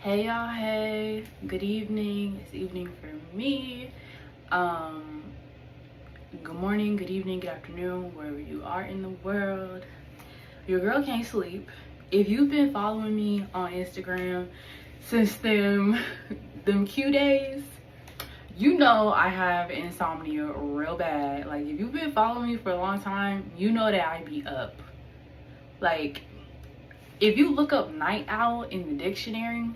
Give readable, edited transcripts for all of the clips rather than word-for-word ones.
Hey y'all, hey, good evening. It's evening for me. Good morning, good evening, good afternoon, wherever you are in the world. Your girl can't sleep. If you've been following me on Instagram since them Q days, you know I have insomnia real bad. Like, if you've been following me for a long time, you know that I be up. Like, if you look up night owl in the dictionary,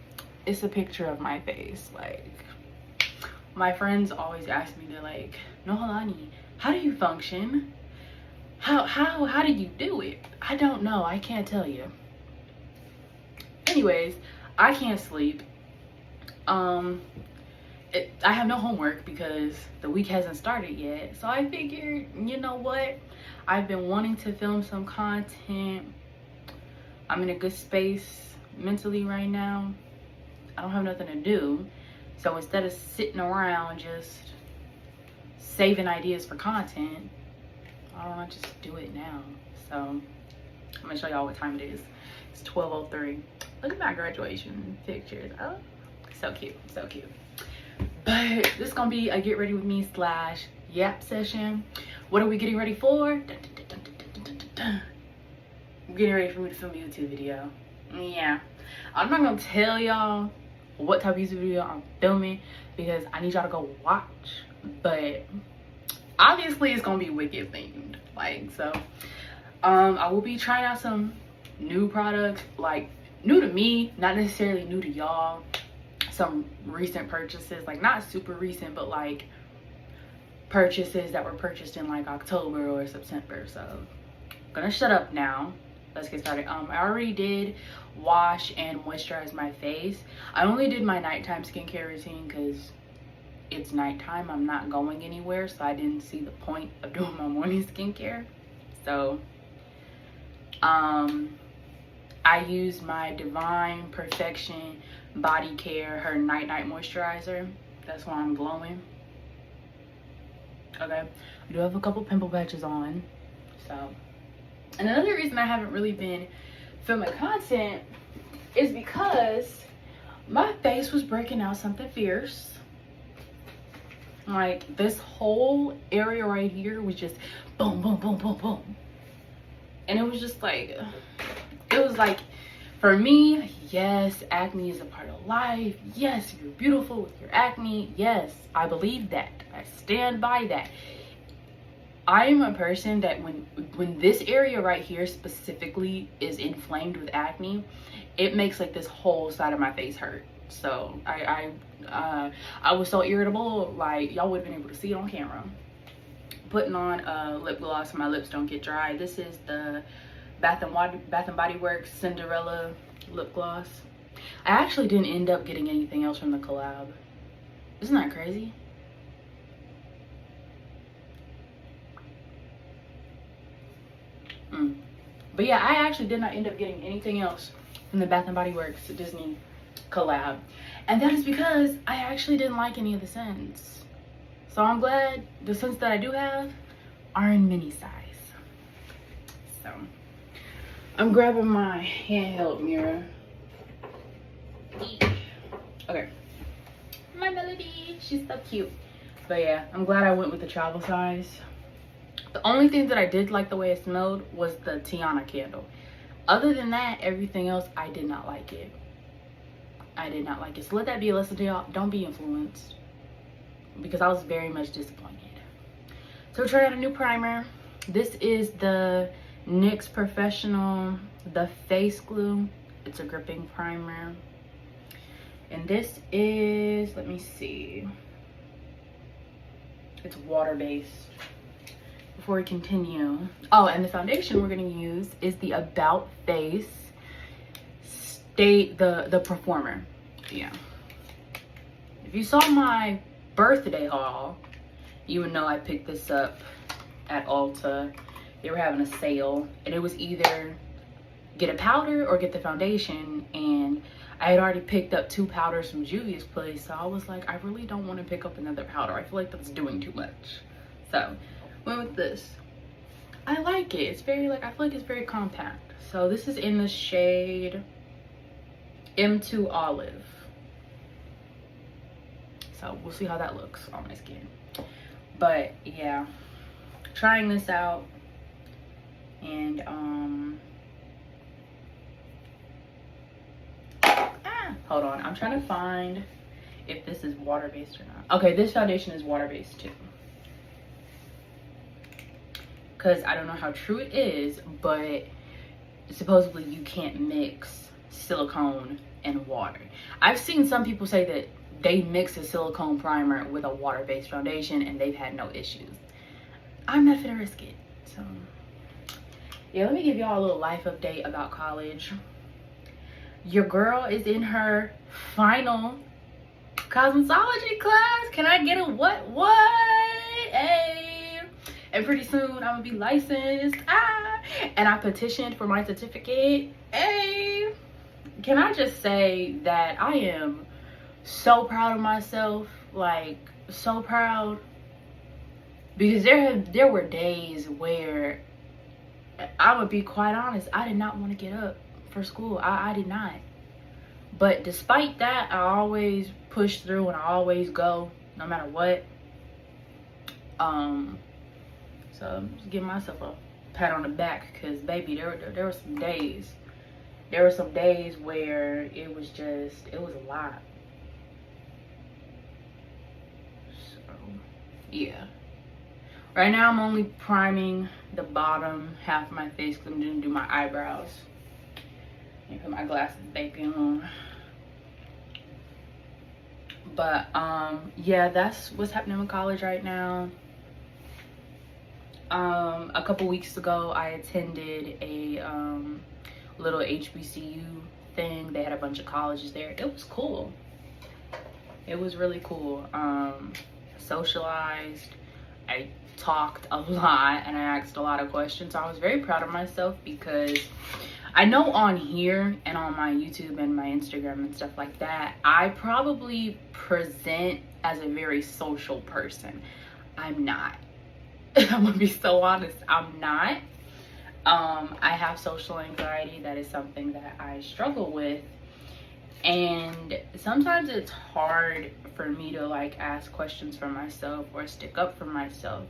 it's a picture of my face. Like, my friends always ask me, they're like, Nohalani, how do you function? How do you do it? I don't know. I can't tell you. Anyways, I can't sleep. I have no homework because the week hasn't started yet. So I figured, you know what? I've been wanting to film some content. I'm in a good space mentally right now. I don't have nothing to do. So instead of sitting around just saving ideas for content, I don't want to just do it now. So I'm gonna show y'all what time it is. It's 12:03. Look at my graduation pictures. Oh, so cute, so cute. But this is gonna be a get ready with me / yap session. What are we getting ready for? I'm getting ready for me to film a YouTube video. Yeah, I'm not gonna tell y'all what type of YouTube video I'm filming because I need y'all to go watch, but obviously it's gonna be Wicked themed. Like, so I will be trying out some new products, like new to me, not necessarily new to y'all. Some recent purchases, like not super recent, but like purchases that were purchased in like October or September. So I'm gonna shut up now. Let's get started. I already did wash and moisturize my face. I only did my nighttime skincare routine because it's nighttime. I'm not going anywhere, so I didn't see the point of doing my morning skincare. So I used my Divine Perfection Body Care, her night moisturizer. That's why I'm glowing. Okay, I do have a couple pimple patches on. So, and another reason I haven't really been filming content is because my face was breaking out something fierce. Like, this whole area right here was just boom, boom, boom, boom, boom. And it was just like, it was like, for me, yes, acne is a part of life. Yes, you're beautiful with your acne. Yes, I believe that. I stand by that. I am a person that when this area right here specifically is inflamed with acne, it makes like this whole side of my face hurt. So I was so irritable, like y'all would have been able to see it on camera. Putting on lip gloss so my lips don't get dry. This is the Bath and Body Works Cinderella lip gloss. I actually didn't end up getting anything else from the collab. Isn't that crazy? But yeah, I actually did not end up getting anything else from the Bath and Body Works Disney collab. And that is because I actually didn't like any of the scents. So I'm glad the scents that I do have are in mini size. So I'm grabbing my handheld mirror. Okay. My Melody, she's so cute. But yeah, I'm glad I went with the travel size. The only thing that I did like the way it smelled was the Tiana candle. Other than that, everything else, I did not like it. I did not like it. So let that be a lesson to y'all. Don't be influenced. Because I was very much disappointed. So we're trying out a new primer. This is the NYX Professional, the Face Glue. It's a gripping primer. And this is, let me see. It's water-based. Before we continue, oh, and the foundation we're going to use is the About Face the Performer. Yeah, if you saw my birthday haul, you would know I picked this up at Ulta. They were having a sale, and it was either get a powder or get the foundation, and I had already picked up 2 powders from Juvia's place, so I was like, I really don't want to pick up another powder. I feel like that's doing too much. So went with this. I like it. It's very, like, I feel like it's very compact. So this is in the shade M2 Olive. So we'll see how that looks on my skin. But yeah, trying this out. And hold on, I'm trying to find if this is water-based or not. Okay, this foundation is water-based too, because I don't know how true it is, but supposedly you can't mix silicone and water. I've seen some people say that they mix a silicone primer with a water-based foundation and they've had no issues. I'm not gonna risk it. So yeah, let me give y'all a little life update about college. Your girl is in her final cosmetology class. Can I get a what? Hey. And pretty soon I'm gonna be licensed. And I petitioned for my certificate. Hey. Can I just say that I am so proud of myself, like so proud, because there were days where, I'm gonna be quite honest, I did not want to get up for school. I did not. But despite that, I always push through and I always go no matter what. So just give myself a pat on the back, because baby, there were some days. There were some days where it was a lot. So yeah. Right now I'm only priming the bottom half of my face because I'm gonna do my eyebrows. And put my glasses back on. But yeah, that's what's happening with college right now. A couple weeks ago I attended a little HBCU thing. They had a bunch of colleges there. It was cool. It was really cool. Socialized. I talked a lot and I asked a lot of questions. So I was very proud of myself, because I know on here and on my YouTube and my Instagram and stuff like that, I probably present as a very social person. I'm not. I'm gonna be so honest, I'm not. I have social anxiety. That is something that I struggle with, and sometimes it's hard for me to like ask questions for myself or stick up for myself,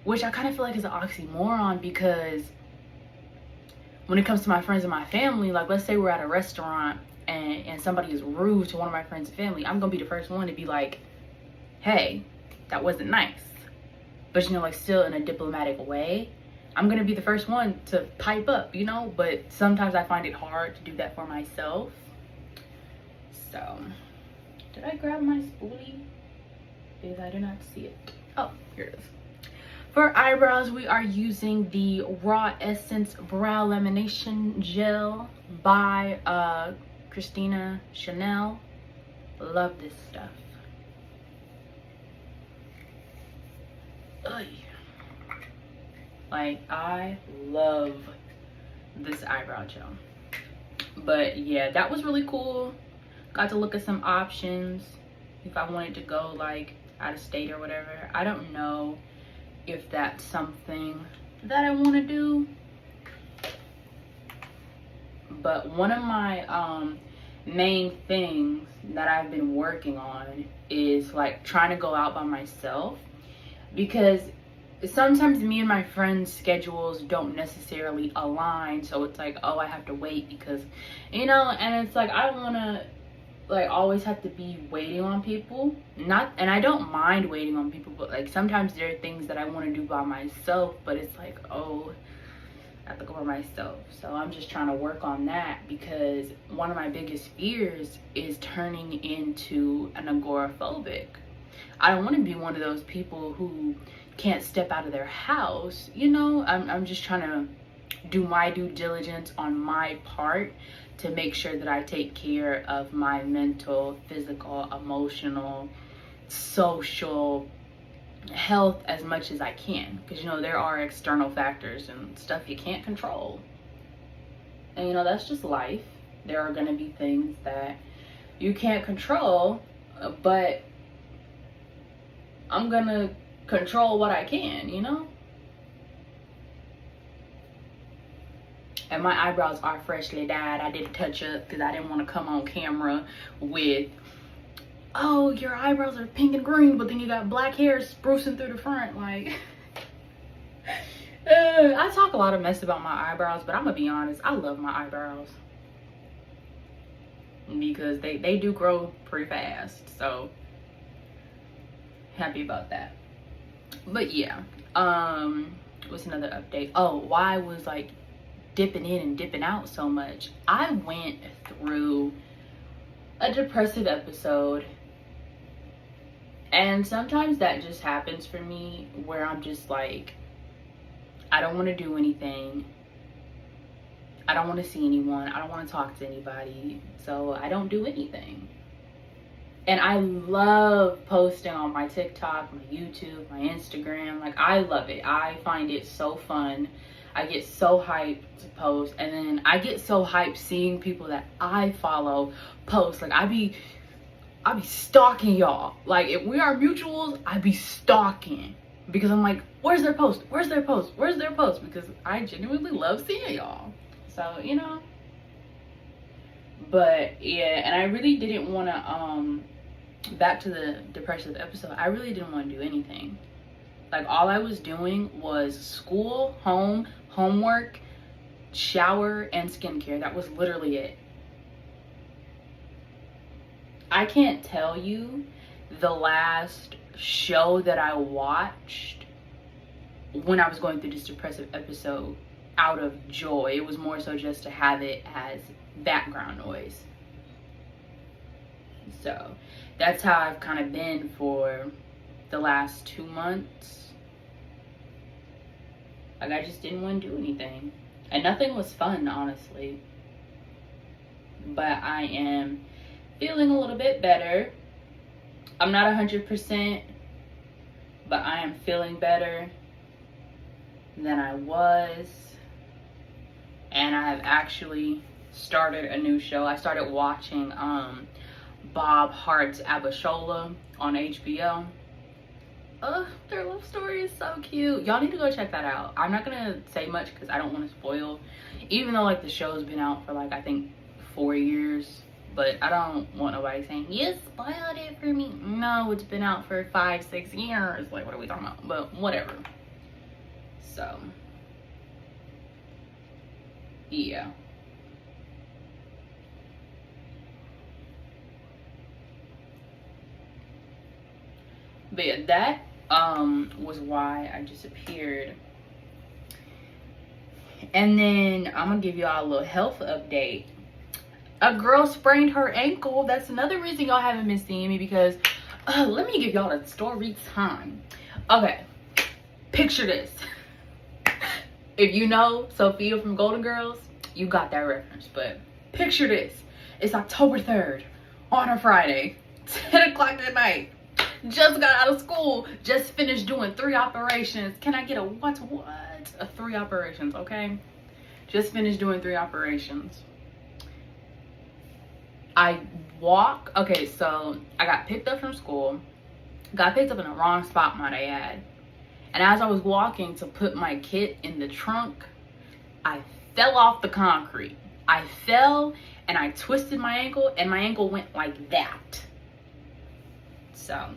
which I kind of feel like is an oxymoron, because when it comes to my friends and my family, like let's say we're at a restaurant and somebody is rude to one of my friends and family, I'm gonna be the first one to be like, hey, that wasn't nice. But you know, like still in a diplomatic way, I'm gonna be the first one to pipe up, you know. But sometimes I find it hard to do that for myself. So did I grab my spoolie? Because I do not see it. Oh, here it is. For eyebrows, we are using the Raw Essence Brow Lamination Gel by Christina Chanel. Love this stuff. Ugh. Like, I love this eyebrow gel. But yeah, that was really cool. Got to look at some options if I wanted to go like out of state or whatever. I don't know if that's something that I want to do, but one of my main things that I've been working on is like trying to go out by myself, because sometimes me and my friends' schedules don't necessarily align. So it's like, oh, I have to wait because, you know, and it's like, I don't want to like always have to be waiting on people. And I don't mind waiting on people, but like sometimes there are things that I want to do by myself, but it's like, oh, I have to go by myself. So I'm just trying to work on that, because one of my biggest fears is turning into an agoraphobic. I don't want to be one of those people who can't step out of their house, you know. I'm just trying to do my due diligence on my part to make sure that I take care of my mental, physical, emotional, social health as much as I can, because you know there are external factors and stuff you can't control, and you know that's just life. There are going to be things that you can't control, but I'm gonna control what I can, you know. And my eyebrows are freshly dyed. I did a touch up because I didn't want to come on camera with oh, your eyebrows are pink and green, but then you got black hair sprucing through the front. Like, I talk a lot of mess about my eyebrows, but I'm gonna be honest, I love my eyebrows because they do grow pretty fast. So happy about that. But yeah, what's another update? Oh, why I was like dipping in and dipping out so much. I went through a depressive episode, and sometimes that just happens for me where I'm just like, I don't want to do anything. I don't want to see anyone. I don't want to talk to anybody. So I don't do anything. And I love posting on my TikTok, my YouTube, my Instagram. Like, I love it. I find it so fun. I get so hyped to post. And then I get so hyped seeing people that I follow post. Like, I be stalking y'all. Like, if we are mutuals, I be stalking. Because I'm like, where's their post? Where's their post? Where's their post? Because I genuinely love seeing y'all. So, you know. But, yeah. And I really didn't want to, back to the depressive episode, I really didn't want to do anything. Like, all I was doing was school, home, homework, shower, and skincare. That was literally it. I can't tell you the last show that I watched when I was going through this depressive episode out of joy. It was more so just to have it as background noise. So that's how I've kind of been for the last 2 months. Like, I just didn't want to do anything. And nothing was fun, honestly. But I am feeling a little bit better. I'm not 100%, but I am feeling better than I was. And I have actually started a new show. I started watching Bob Hart's Abishola on HBO. Their love story is so cute. Y'all need to go check that out. I'm not gonna say much because I don't want to spoil, even though like the show's been out for like I think 4 years. But I don't want nobody saying, you spoiled it for me. No, it's been out for 5-6 years. Like, what are we talking about? But whatever. So, yeah. But yeah, that was why I disappeared. And then I'm gonna give y'all a little health update. A girl sprained her ankle. That's another reason y'all haven't been seeing me, because let me give y'all a story time. Okay, picture this. If you know Sophia from Golden Girls, you got that reference. But picture this. It's October 3rd on a Friday, 10 o'clock at night. Just got out of school, just finished doing 3 operations. Can I get a what? A 3 operations, okay? Just finished doing 3 operations. I walk, okay, so I got picked up from school. Got picked up in the wrong spot, might I add. And as I was walking to put my kit in the trunk, I fell off the concrete. I fell and I twisted my ankle, and my ankle went like that. So,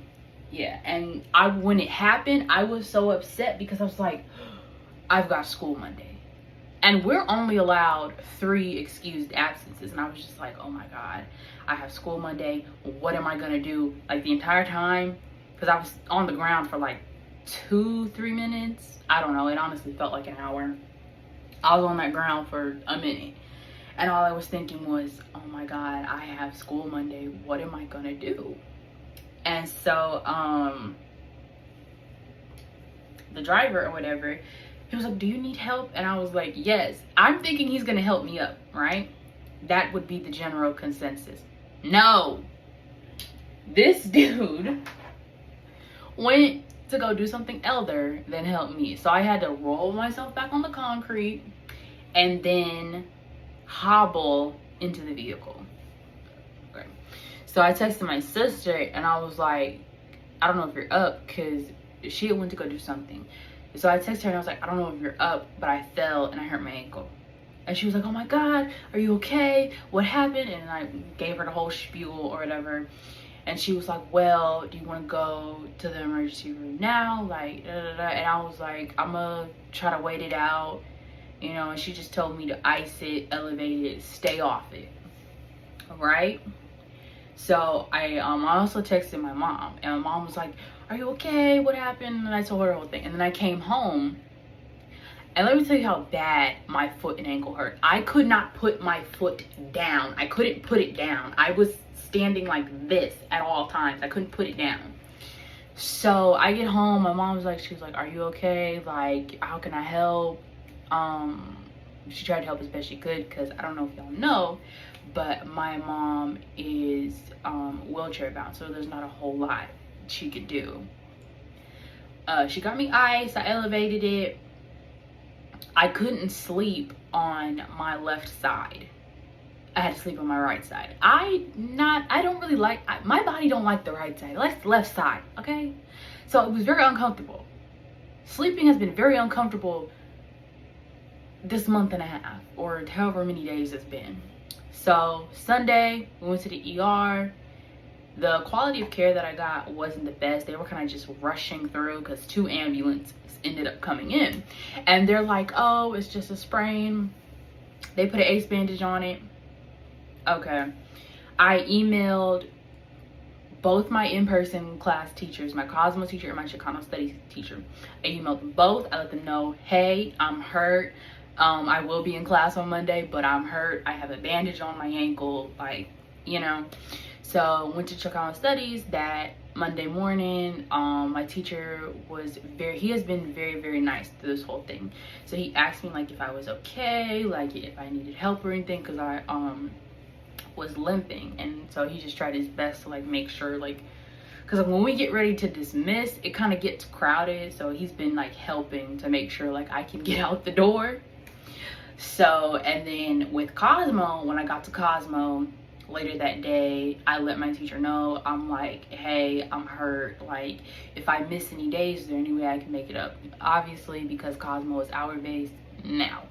yeah, and when it happened, I was so upset because I was like, I've got school Monday. And we're only allowed 3 excused absences. And I was just like, oh my God, I have school Monday. What am I gonna do? Like the entire time, because I was on the ground for like 2-3 minutes. I don't know, it honestly felt like an hour. I was on that ground for a minute. And all I was thinking was, oh my God, I have school Monday. What am I gonna do? And so, the driver or whatever, he was like, do you need help? And I was like, yes. I'm thinking he's gonna help me up, right? That would be the general consensus. No. This dude went to go do something other than help me. So I had to roll myself back on the concrete and then hobble into the vehicle. Okay. So I texted my sister and I was like, I don't know if you're up, because she had went to go do something. So I texted her and I was like, I don't know if you're up, but I fell and I hurt my ankle. And she was like, oh my God, are you okay? What happened? And I gave her the whole spiel or whatever. And she was like, well, do you want to go to the emergency room now? Like, da, da, da. And I was like, I'm gonna try to wait it out, you know. And she just told me to ice it, elevate it, stay off it, right? So I also texted my mom, and my mom was like, are you okay? What happened? And I told her the whole thing. And then I came home, and let me tell you how bad my foot and ankle hurt. I could not put my foot down. I couldn't put it down. I was standing like this at all times. I couldn't put it down. So I get home, my mom was like, she was like, are you okay? Like, how can I help? She tried to help as best she could, because I don't know if y'all know, but my mom is wheelchair bound, so there's not a whole lot she could do. She got me ice, I elevated it. I couldn't sleep on my left side. I had to sleep on my right side. I don't really like, my body don't like the right side. It likes the left side, okay? So it was very uncomfortable. Sleeping has been very uncomfortable this month and a half, or however many days it's been. So Sunday, we went to the ER. The quality of care that I got wasn't the best. They were kind of just rushing through because 2 ambulances ended up coming in. And they're like, oh, it's just a sprain. They put an ace bandage on it. Okay. I emailed both my in-person class teachers, my Cosmo teacher and my Chicano studies teacher. I emailed them both. I let them know, hey, I'm hurt. I will be in class on Monday, but I'm hurt. I have a bandage on my ankle, like, you know. So went to Chicano studies that Monday morning. My teacher was he has been very, very nice through this whole thing. So he asked me like if I was okay, like if I needed help or anything, because I was limping. And so he just tried his best to like make sure, like, because when we get ready to dismiss, it kind of gets crowded. So he's been like helping to make sure like I can get out the door. So, and then with Cosmo, when I got to Cosmo later that day, I let my teacher know. I'm like, hey, I'm hurt. Like, if I miss any days, is there any way I can make it up? Obviously, because Cosmo is hour-based now.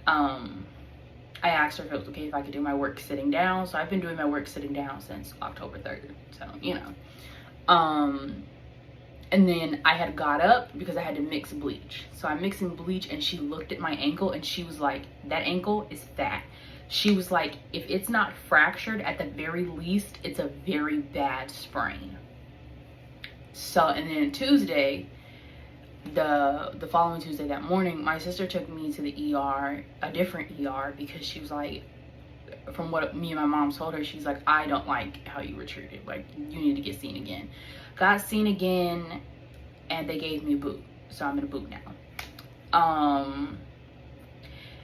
I asked her if it was okay if I could do my work sitting down. So I've been doing my work sitting down since October 3rd. So, you know. And then I had got up because I had to mix bleach. So I'm mixing bleach, and she looked at my ankle and she was like, that ankle is fat. She was like, if it's not fractured, at the very least, it's a very bad sprain. So, and then Tuesday, the following Tuesday, that morning, my sister took me to the ER, a different ER, because she was like, from what me and my mom told her, she's like, I don't like how you were treated. Like, you need to get seen again. Got seen again, and they gave me a boot. So I'm in a boot now.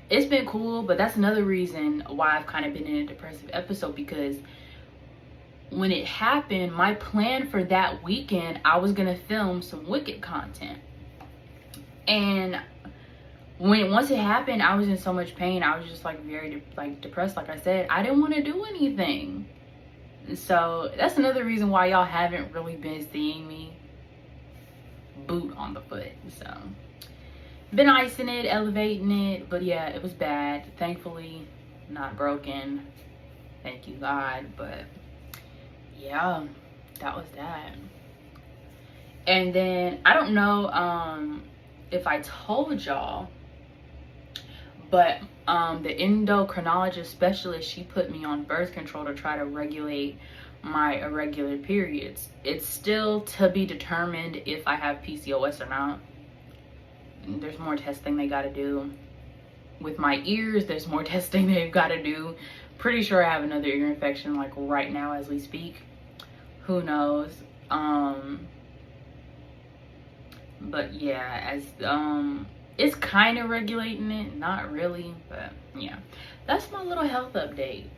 It's been cool, but that's another reason why I've kind of been in a depressive episode, because when it happened, my plan for that weekend, I was gonna film some Wicked content. And once it happened, I was in so much pain. I was just like very depressed. Like I said, I didn't want to do anything. So that's another reason why y'all haven't really been seeing me boot on the foot. So been icing it, elevating it, but yeah, it was bad. Thankfully not broken, thank you God. But yeah, that was that. And then I don't know if I told y'all, but the endocrinologist specialist, she put me on birth control to try to regulate my irregular periods. It's still to be determined if I have PCOS or not. There's more testing they got to do. With my ears, there's more testing they've got to do. Pretty sure I have another ear infection like right now as we speak. Who knows? But yeah, as it's kind of regulating it, not really, but yeah, that's my little health update.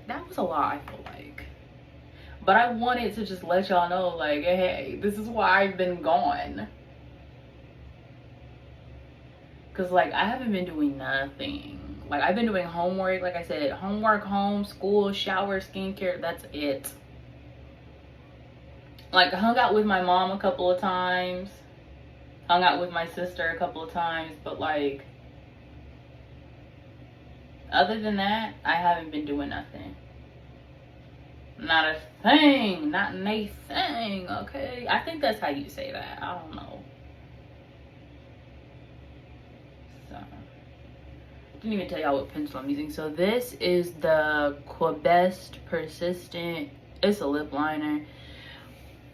That was a lot, I feel like, but I wanted to just let y'all know, like, hey, this is why I've been gone, because like I haven't been doing nothing. Like, I've been doing homework, like I said, homework, home, school, shower, skincare, that's it. Like, I hung out with my mom a couple of times, hung out with my sister a couple of times, but like, other than that, I haven't been doing nothing. Not a thing. Not a thing, okay? I think that's how you say that. I don't know. So, didn't even tell y'all what pencil I'm using. So this is the Quebest Persistent. It's a lip liner.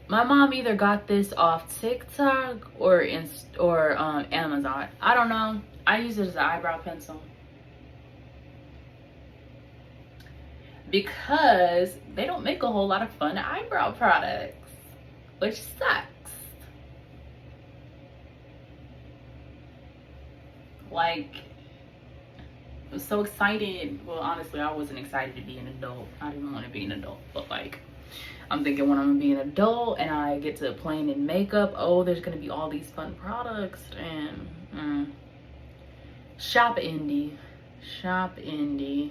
My mom either got this off TikTok or Amazon. I don't know. I use it as an eyebrow pencil because they don't make a whole lot of fun eyebrow products, which sucks. Like, I was so excited. Well, honestly, I wasn't excited to be an adult. I didn't want to be an adult, but like, I'm thinking when I'm gonna be an adult and I get to playing in makeup, oh, there's gonna be all these fun products. And shop indie. Shop indie.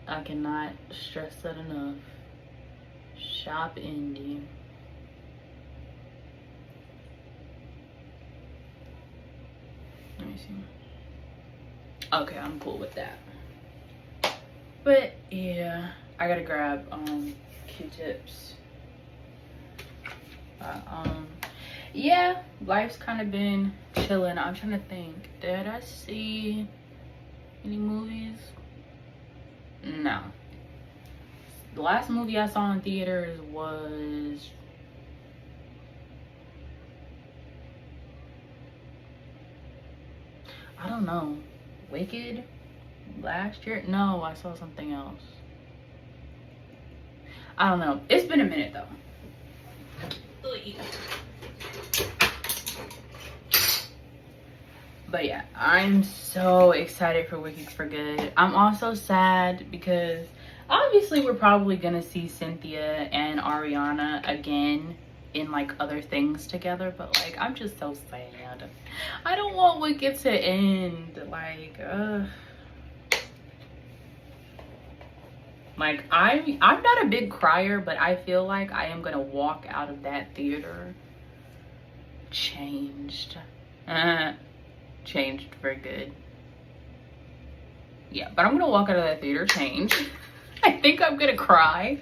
I cannot stress that enough. Shop indie. Let me see. Okay, I'm cool with that. But yeah, I gotta grab Q-tips. Yeah, life's kind of been chilling. I'm trying to think, did I see any movies? No. The last movie I saw in theaters was I don't know, Wicked last year. No, I saw something else. I don't know. It's been a minute though. But yeah, I'm so excited for Wicked for Good. I'm also sad because obviously we're probably gonna see Cynthia and Ariana again in like other things together, but like I'm just so sad. I don't want Wicked to end. Like I'm not a big crier, but I feel like I am gonna walk out of that theater changed. Changed for good. Yeah, but I'm gonna walk out of that theater changed. I think I'm gonna cry.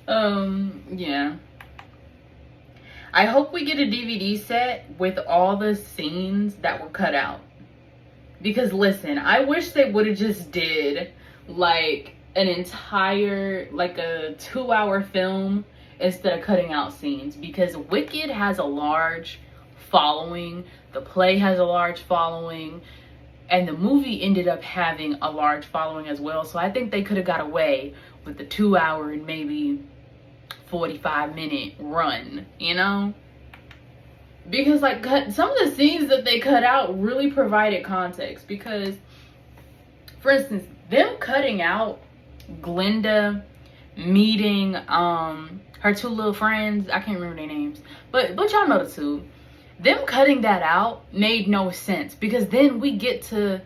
Yeah. I hope we get a DVD set with all the scenes that were cut out. Because listen, I wish they would have just did like an entire, like a 2-hour film instead of cutting out scenes. Because Wicked has a large following, the play has a large following, and the movie ended up having a large following as well. So I think they could have got away with the 2-hour and maybe 45-minute run, you know? Because like some of the scenes that they cut out really provided context. Because for instance, them cutting out Glinda meeting her two little friends, I can't remember their names, but y'all know the two. Them cutting that out made no sense, because then we get to,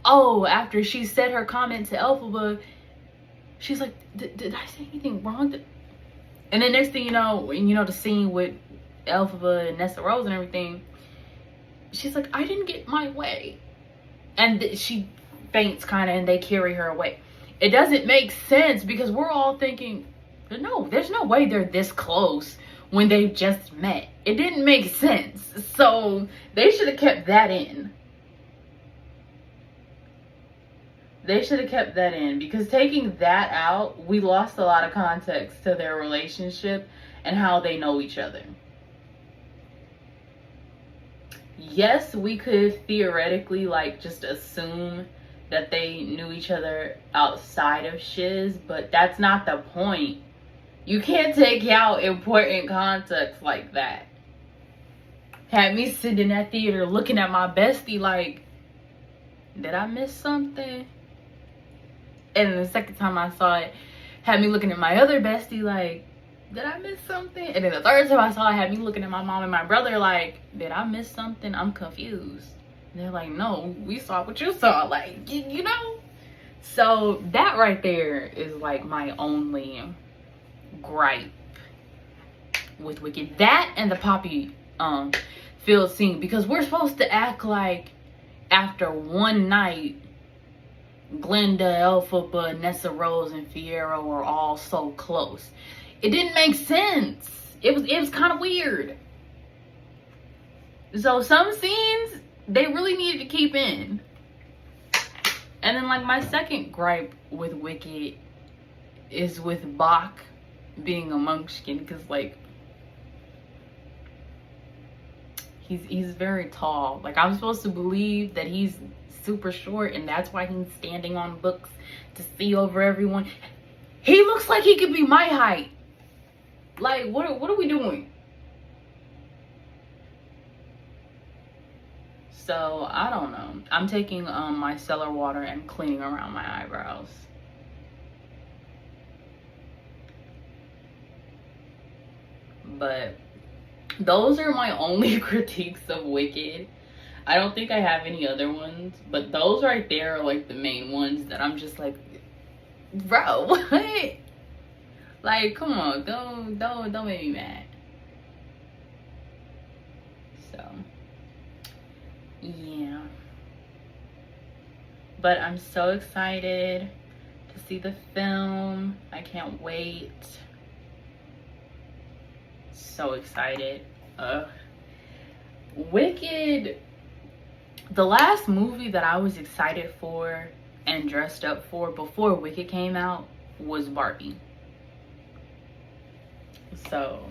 oh, after she said her comment to Elphaba, she's like, did I say anything wrong? And then next thing you know, the scene with Elphaba and Nessa Rose and everything, she's like, I didn't get my way. And she faints kind of, and they carry her away. It doesn't make sense, because we're all thinking, no, there's no way they're this close when they've just met. It didn't make sense. So they should have kept that in. They should have kept that in, because taking that out, we lost a lot of context to their relationship and how they know each other. Yes, we could theoretically like just assume that they knew each other outside of shiz, but that's not the point. You can't take out important context like that. Had me sitting in that theater looking at my bestie like, did I miss something? And the second time I saw it, had me looking at my other bestie like, did I miss something? And then the third time I saw it, had me looking at my mom and my brother like, did I miss something? I'm confused. And they're like, no, we saw what you saw. Like, you know? So that right there is like my only gripe with Wicked. That and the Poppy field scene, because we're supposed to act like after one night Glenda, Elphaba, Nessa Rose, and Fiero were all so close. It didn't make sense. It was kind of weird. So some scenes they really needed to keep in. And then like my second gripe with Wicked is with Bach being a munchkin, because like he's very tall. Like I'm supposed to believe that he's super short and that's why he's standing on books to see over everyone. He looks like he could be my height. Like what are we doing? So I don't know. I'm taking my cellar water and cleaning around my eyebrows. But those are my only critiques of Wicked. I don't think I have any other ones, but those right there are like the main ones that I'm just like, bro, what? Like, come on, don't make me mad. So, yeah. But I'm so excited to see the film. I can't wait. So excited. Wicked, the last movie that I was excited for and dressed up for before Wicked came out was Barbie. So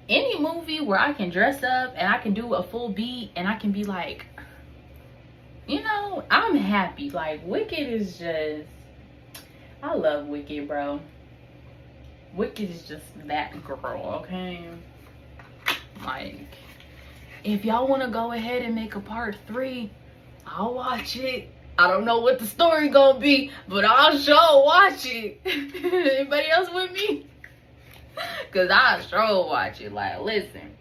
any movie where I can dress up and I can do a full beat and I can be like, you know, I'm happy. Like Wicked is just, I love Wicked, bro. Wicked is just that girl, okay? Like, if y'all want to go ahead and make a part 3, I'll watch it. I don't know what the story gonna be, but I'll sure watch it. Anybody else with me? Cause I'll sure watch it. Like, listen,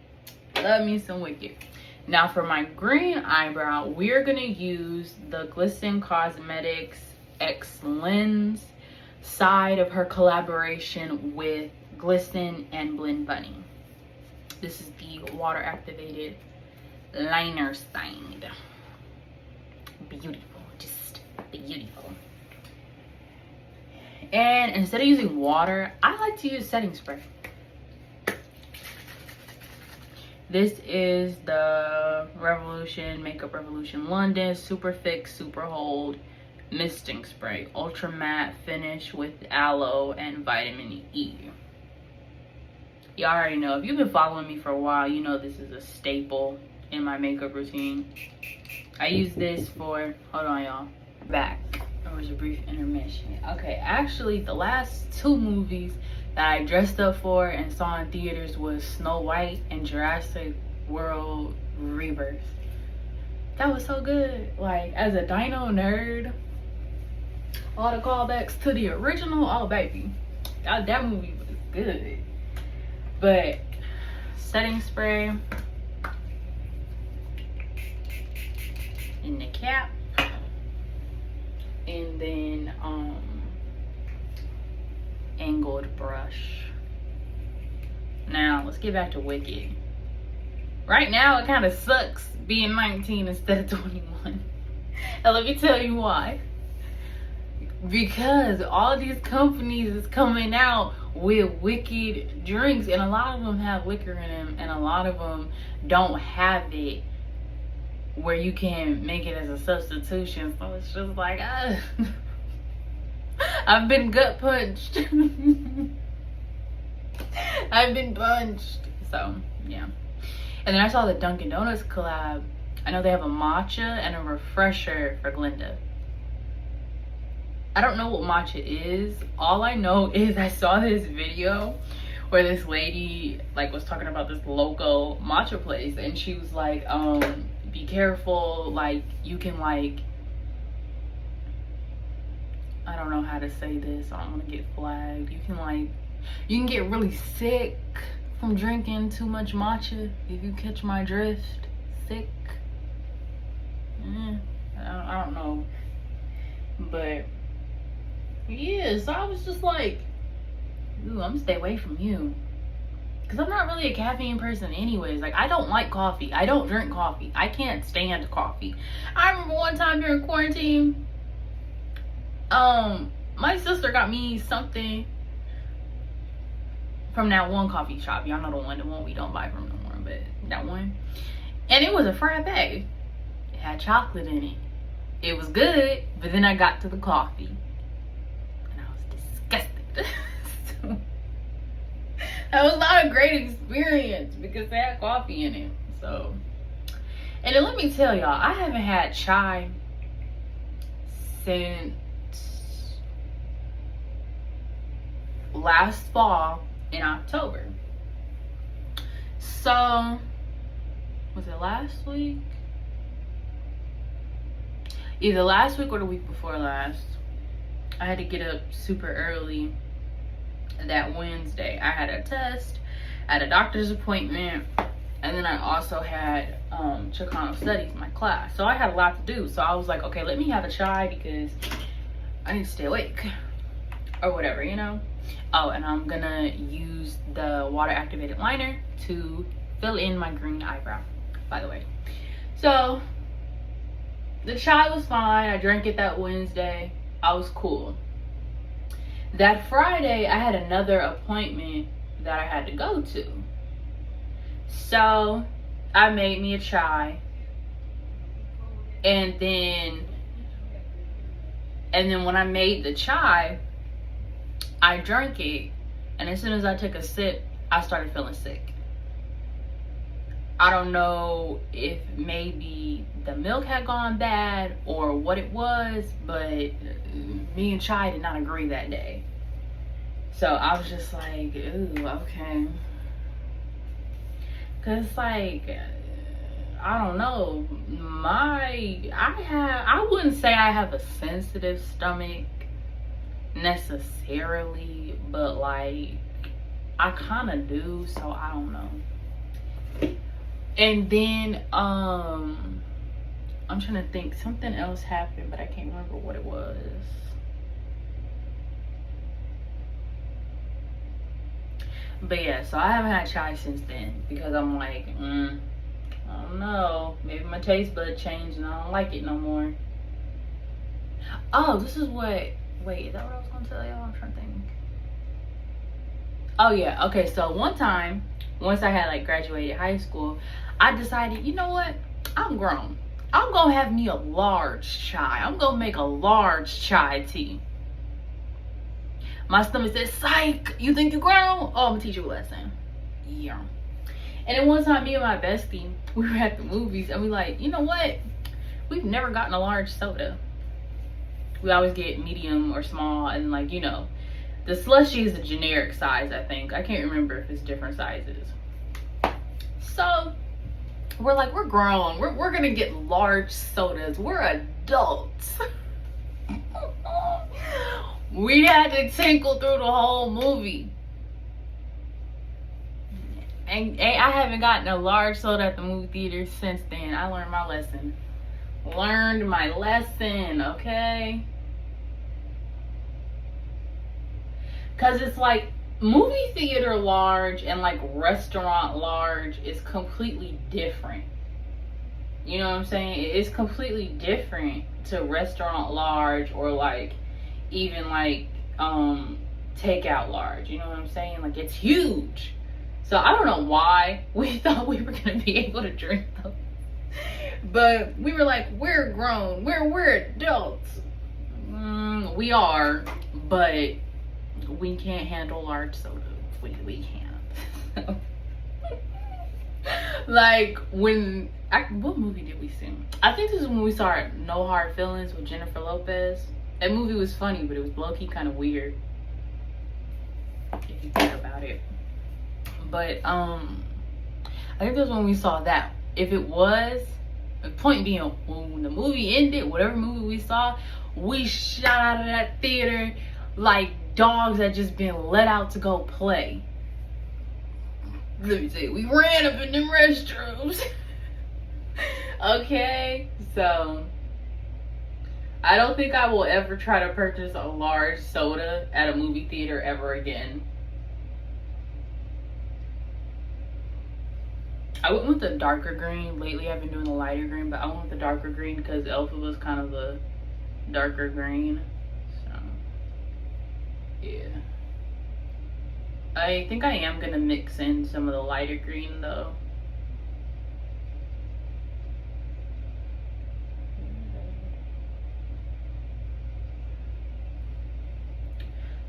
love me some Wicked. Now for my green eyebrow, we're gonna use the Glisten Cosmetics X Lens side of her collaboration with Glisten and Blend Bunny. This is the water activated liner side. Beautiful, just beautiful. And instead of using water, I like to use setting spray. This is the Revolution Makeup Revolution London Super Fix Super Hold Misting Spray, ultra matte finish with aloe and vitamin E. Y'all already know, if you've been following me for a while, you know this is a staple in my makeup routine. I use this for, hold on y'all, back. There was a brief intermission. Okay, actually the last 2 movies that I dressed up for and saw in theaters was Snow White and Jurassic World Rebirth. That was so good. Like, as a dino nerd, all the callbacks to the original, oh baby, that movie was good. But setting spray in the cap, and then angled brush. Now let's get back to Wicked. Right now it kind of sucks being 19 instead of 21. And let me tell you why. Because all these companies is coming out with Wicked drinks, and a lot of them have liquor in them, and a lot of them don't have it where you can make it as a substitution. So it's just like, I've been gut punched. I've been punched. So yeah. And then I saw the Dunkin' Donuts collab. I know they have a matcha and a refresher for Glenda. I don't know what matcha is. All I know is I saw this video where this lady like was talking about this local matcha place, and she was like, be careful, like you can like, I don't know how to say this, I don't want to get flagged. You can get really sick from drinking too much matcha, if you catch my drift. Sick. I don't know, but yeah, so I was just like, ooh, I'm gonna stay away from you, because I'm not really a caffeine person anyways. Like, I don't like coffee. I don't drink coffee. I can't stand coffee. I remember one time during quarantine, My sister got me something from that one coffee shop. Y'all know the one we don't buy from no more, but that one. And it was a frappe. It had chocolate in it. It was good, but then I got to the coffee and I was disgusted. So, that was not a great experience because they had coffee in it. So, and then let me tell y'all, I haven't had chai since last fall in October. So, was it last week? Either last week or the week before last. I had to get up super early that Wednesday. I had a test, I had a doctor's appointment, and then I also had Chicano Studies, my class. So I had a lot to do. So I was like, okay, let me have a chai because I need to stay awake or whatever, you know. Oh, and I'm gonna use the water activated liner to fill in my green eyebrow, by the way. So the chai was fine. I drank it that Wednesday. I was cool. That Friday, I had another appointment that I had to go to. So I made me a chai. And then when I made the chai, I drank it. And as soon as I took a sip, I started feeling sick. I don't know if maybe the milk had gone bad or what it was, but me and chai did not agree that day. So I was just like, ooh, okay. Cause like, I don't know, I wouldn't say I have a sensitive stomach necessarily, but like, I kind of do, so I don't know. And then I'm trying to think, something else happened, but I can't remember what it was. But yeah, so I haven't had chai since then because I'm like, I don't know, maybe my taste bud changed and I don't like it no more. Oh, this is what, wait, is that what I was gonna tell y'all? I'm trying to think. Oh yeah, okay, so one time, once I had like graduated high school, I decided, you know what? I'm grown. I'm gonna have me a large chai. I'm gonna make a large chai tea. My stomach said, psych, you think you grown? Oh, I'm gonna teach you a lesson. Yeah. And then one time, me and my bestie, we were at the movies and we like, you know what? We've never gotten a large soda. We always get medium or small, and like, you know, the slushie is a generic size, I think. I can't remember if it's different sizes. So we're like, we're grown. We're gonna get large sodas. We're adults. We had to tinkle through the whole movie. And I haven't gotten a large soda at the movie theater since then. I learned my lesson. Learned my lesson, okay? Cause it's like movie theater large and like restaurant large is completely different. You know what I'm saying? It's completely different to restaurant large or like even like takeout large. You know what I'm saying? Like it's huge. So I don't know why we thought we were gonna be able to drink those. But we were like, we're grown, we're adults. We are, but we can't handle large sodas. We can't. Like what movie did we see? I think this is when we saw No Hard Feelings with Jennifer Lopez. That movie was funny, but it was low-key kind of weird if you think about it. But I think that's when we saw that. If it was, the point being, when the movie ended, whatever movie we saw, we shot out of that theater like dogs that just been let out to go play. Let me see, we ran up in them restrooms. Okay, so I don't think I will ever try to purchase a large soda at a movie theater ever again. I went with the darker green. Lately I've been doing the lighter green, but I went with the darker green because Elfa was kind of the darker green. Yeah. I think I am gonna mix in some of the lighter green though.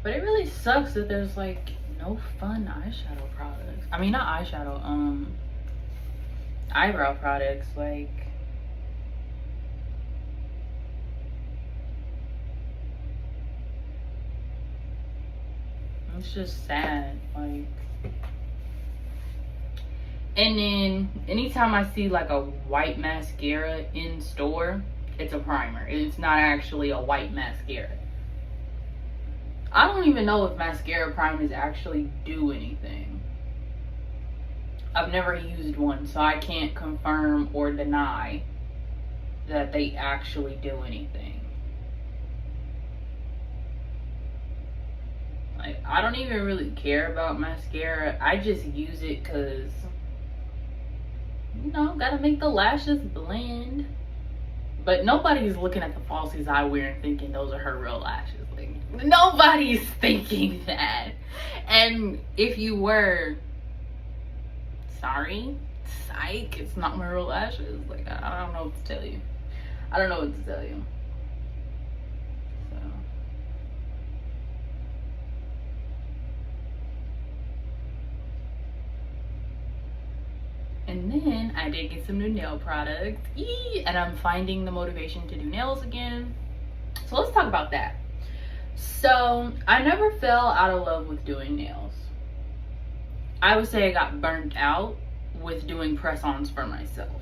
But it really sucks that there's like no fun eyeshadow products. I mean, not eyeshadow, eyebrow products. Like, it's just sad. Like, and then anytime I see like a white mascara in store, it's a primer. It's not actually a white mascara. I don't even know if mascara primers actually do anything. I've never used one, so I can't confirm or deny that they actually do anything. Like, I don't even really care about mascara. I just use it because, you know, gotta make the lashes blend. But nobody's looking at the falsies I wear and thinking those are her real lashes. Like, nobody's thinking that. And if you were, sorry, psych, it's not my real lashes. Like, I don't know what to tell you. I don't know what to tell you. So. And then I did get some new nail products. And I'm finding the motivation to do nails again. So let's talk about that. So I never fell out of love with doing nails. I would say I got burnt out with doing press-ons for myself.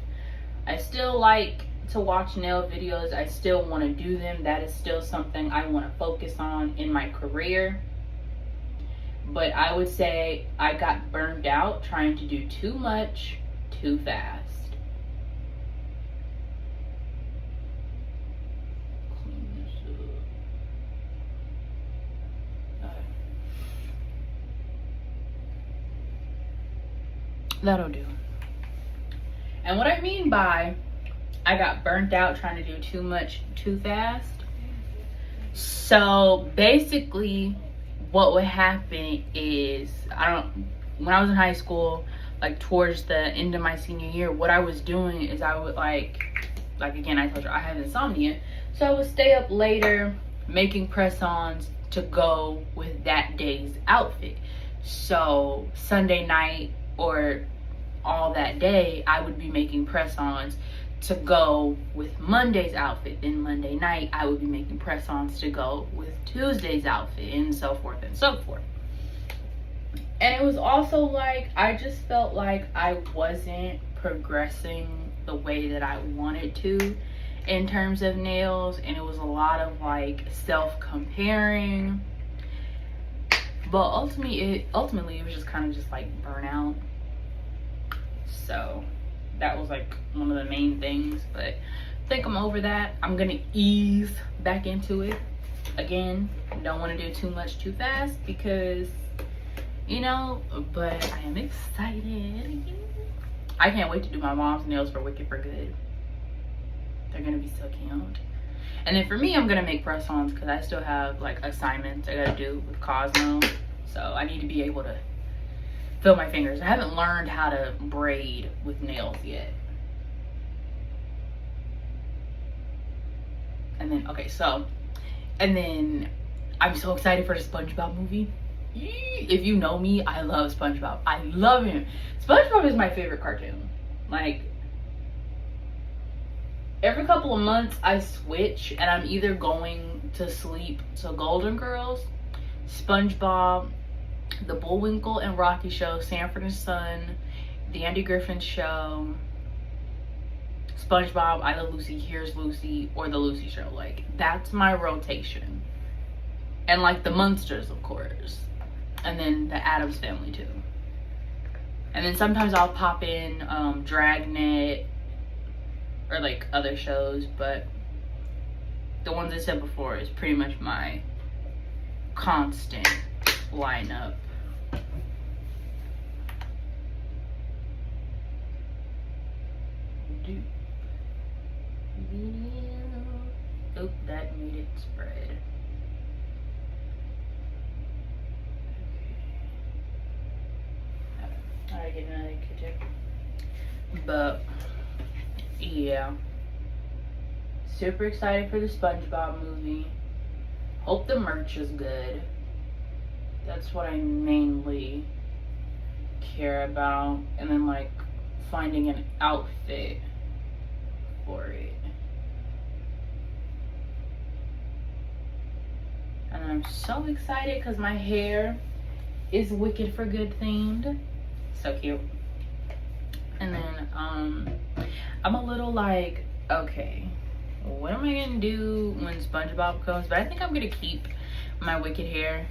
I still like to watch nail videos. I still want to do them. That is still something I want to focus on in my career. But I would say I got burned out trying to do too much too fast. Clean this up. Okay. That'll do. And what I mean by I got burnt out trying to do too much too fast. So basically what would happen is, when I was in high school, like towards the end of my senior year, what I was doing is I would like again, I told you I have insomnia, so I would stay up later making press-ons to go with that day's outfit. So Sunday night or all that day, I would be making press-ons to go with Monday's outfit. Then Monday night, I would be making press-ons to go with Tuesday's outfit, and so forth and so forth. And it was also like, I just felt like I wasn't progressing the way that I wanted to in terms of nails. And it was a lot of like self-comparing. But ultimately it was just kind of just like burnout. So that was like one of the main things. But I think I'm over that. I'm gonna ease back into it again. Don't want to do too much too fast because, you know, but I am excited. I can't wait to do my mom's nails for Wicked for Good. They're gonna be so cute. And then for me, I'm gonna make press-ons because I still have like assignments I gotta do with Cosmo. So I need to be able to feel my fingers. I haven't learned how to braid with nails yet. And then, okay, so, and then I'm so excited for the SpongeBob movie. If you know me, I love SpongeBob. I love him. SpongeBob is my favorite cartoon. Like, every couple of months I switch and I'm either going to sleep to Golden Girls, SpongeBob, The Bullwinkle and Rocky Show, Sanford and Son, The Andy Griffin Show, SpongeBob, I Love Lucy, Here's Lucy, or The Lucy Show. Like, that's my rotation. And like the Munsters, of course. And then the Addams Family too. And then sometimes I'll pop in Dragnet or like other shows, but the ones I said before is pretty much my constant lineup. Oh, that made it spread. gotta get another Q-tip. But yeah, super excited for the SpongeBob movie. Hope the merch is good. That's what I mainly care about. And then like finding an outfit for it. And I'm so excited because my hair is Wicked for Good themed. So cute. And then I'm a little like, okay, what am I gonna do when SpongeBob comes? But I think I'm gonna keep my Wicked hair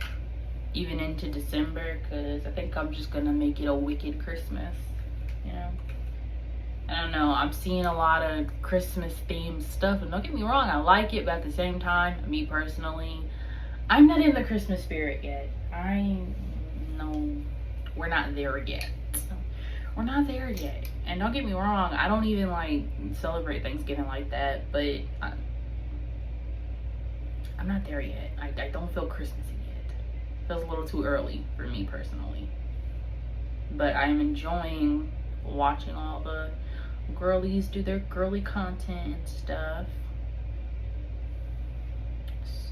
even into December, because I think I'm just gonna make it a Wicked Christmas, you know? I don't know, I'm seeing a lot of Christmas themed stuff, and don't get me wrong, I like it, but at the same time, me personally, I'm not in the Christmas spirit yet. We're not there yet. We're not there yet. And don't get me wrong, I don't even like celebrate Thanksgiving like that, but I'm not there yet. I don't feel Christmassy yet. It feels a little too early for me personally. But I am enjoying watching all the girlies do their girly content and stuff.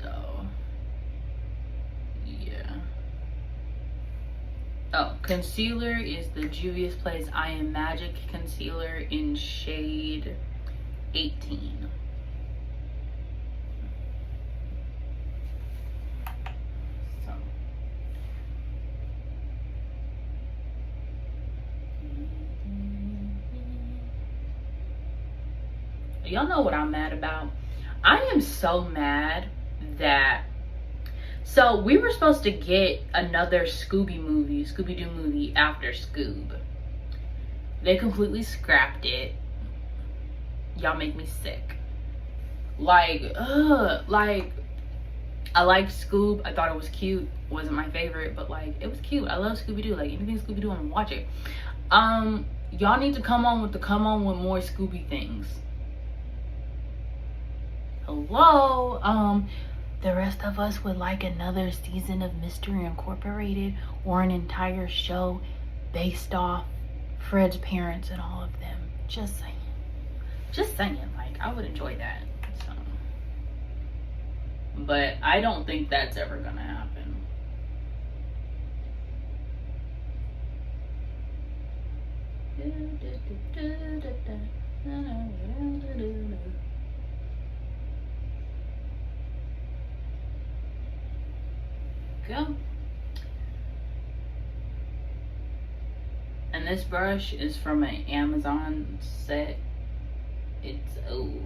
So yeah. Oh, concealer is the Juvia's Place I Am Magic concealer in shade 18. So y'all know what I'm mad about? I am so mad that so we were supposed to get another Scooby-Doo movie after Scoob. They completely scrapped it. Y'all make me sick. Like, like, I liked Scoob. I thought it was cute. Wasn't my favorite, but like, it was cute. I love Scooby-Doo. Like, anything Scooby-Doo, I'm gonna watch it. Y'all need to come on with more Scooby things. Hello? The rest of us would like another season of Mystery Incorporated, or an entire show based off Fred's parents and all of them. Just saying. Just saying. Like, I would enjoy that. So. But I don't think that's ever gonna happen. Go. And this brush is from an Amazon set. It's old.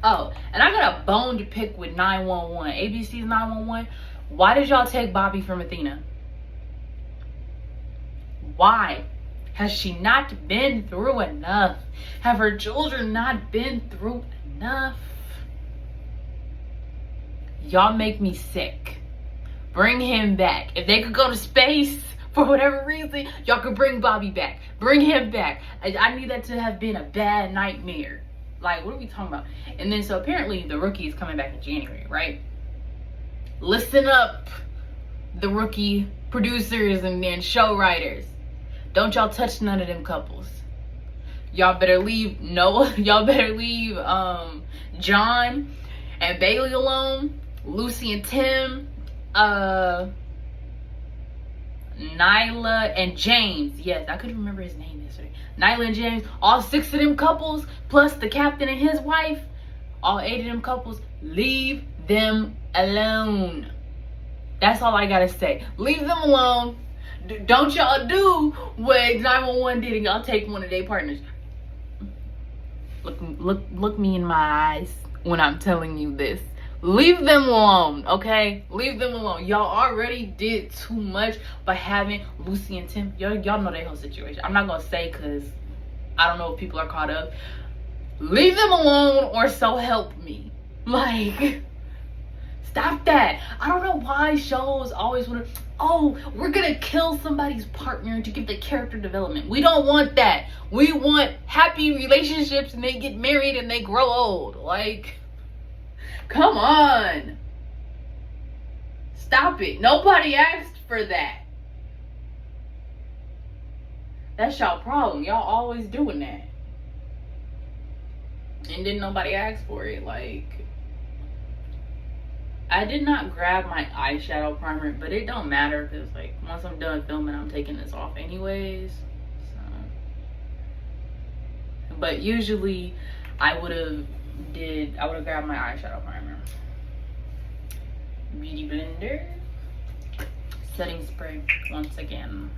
Oh, and I got a bone to pick with 911. ABC's 911. Why did y'all take Bobby from Athena? Why? Has she not been through enough? Have her children not been through enough? Y'all make me sick. Bring him back. If they could go to space for whatever reason, y'all could bring Bobby back. Bring him back. I need that to have been a bad nightmare. Like, what are we talking about? And then, so apparently The Rookie is coming back in January, right? Listen up, The Rookie producers and show writers. Don't y'all touch none of them couples. Y'all better leave Noah. Y'all better leave John and Bailey alone. Lucy and Tim. Nyla and James. Yes, I couldn't remember his name yesterday. Nyla and James. All 6 of them couples, plus the captain and his wife. All 8 of them couples. Leave them alone. That's all I gotta say. Leave them alone. Don't y'all do what 911 did and y'all take one of their partners. Look me in my eyes when I'm telling you this. Leave them alone, okay? Leave them alone. Y'all already did too much by having Lucy and Tim. Y'all know their whole situation. I'm not gonna say because I don't know if people are caught up. Leave them alone, or so help me. Like, stop that. I don't know why shows always want to, oh, we're gonna kill somebody's partner to give the character development. We don't want that. We want happy relationships and they get married and they grow old. Like, Come on. Stop it. Nobody asked for that. That's y'all problem. Y'all always doing that. And then nobody asked for it. Like, I did not grab my eyeshadow primer, but it don't matter because, like, once I'm done filming, I'm taking this off anyways. So, but usually, I would have grabbed my eyeshadow primer. Beauty blender, setting spray once again.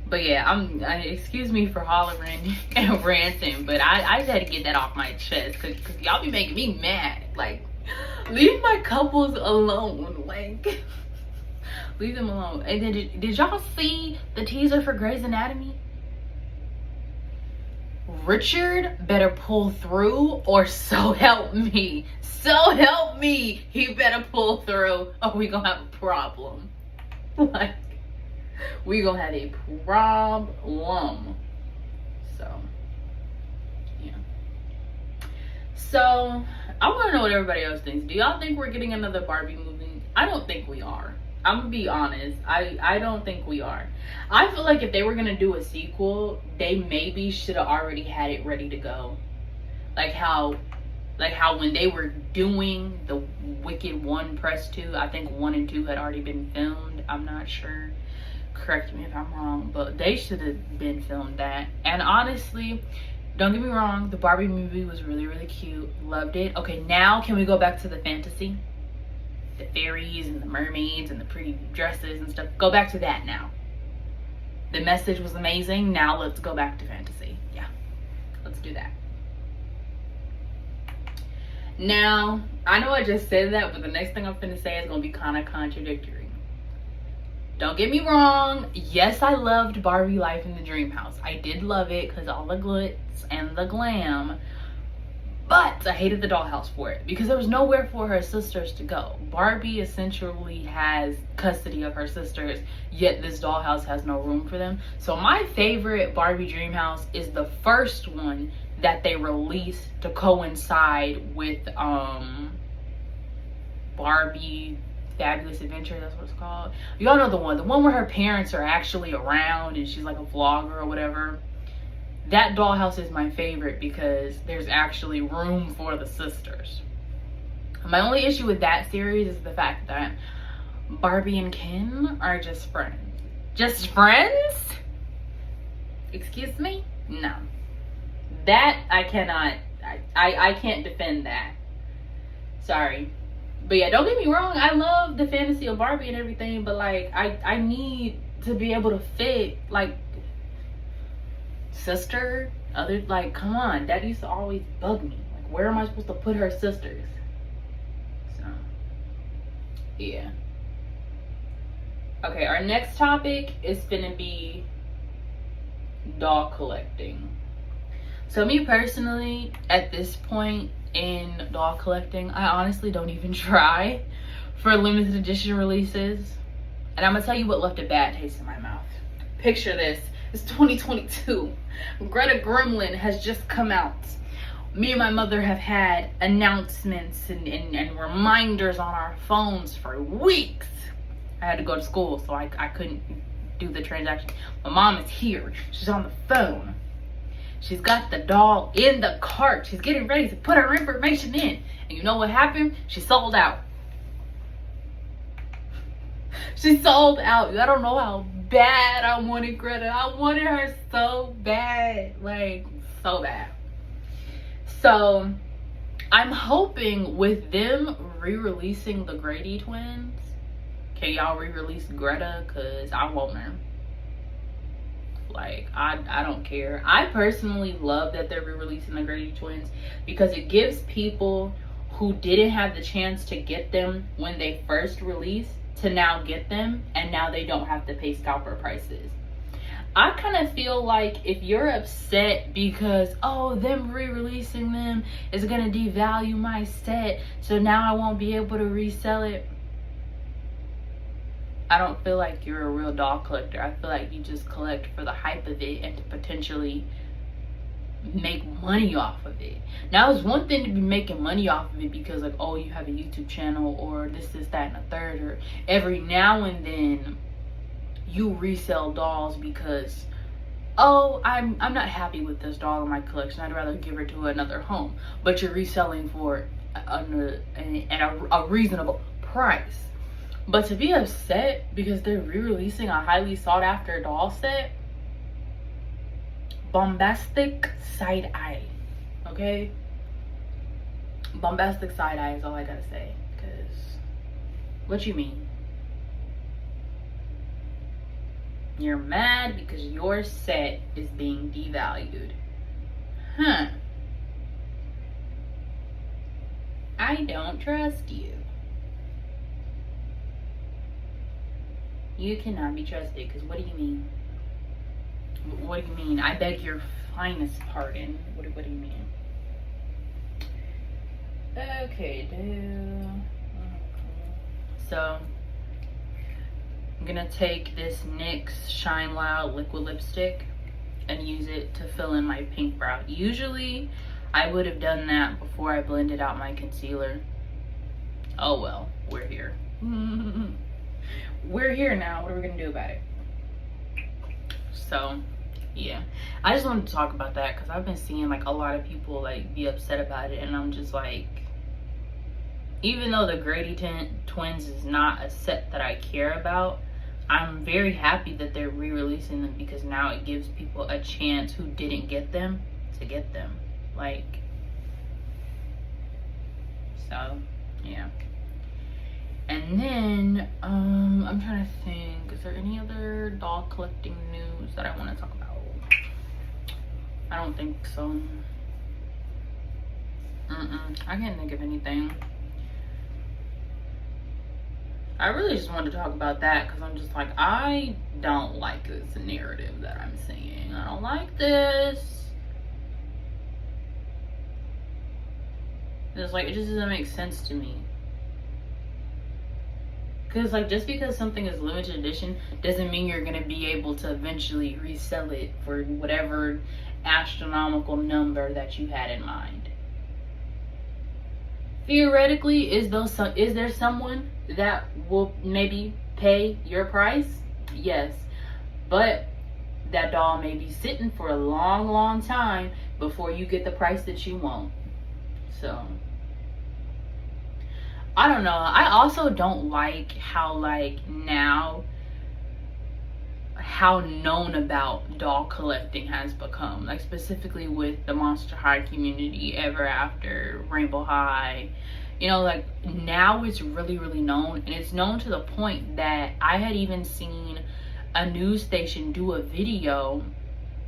But yeah, excuse me for hollering and ranting, but I just had to get that off my chest because y'all be making me mad. Like, leave my couples alone. Like, leave them alone. And then did y'all see the teaser for Grey's Anatomy? Richard better pull through, or so help me. So help me, he better pull through, or we gonna have a problem. Like, we gonna have a problem. So, yeah. So, I want to know what everybody else thinks. Do y'all think we're getting another Barbie movie? I don't think we are. I'm gonna be honest. I don't think we are. I feel like if they were gonna do a sequel, they maybe should have already had it ready to go. Like how when they were doing the Wicked 1 press 2, I think 1 and 2 had already been filmed. I'm not sure. Correct me if I'm wrong, but they should have been filmed that. And honestly, don't get me wrong, the Barbie movie was really, really cute. Loved it. Okay, now can we go back to the fantasy? The fairies and the mermaids and the pretty dresses and stuff. Go back to that now. The message was amazing. Now let's go back to fantasy. Yeah, let's do that. Now, I know I just said that, but the next thing I'm finna say is gonna be kind of contradictory. Don't get me wrong. Yes, I loved Barbie Life in the Dream House. I did love it because all the glitz and the glam. But I hated the dollhouse for it because there was nowhere for her sisters to go. Barbie essentially has custody of her sisters, yet this dollhouse has no room for them. So my favorite Barbie Dream House is the first one that they released to coincide with Barbie Fabulous Adventure. That's what it's called. Y'all know the one where her parents are actually around and she's like a vlogger or whatever. That dollhouse is my favorite because there's actually room for the sisters. My only issue with that series is the fact that Barbie and Ken are just friends. Just friends? Excuse me? No. That I cannot, I can't defend that. Sorry. But yeah, don't get me wrong, I love the fantasy of Barbie and everything, but like, I need to be able to fit, like, sister, other, like, come on, that used to always bug me. Like, where am I supposed to put her sisters? So, yeah. Okay, our next topic is gonna be doll collecting. So me personally, at this point in doll collecting, I honestly don't even try for limited edition releases. And I'm gonna tell you what left a bad taste in my mouth. Picture this. It's 2022. Greta Gremlin has just come out. Me and my mother have had announcements and reminders on our phones for weeks. I had to go to school, so I couldn't do the transaction. My mom is here. She's on the phone. She's got the doll in the cart. She's getting ready to put her information in. And you know what happened? She sold out. She sold out. I don't know how bad I wanted Greta. I wanted her so bad. Like, so bad. So, I'm hoping with them re-releasing the Grady twins, can y'all re-release Greta? Because I want her. Like, I don't care. I personally love that they're re-releasing the Grady twins because it gives people who didn't have the chance to get them when they first released to now get them, and now they don't have to pay scalper prices. I kind of feel like if you're upset because, oh, them re-releasing them is going to devalue my set, so now I won't be able to resell it, I don't feel like you're a real doll collector. I feel like you just collect for the hype of it and to potentially make money off of it. Now it's one thing to be making money off of it because like, oh, you have a YouTube channel or this, that, and a third, or every now and then you resell dolls because, oh, I'm not happy with this doll in my collection, I'd rather give her to another home. But you're reselling for at a reasonable price. But to be upset because they're re-releasing a highly sought after doll set, bombastic side eye, okay? Bombastic side eye is all I gotta say. Because what you mean? You're mad because your set is being devalued. Huh. I don't trust you. You cannot be trusted, because what do you mean? What do you mean? I beg your finest pardon. What do you mean? Okay, so I'm gonna take this NYX Shine Loud liquid lipstick and use it to fill in my pink brow. Usually I would have done that before I blended out my concealer. Oh well, we're here. We're here now. What are we gonna do about it? So yeah, I just wanted to talk about that because I've been seeing like a lot of people like be upset about it, and I'm just like, even though the Grady Twins is not a set that I care about, I'm very happy that they're re-releasing them because now it gives people a chance who didn't get them to get them. Like, so yeah. And then I'm trying to think, is there any other doll collecting news that I want to talk about? I don't think so. I can't think of anything. I really just wanted to talk about that because I'm just like, I don't like this narrative that I'm seeing. I don't like this. It's like, it just doesn't make sense to me. Because like, just because something is limited edition doesn't mean you're going to be able to eventually resell it for whatever astronomical number that you had in mind. Theoretically, is there someone that will maybe pay your price? Yes. But that doll may be sitting for a long time before you get the price that you want. So I don't know. I also don't like how like now how known about doll collecting has become, like specifically with the Monster High community, Ever After, Rainbow High. You know, like now it's really known, and it's known to the point that I had even seen a news station do a video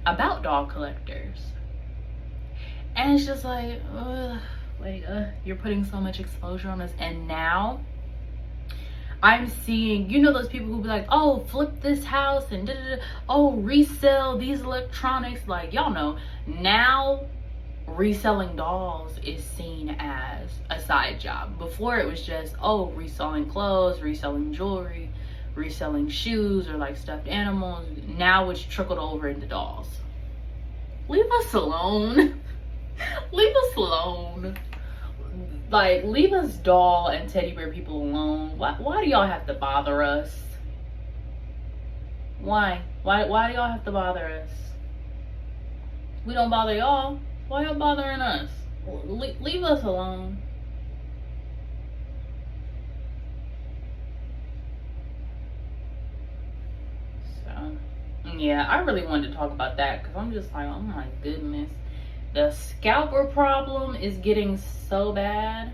about doll collectors, and it's just like, you're putting so much exposure on us. And now I'm seeing, you know, those people who be like, oh, flip this house and oh, resell these electronics. Like, y'all know now reselling dolls is seen as a side job. Before it was just, oh, reselling clothes, reselling jewelry, reselling shoes, or like stuffed animals. Now it's trickled over into dolls. Leave us alone. Leave us alone. Like, leave us doll and teddy bear people alone. Why do y'all have to bother us? Why do y'all have to bother us? We don't bother y'all. Why y'all bothering us? Leave us alone. So, yeah, I really wanted to talk about that because I'm just like, oh my goodness. The scalper problem is getting so bad.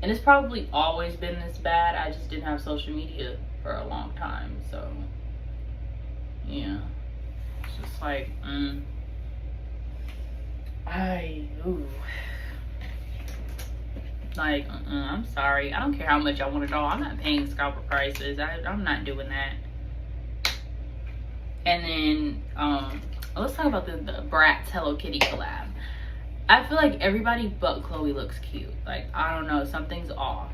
And it's probably always been this bad. I just didn't have social media for a long time. So, yeah. It's just like, Like, I'm sorry. I don't care how much I want it all. I'm not paying scalper prices. I'm not doing that. And then, let's talk about the Bratz Hello Kitty collab. I feel like everybody but Chloe looks cute. Like, I don't know, something's off.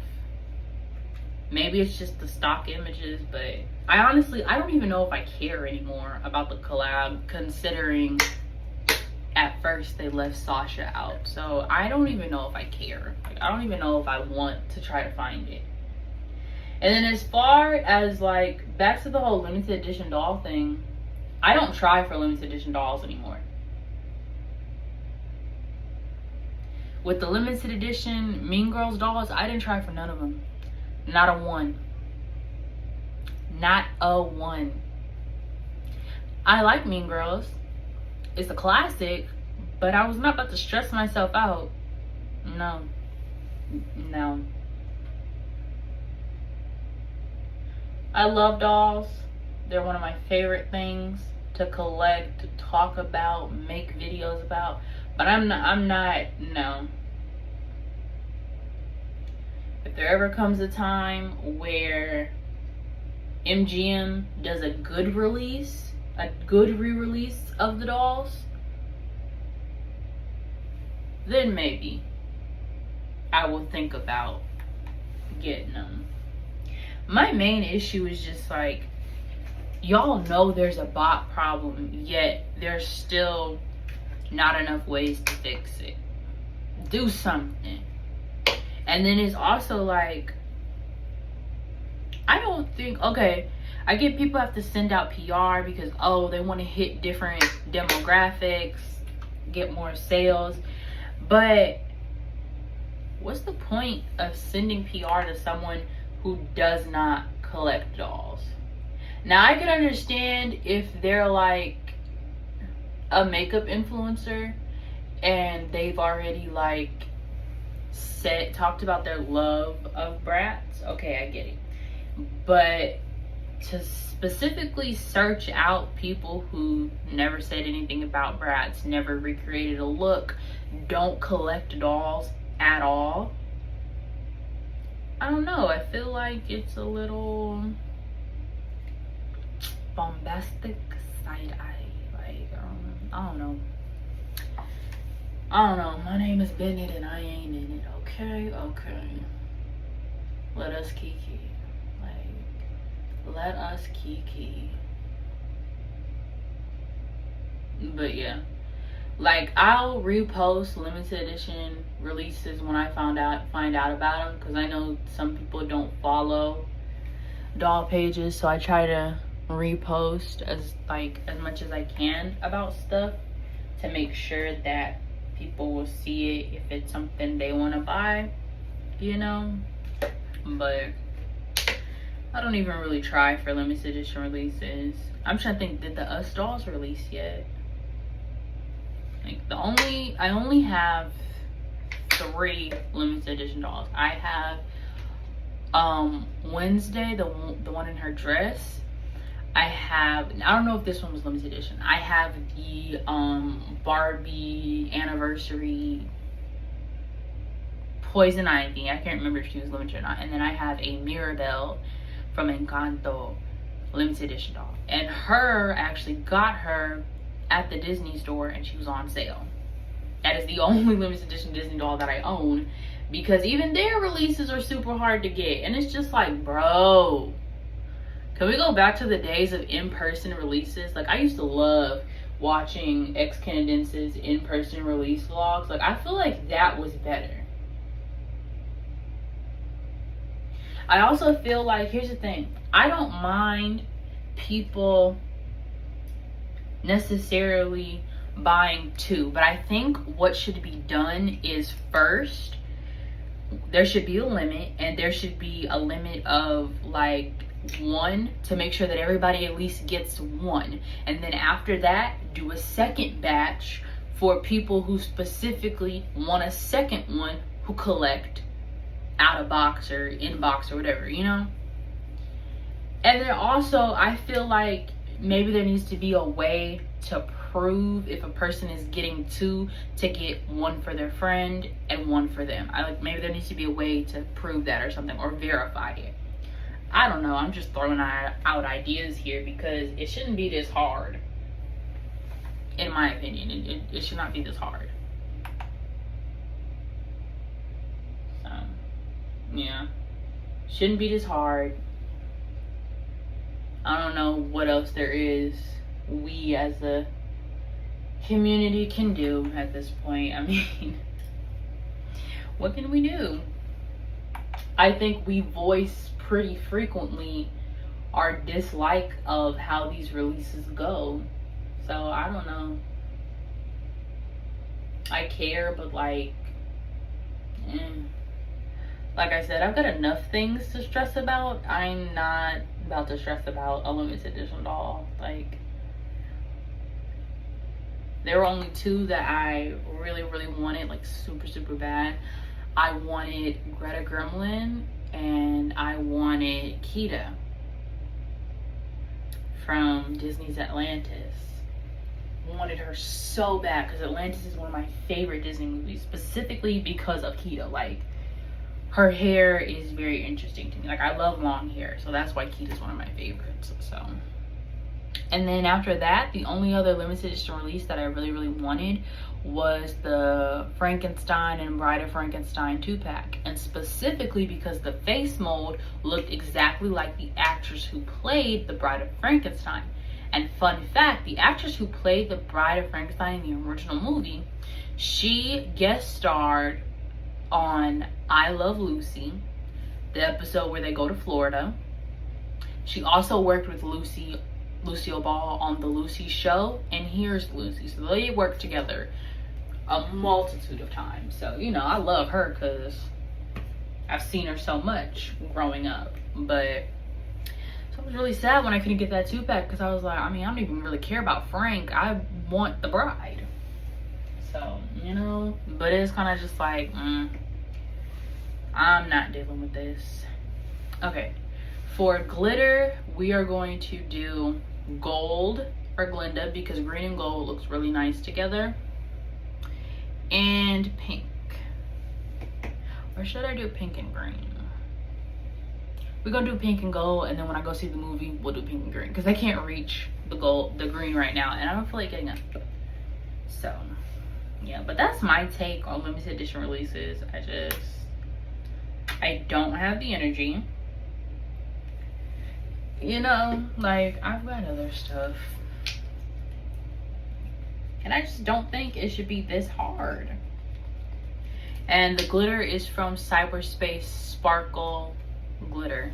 Maybe it's just the stock images, but I don't even know if I care anymore about the collab, considering at first they left Sasha out. So I don't even know if I care. Like, I don't even know if I want to try to find it. And then as far as like back to the whole limited edition doll thing, I don't try for limited edition dolls anymore. With the limited edition Mean Girls dolls, I didn't try for none of them. Not a one. Not a one. I like Mean Girls. It's a classic, but I was not about to stress myself out. No. No. I love dolls. They're one of my favorite things to collect, to talk about, make videos about. But I'm not, no. If there ever comes a time where MGM does a good release, a good re-release of the dolls, then maybe I will think about getting them. My main issue is just like, y'all know there's a bot problem, yet there's still not enough ways to fix it. Do something. And then it's also like, I don't think, okay, I get people have to send out PR because, oh, they want to hit different demographics, get more sales. But what's the point of sending PR to someone who does not collect dolls? Now, I can understand if they're like a makeup influencer and they've already like talked about their love of Bratz. Okay, I get it. But to specifically search out people who never said anything about Bratz, never recreated a look, don't collect dolls at all, I don't know. I feel like it's a little bombastic side eye. Like, I don't know. I don't know. My name is Bennett and I ain't in it. Okay, okay. Let us kiki. Like, let us kiki. But yeah. Like, I'll repost limited edition releases when I find out about them, because I know some people don't follow doll pages, so I try to repost as much as I can about stuff to make sure that people will see it if it's something they want to buy, you know. But I don't even really try for limited edition releases. I'm trying to think, did the Us dolls release yet? Like, I only have 3 limited edition dolls. I have Wednesday, the one in her dress. I don't know if this one was limited edition. I have the Barbie anniversary Poison Ivy. I can't remember if she was limited or not. And then I have a Mirabelle from Encanto limited edition doll. And I actually got her at the Disney store and she was on sale. That is the only limited edition Disney doll that I own, because even their releases are super hard to get. And it's just like, bro, can we go back to the days of in-person releases? Like, I used to love watching ex-Canadense's in-person release vlogs. Like, I feel like that was better. I also feel like, here's the thing, I don't mind people necessarily buying 2, but I think what should be done is, first, there should be a limit, and there should be a limit of like 1 to make sure that everybody at least gets 1, and then after that do a second batch for people who specifically want a second one, who collect out of box or in box or whatever, you know. And then also, I feel like maybe there needs to be a way to prove if a person is getting 2 to get 1 for their friend and 1 for them. Maybe there needs to be a way to prove that or something, or verify it. I don't know. I'm just throwing out ideas here because it shouldn't be this hard. In my opinion, it should not be this hard. So, yeah, shouldn't be this hard. I don't know what else there is we as a community can do at this point. I mean, what can we do? I think we voice pretty frequently our dislike of how these releases go. So I don't know. I care, but like I said, I've got enough things to stress about. I'm not about to stress about a limited edition doll. Like, there were only two that I really, really wanted, like super, super bad. I wanted Greta Gremlin and I wanted Kita from Disney's Atlantis. Wanted her so bad because Atlantis is one of my favorite Disney movies, specifically because of Kita. Like, her hair is very interesting to me. Like, I love long hair, so that's why Kita's one of my favorites. So, and then after that, the only other limited edition release that I really, really wanted was the Frankenstein and Bride of Frankenstein 2-pack, and specifically because the face mold looked exactly like the actress who played the Bride of Frankenstein. And fun fact, the actress who played the Bride of Frankenstein in the original movie, she guest starred on I Love Lucy, the episode where they go to Florida. She also worked with Lucille Ball on The Lucy Show and Here's Lucy. So they worked together a multitude of times. So, you know, I love her because I've seen her so much growing up. But so I was really sad when I couldn't get that 2-pack because I was like, I mean, I don't even really care about Frank. I want the bride. So, you know, but it's kind of just like, I'm not dealing with this. Okay, for glitter, we are going to do gold for Glinda because green and gold looks really nice together. And pink. Or should I do pink and green? We're gonna do pink and gold, and then when I go see the movie, we'll do pink and green because I can't reach the green right now, and I don't feel like getting up. So, yeah, but that's my take on limited edition releases. I don't have the energy. You know, like, I've got other stuff. And I just don't think it should be this hard. And the glitter is from Cyberspace Sparkle Glitter.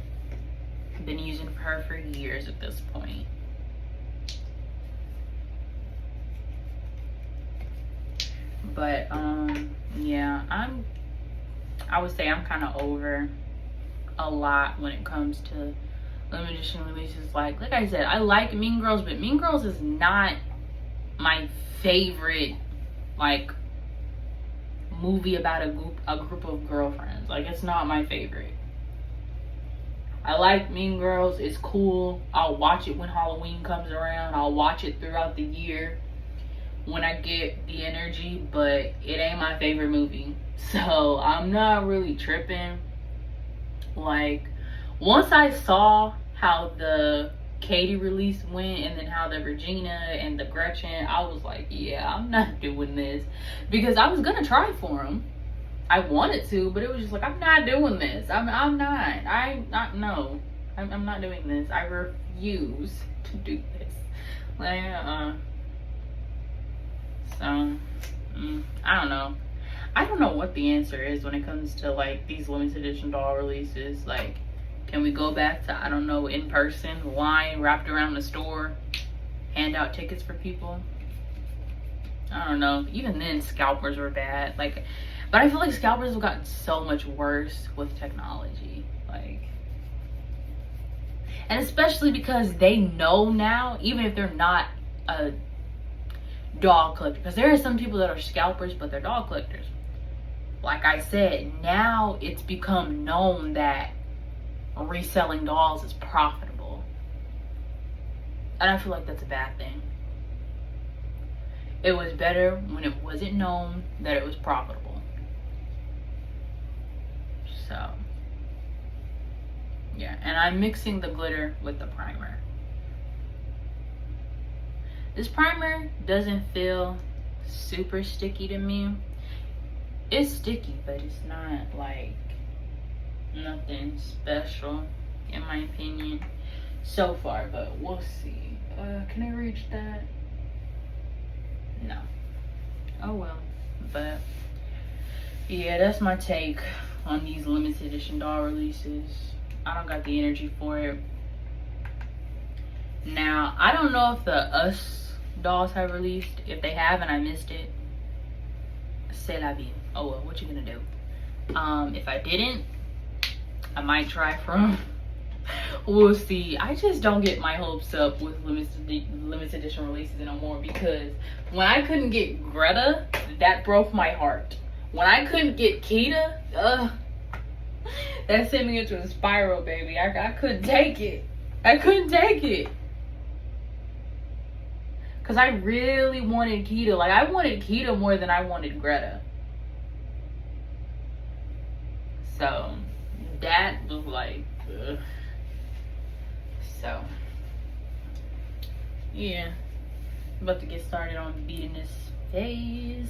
I've been using her for years at this point. But yeah, I would say I'm kind of over a lot when it comes to limited edition releases. Like I said, I like Mean Girls, but Mean Girls is not my favorite like movie about a group of girlfriends. Like, it's not my favorite. I like Mean Girls. It's cool. I'll watch it when Halloween comes around. I'll watch it throughout the year when I get the energy, but it ain't my favorite movie. So I'm not really tripping. Like, once I saw how the Katie release went and then how the Regina and the Gretchen, I was like, yeah, I'm not doing this. Because I was gonna try for them. I wanted to, but it was just like, I'm not doing this. I'm not doing this. I refuse to do this. Like, so I don't know. I don't know what the answer is when it comes to like these limited edition doll releases. Like, can we go back to, I don't know, in person, line wrapped around the store, hand out tickets for people? I don't know. Even then, scalpers were bad. Like, but I feel like scalpers have gotten so much worse with technology. Like, and especially because they know now, even if they're not a doll collector, because there are some people that are scalpers, but they're doll collectors. Like I said, now it's become known that reselling dolls is profitable. And I feel like that's a bad thing. It was better when it wasn't known that it was profitable. So, yeah, and I'm mixing the glitter with the primer. This primer doesn't feel super sticky to me. It's sticky, but it's not like nothing special in my opinion so far, but we'll see. Can I reach that? no. Oh well. But yeah, that's my take on these limited edition doll releases. I don't got the energy for it. Now, I don't know if the Us dolls have released. If they have and I missed it, c'est la vie. Oh well, what you gonna do? If I didn't, I might try from. We'll see. I just don't get my hopes up with limited edition releases anymore, because when I couldn't get Greta, that broke my heart. When I couldn't get Kita, that sent me into a spiral, baby. I couldn't take it. I couldn't take it. Because I really wanted Kita. Like, I wanted Kita more than I wanted Greta. So, that was like, ugh. So, yeah. I'm about to get started on beating this phase.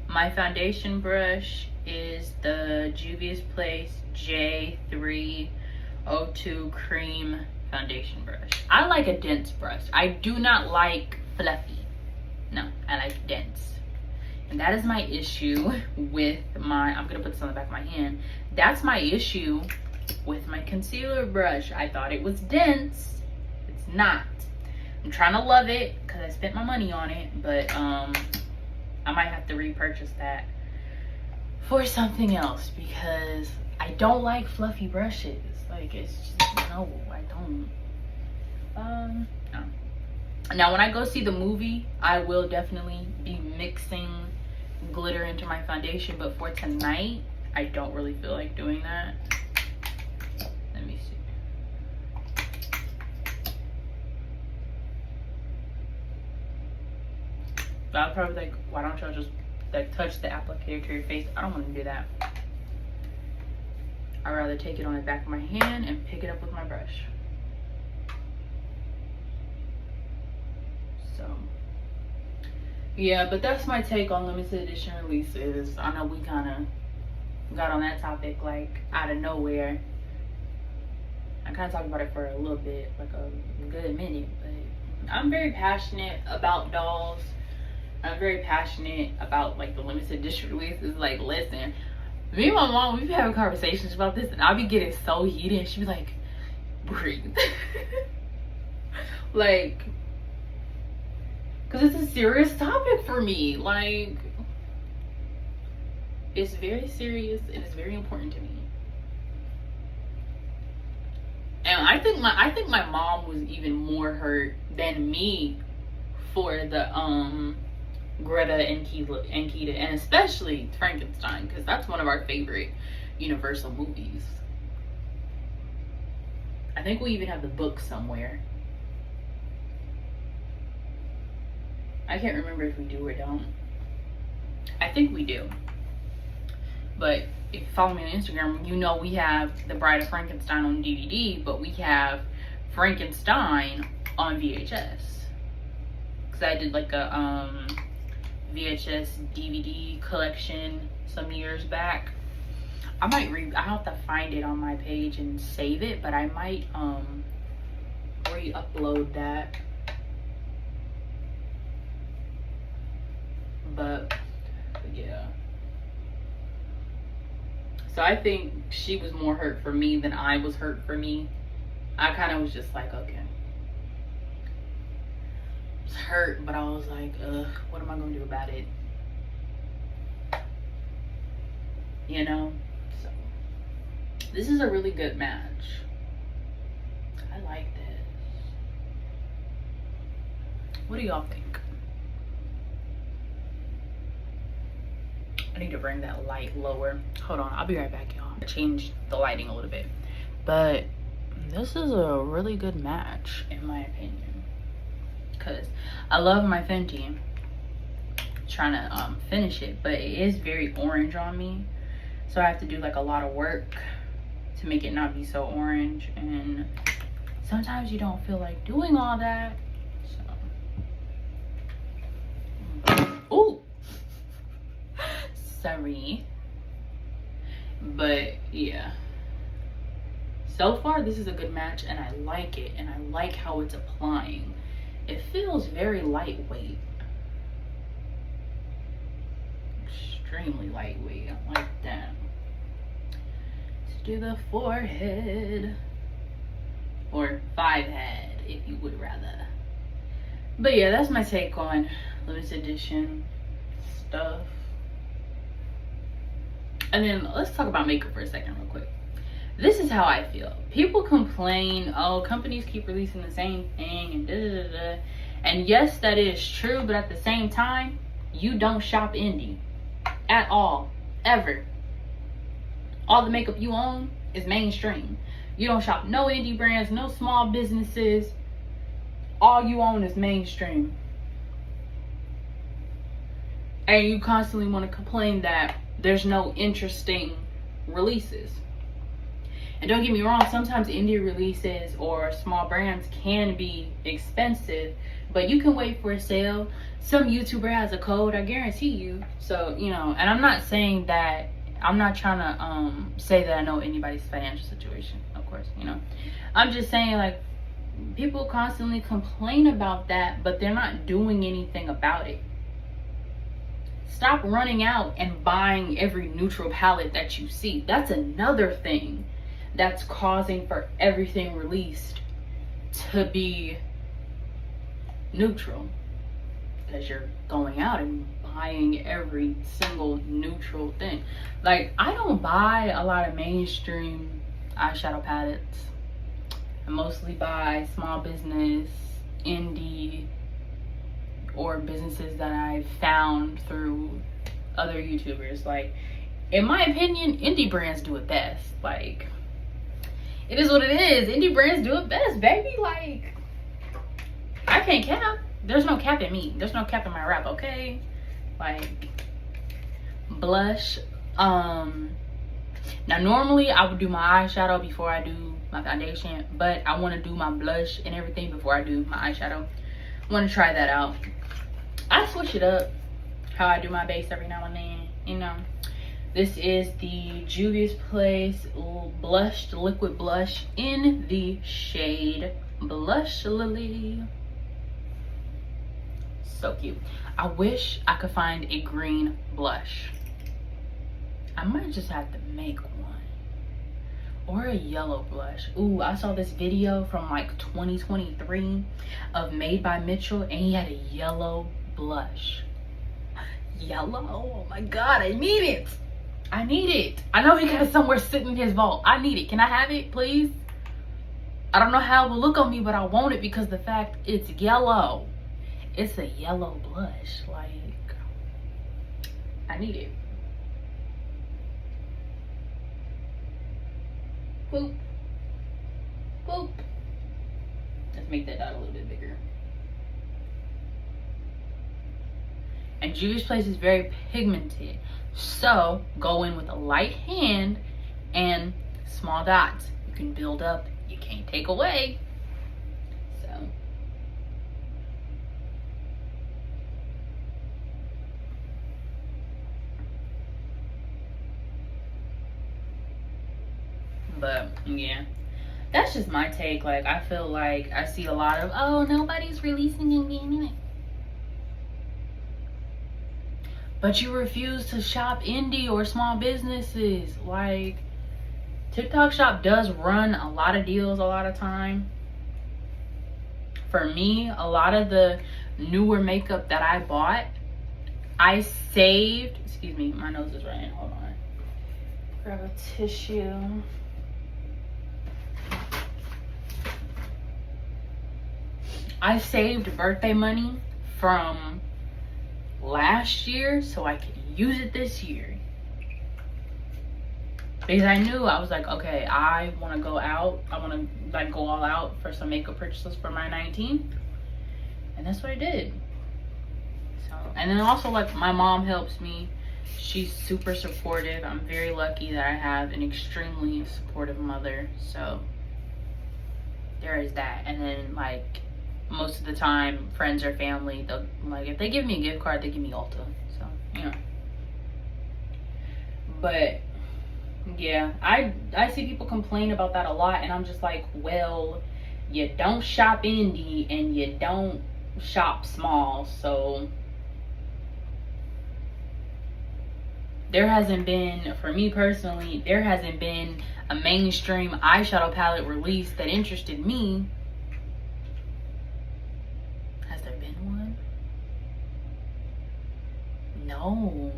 My foundation brush is the Juvia's Place J302 Cream foundation brush. I like a dense brush. I do not like fluffy. No, I like dense. And that is my issue with my, I'm gonna put this on the back of my hand. That's my issue with my concealer brush. I thought it was dense. It's not. I'm trying to love it because I spent my money on it, but I might have to repurchase that for something else, because I don't like fluffy brushes. Like, it's just, no, I don't. No. Now, when I go see the movie, I will definitely be mixing glitter into my foundation, but for tonight, I don't really feel like doing that. Let me see. But I'll probably like, why don't y'all just like touch the applicator to your face? I don't want to do that. I'd rather take it on the back of my hand and pick it up with my brush. So yeah, but that's my take on limited edition releases. I know we kind of got on that topic like out of nowhere. I kind of talked about it for a little bit, like a good minute, but I'm very passionate about dolls. I'm very passionate about like the limited edition releases. Like, listen, me and my mom, we've been having conversations about this, and I'll be getting so heated, and she'd be like, breathe. Like, because it's a serious topic for me. Like, it's very serious and it's very important to me. And I think my mom was even more hurt than me for the Greta and Kita, and especially Frankenstein, because that's one of our favorite Universal movies. I think we even have the book somewhere. I can't remember if we do or don't. I think we do. But if you follow me on Instagram, you know we have The Bride of Frankenstein on DVD, but we have Frankenstein on VHS. Because I did like a VHS DVD collection some years back. I have to find it on my page and save it, but I might re-upload that. But yeah, so I think she was more hurt for me than I was hurt for me. I kind of was just like, okay, I was hurt, but I was like, what am I gonna do about it, you know? So this is a really good match. I like this. What do y'all think? I need to bring that light lower. Hold on, I'll be right back, y'all. Change the lighting a little bit. But this is a really good match, in my opinion. Because I love my Fenty. Trying to finish it, but it is very orange on me. So I have to do like a lot of work to make it not be so orange. And sometimes you don't feel like doing all that. So. Ooh. Sorry, but yeah, So far, this is a good match, and I like it, and I like how it's applying. It feels very lightweight. Extremely lightweight. I like that. Let's do the forehead. Or 5 head, if you would rather. But yeah, that's my take on limited edition stuff. And then let's talk about makeup for a second real quick. This is how I feel. People complain, oh, companies keep releasing the same thing and da-da-da-da. And yes, that is true, but at the same time, you don't shop indie at all, ever. All the makeup you own is mainstream. You don't shop no indie brands, no small businesses. All you own is mainstream. And you constantly want to complain that there's no interesting releases. And don't get me wrong, sometimes indie releases or small brands can be expensive, but you can wait for a sale. Some YouTuber has a code, I guarantee you. So, you know, and I'm not saying that, I'm not trying to say that I know anybody's financial situation, of course, you know. I'm just saying, like, people constantly complain about that, but they're not doing anything about it. Stop running out and buying every neutral palette that you see. That's another thing that's causing for everything released to be neutral, because you're going out and buying every single neutral thing. Like, I don't buy a lot of mainstream eyeshadow palettes. I mostly buy small business, indie, or businesses that I've found through other YouTubers. Like, in my opinion, indie brands do it best. Like, it is what it is. Indie brands do it best, baby. Like, I can't cap. There's no cap in me. There's no cap in my rap, okay? Like, blush. Now, normally I would do my eyeshadow before I do my foundation, but I want to do my blush and everything before I do my eyeshadow. I want to try that out. I switch it up how I do my base every now and then, you know. This is the Juvia's Place blush, liquid blush in the shade Blush Lily. So cute. I wish I could find a green blush. I might just have to make one. Or a yellow blush. Ooh, I saw this video from like 2023 of Made by Mitchell, and he had a yellow blush. Yellow? Oh my god, I need it. I need it. I know he got it somewhere sitting in his vault. I need it. Can I have it, please? I don't know how it will look on me, but I want it because the fact it's yellow. It's a yellow blush. Like, I need it. Boop. Boop. Let's make that dot a little bit bigger. And Juvia's Place is very pigmented. So go in with a light hand and small dots. You can build up, you can't take away. So but yeah, that's just my take. Like, I feel like I see a lot of, oh, nobody's releasing anything. But you refuse to shop indie or small businesses. Like, TikTok Shop does run a lot of deals a lot of time. For me, a lot of the newer makeup that I bought, I saved, excuse me, my nose is running, hold on. Grab a tissue. I saved birthday money from last year so I could use it this year, because I knew, I was like, okay, I want to go out, I want to like go all out for some makeup purchases for my 19th, and that's what I did. So, and then also, like, my mom helps me. She's super supportive. I'm very lucky that I have an extremely supportive mother, so there is that. And then, like, most of the time, friends or family, they'll, like, if they give me a gift card, they give me Ulta. So, you know. But Yeah, I see people complain about that a lot, and I'm just like, well, you don't shop indie and you don't shop small, so there hasn't been, for me personally, there hasn't been a mainstream eyeshadow palette release that interested me. Has there been one? No,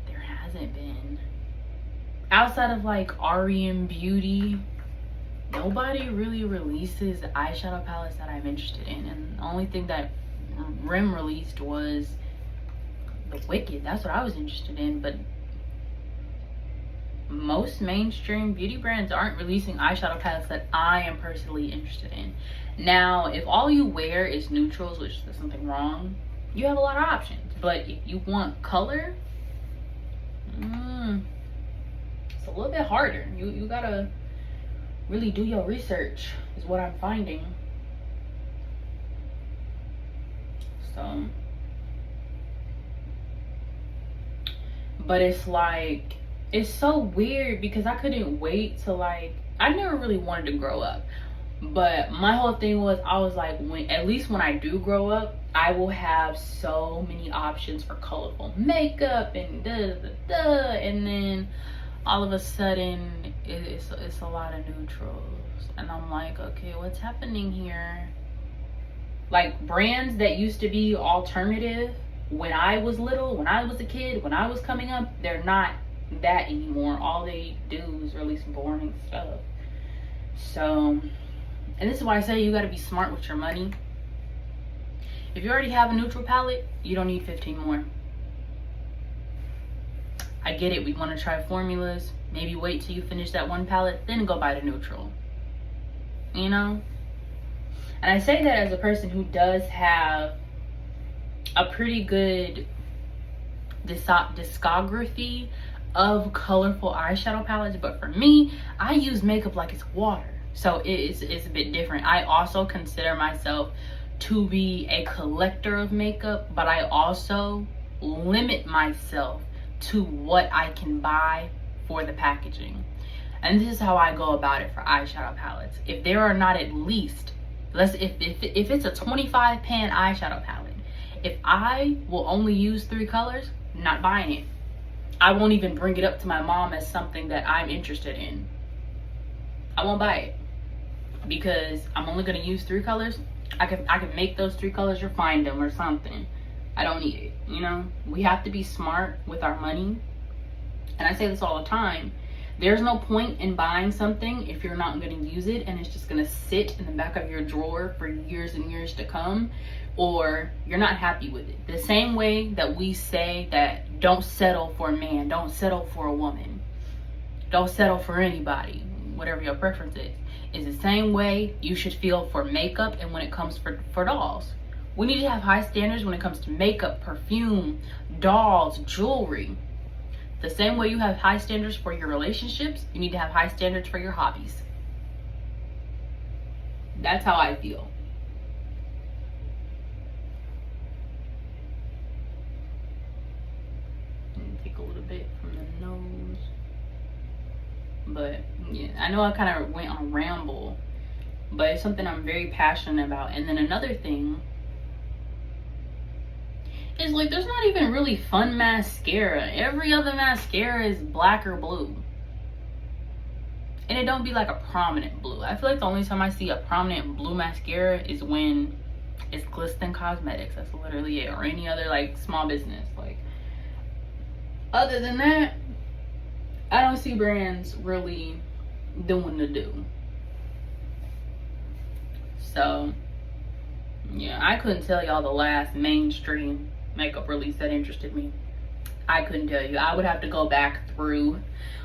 there hasn't been. Outside of like REM Beauty, nobody really releases eyeshadow palettes that I'm interested in. And the only thing that REM released was the Wicked. That's what I was interested in. But most mainstream beauty brands aren't releasing eyeshadow palettes that I am personally interested in. Now, if all you wear is neutrals, which there's something wrong, you have a lot of options. But if you want color, it's a little bit harder. You gotta really do your research, is what I'm finding. So, but it's like, it's so weird because I couldn't wait to like, I never really wanted to grow up, but my whole thing was, I was like, when, at least when I do grow up, I will have so many options for colorful makeup and and then all of a sudden it's a lot of neutrals, and I'm like, okay, what's happening here? Like, brands that used to be alternative when I was little, when I was a kid, when I was coming up, they're not that anymore. All they do is release boring stuff. So, and this is why I say you got to be smart with your money. If you already have a neutral palette, you don't need 15 more. I get it, we want to try formulas. Maybe wait till you finish that one palette, then go buy the neutral. You know? And I say that as a person who does have a pretty good discography of colorful eyeshadow palettes, but for me, I use makeup like it's water. So it's a bit different. I also consider myself to be a collector of makeup, but I also limit myself to what I can buy for the packaging. And this is how I go about it for eyeshadow palettes. If there are not at least, if it's a 25 pan eyeshadow palette, if I will only use 3 colors, I'm not buying it. I won't even bring it up to my mom as something that I'm interested in. I won't buy it because I'm only gonna use 3 colors. I can make those 3 colors or find them or something. I don't need it, you know? We have to be smart with our money. And I say this all the time. There's no point in buying something if you're not going to use it and it's just going to sit in the back of your drawer for years and years to come, or you're not happy with it. The same way that we say that don't settle for a man, don't settle for a woman, don't settle for anybody, whatever your preference is the same way you should feel for makeup and when it comes for dolls. We need to have high standards when it comes to makeup, perfume, dolls, jewelry. The same way you have high standards for your relationships, you need to have high standards for your hobbies. That's how I feel. Take a little bit from the nose. But yeah, I know I kind of went on a ramble, but it's something I'm very passionate about. And then another thing is, like, there's not even really fun mascara. Every other mascara is black or blue. And it don't be like a prominent blue. I feel like the only time I see a prominent blue mascara is when it's Glisten Cosmetics. That's literally it. Or any other like small business. Like, other than that, I don't see brands really doing the do. So yeah, I couldn't tell y'all the last mainstream makeup release that interested me. I couldn't tell you. I would have to go back through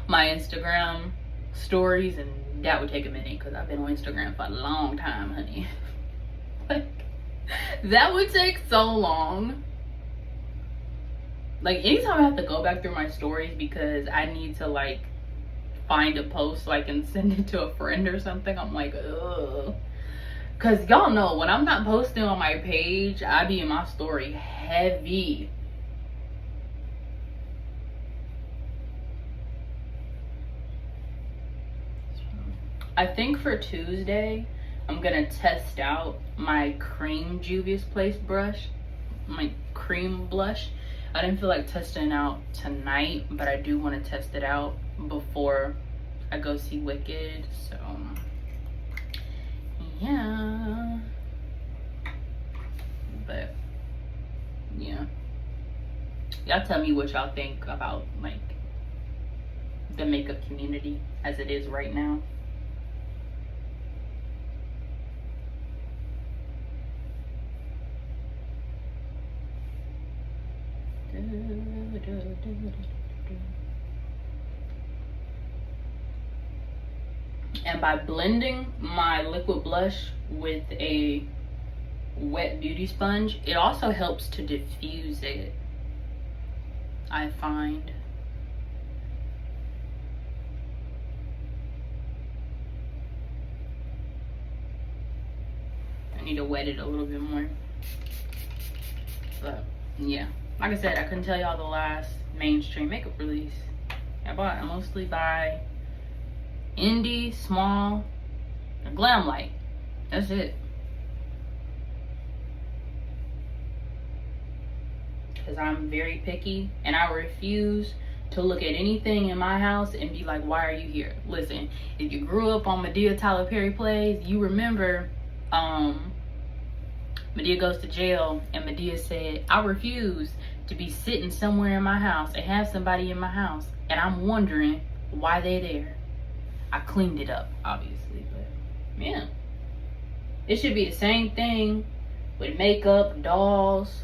my Instagram stories, and that would take a minute because I've been on Instagram for a long time, honey. Like, that would take so long. Like, anytime I have to go back through my stories because I need to like find a post so I can send it to a friend or something, I'm like, ugh. Cause y'all know when I'm not posting on my page, I be in my story heavy. I think for Tuesday, I'm gonna test out my cream Juvia's Place brush, my cream blush. I didn't feel like testing out tonight, but I do want to test it out before I go see Wicked. So yeah, but yeah, y'all tell me what y'all think about like the makeup community as it is right now. And by blending my liquid blush with a wet beauty sponge, it also helps to diffuse it, I find. I need to wet it a little bit more. But yeah, like I said, I couldn't tell y'all the last mainstream makeup release I bought. I mostly buy indie, small, and glam light. That's it. Because I'm very picky and I refuse to look at anything in my house and be like, why are you here? Listen, if you grew up on Madea Tyler Perry plays, you remember Madea Goes to Jail, and Madea said, I refuse to be sitting somewhere in my house and have somebody in my house and I'm wondering why they're there. I cleaned it up, obviously, but yeah. It should be the same thing with makeup, dolls.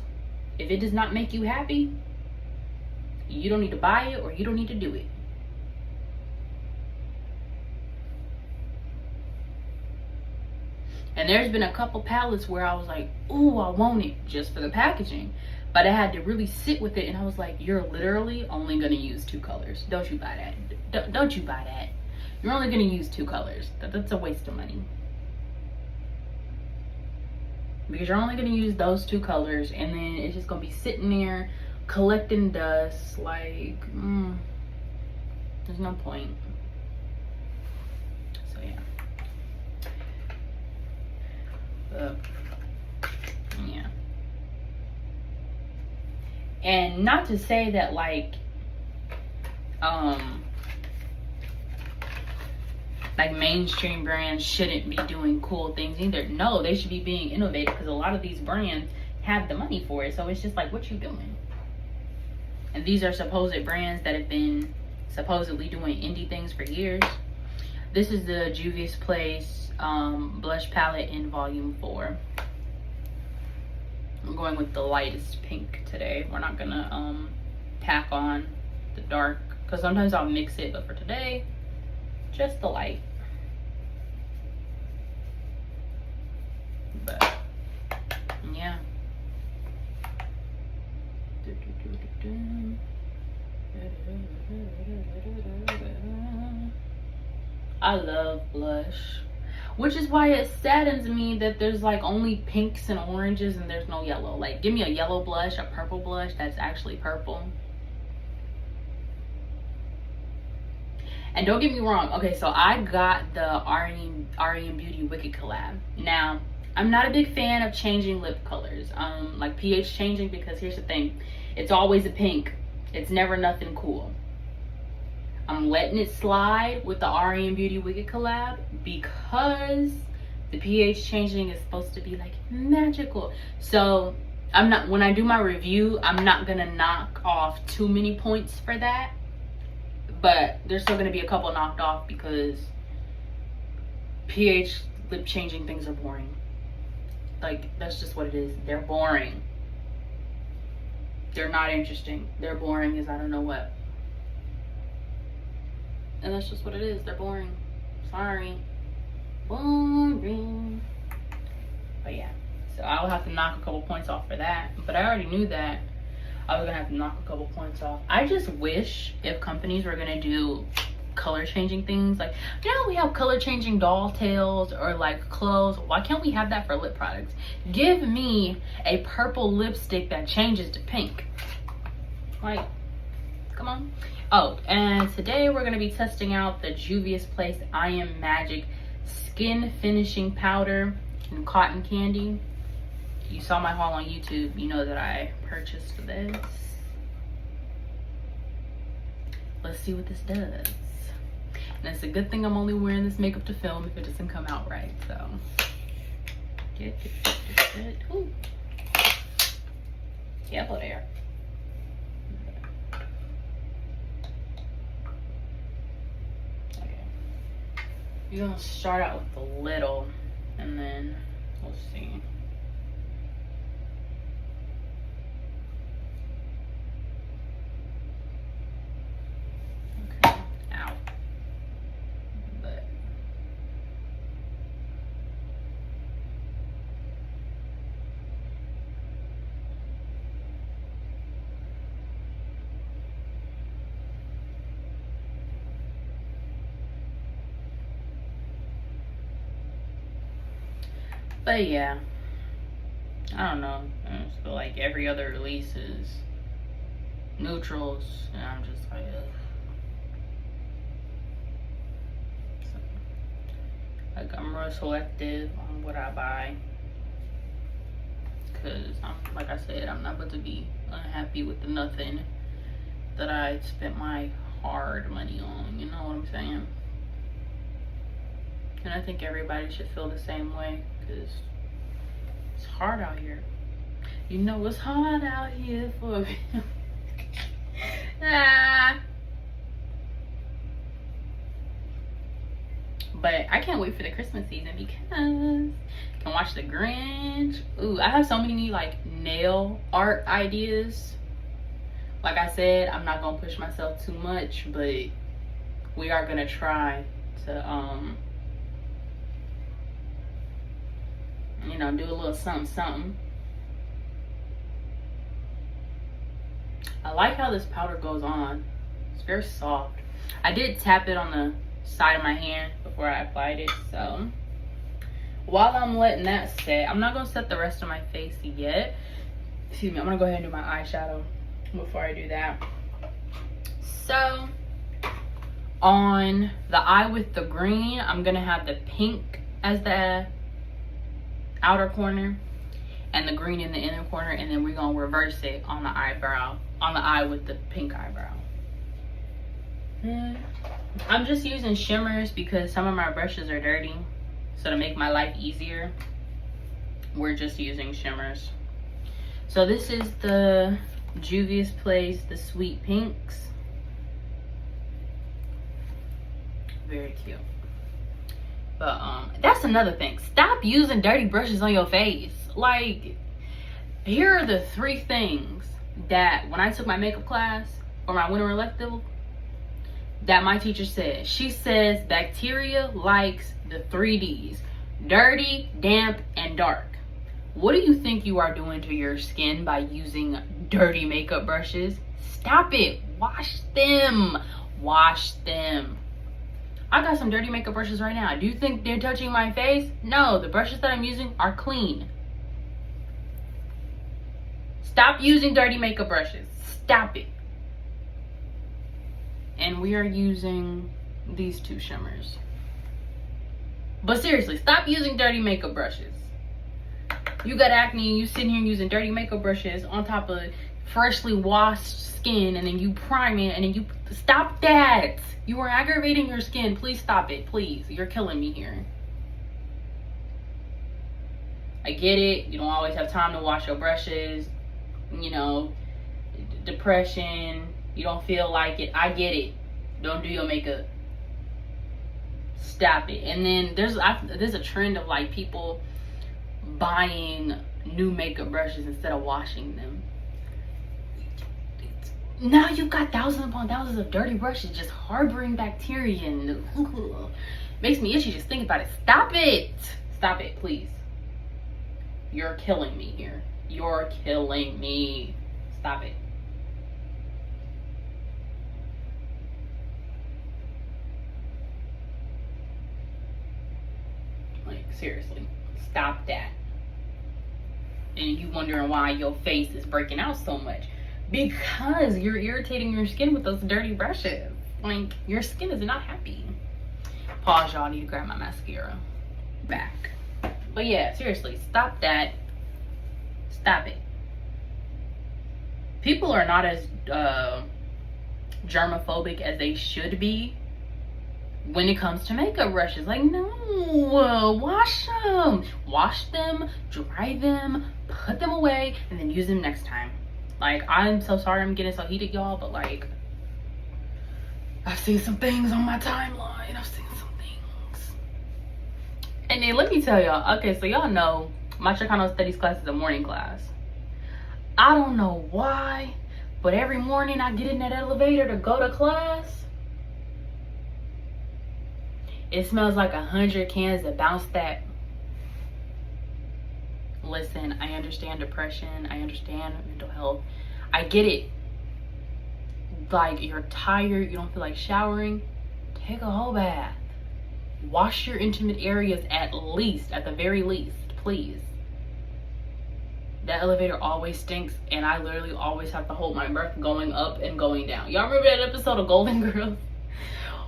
If it does not make you happy, you don't need to buy it or you don't need to do it. And there's been a couple palettes where I was like, ooh, I want it just for the packaging. But I had to really sit with it and I was like, you're literally only gonna use 2 colors. Don't you buy that. Don't you buy that. You're only gonna use 2 colors. That's a waste of money. Because you're only gonna use those 2 colors and then it's just gonna be sitting there collecting dust. Like, there's no point. So yeah. Yeah. And not to say that like mainstream brands shouldn't be doing cool things either. No, they should be being innovative because a lot of these brands have the money for it. So it's just like, what you doing? And these are supposed brands that have been supposedly doing indie things for years. This is the Juvia's Place blush palette in volume 4. I'm going with the lightest pink today. We're not gonna tack on the dark because sometimes I'll mix it, but for today, just the light. But yeah. I love blush, which is why it saddens me that there's like only pinks and oranges and there's no yellow. Like, give me a yellow blush, a purple blush that's actually purple. And don't get me wrong, okay, so I got the REM Beauty Wicked collab. Now, I'm not a big fan of changing lip colors, like pH changing, because here's the thing, it's always a pink. It's never nothing cool. I'm letting it slide with the REM Beauty Wicked collab because the pH changing is supposed to be like magical. So I'm not, when I do my review, I'm not gonna knock off too many points for that, but there's still gonna be a couple knocked off because pH lip changing things are boring. Like, that's just what it is. They're boring. They're not interesting. They're boring as I don't know what. And that's just what it is. They're boring. Sorry. Boring. But yeah. So I will have to knock a couple points off for that. But I already knew that I was going to have to knock a couple points off. I just wish if companies were going to do color changing things. Like, you know, we have color changing doll tails or like clothes. Why can't we have that for lip products? Give me a purple lipstick that changes to pink. Like, come on. Oh, and today we're going to be testing out the Juvia's Place I Am Magic skin finishing powder and cotton candy. You saw my haul on YouTube, you know that I purchased this. Let's see what this does. And it's a good thing I'm only wearing this makeup to film if it doesn't come out right. So get. Ooh. Yellow there. Okay. You're gonna start out with a little, and then we'll see. Okay. Ow. But yeah, I don't know. I just feel like every other release is neutrals, and I'm just like, ugh. So, like, I'm real selective on what I buy, because like I said, I'm not about to be unhappy with the nothing that I spent my hard money on. You know what I'm saying? And I think everybody should feel the same way, because it's hard out here. You know it's hard out here for me. But I can't wait for the Christmas season because I can watch The Grinch. Ooh, I have so many like nail art ideas. Like I said, I'm not gonna push myself too much, but we are gonna try to you know, do a little something. I like how this powder goes on. It's very soft. I did tap it on the side of my hand before I applied it. So while I'm letting that set, I'm not gonna set the rest of my face yet. Excuse me, I'm gonna go ahead and do my eyeshadow before I do that. So on the eye with the green, I'm gonna have the pink as the outer corner and the green in the inner corner, and then we're gonna reverse it on the eyebrow, on the eye with the pink eyebrow. I'm just using shimmers because some of my brushes are dirty, so to make my life easier, we're just using shimmers. So this is the Juvia's Place, the Sweet Pinks. Very cute. But that's another thing. Stop using dirty brushes on your face. Like, here are the 3 things that when I took my makeup class or my winter elective that my teacher said. She says bacteria likes the 3Ds: dirty, damp, and dark. What do you think you are doing to your skin by using dirty makeup brushes? Stop it. Wash them. Wash them. I got some dirty makeup brushes right now. Do you think they're touching my face? No, the brushes that I'm using are clean. Stop using dirty makeup brushes. Stop it. And we are using these 2 shimmers. But seriously, stop using dirty makeup brushes. You got acne and you sitting here using dirty makeup brushes on top of freshly washed skin, and then you prime it, and then you stop that. You are aggravating your skin. Please stop it. Please. You're killing me here. I get it. You don't always have time to wash your brushes. You know, depression. You don't feel like it. I get it. Don't do your makeup. Stop it. And then there's a trend of like people buying new makeup brushes instead of washing them. Now you've got thousands upon thousands of dirty brushes just harboring bacteria and makes me itchy just thinking about it. Stop it. Stop it, please. You're killing me here. You're killing me. Stop it. Like, seriously, stop that. And you wondering why your face is breaking out so much. Because you're irritating your skin with those dirty brushes. Like, your skin is not happy. Pause, y'all. I need to grab my mascara. Back. But yeah, seriously, stop that. Stop it. People are not as germophobic as they should be when it comes to makeup brushes. Like, no, wash them, dry them, put them away, and then use them next time. Like, I'm so sorry I'm getting so heated, y'all, but like, I've seen some things on my timeline. I've seen some things. And then let me tell y'all, okay, so y'all know my Chicano Studies class is a morning class. I don't know why, but every morning I get in that elevator to go to class, it smells like 100 cans of Bounce That. Listen, I understand depression. I understand mental health. I get it. Like, you're tired, you don't feel like showering, take a whole bath. Wash your intimate areas at the very least, please. That elevator always stinks, and I literally always have to hold my breath going up and going down. Y'all remember that episode of Golden Girls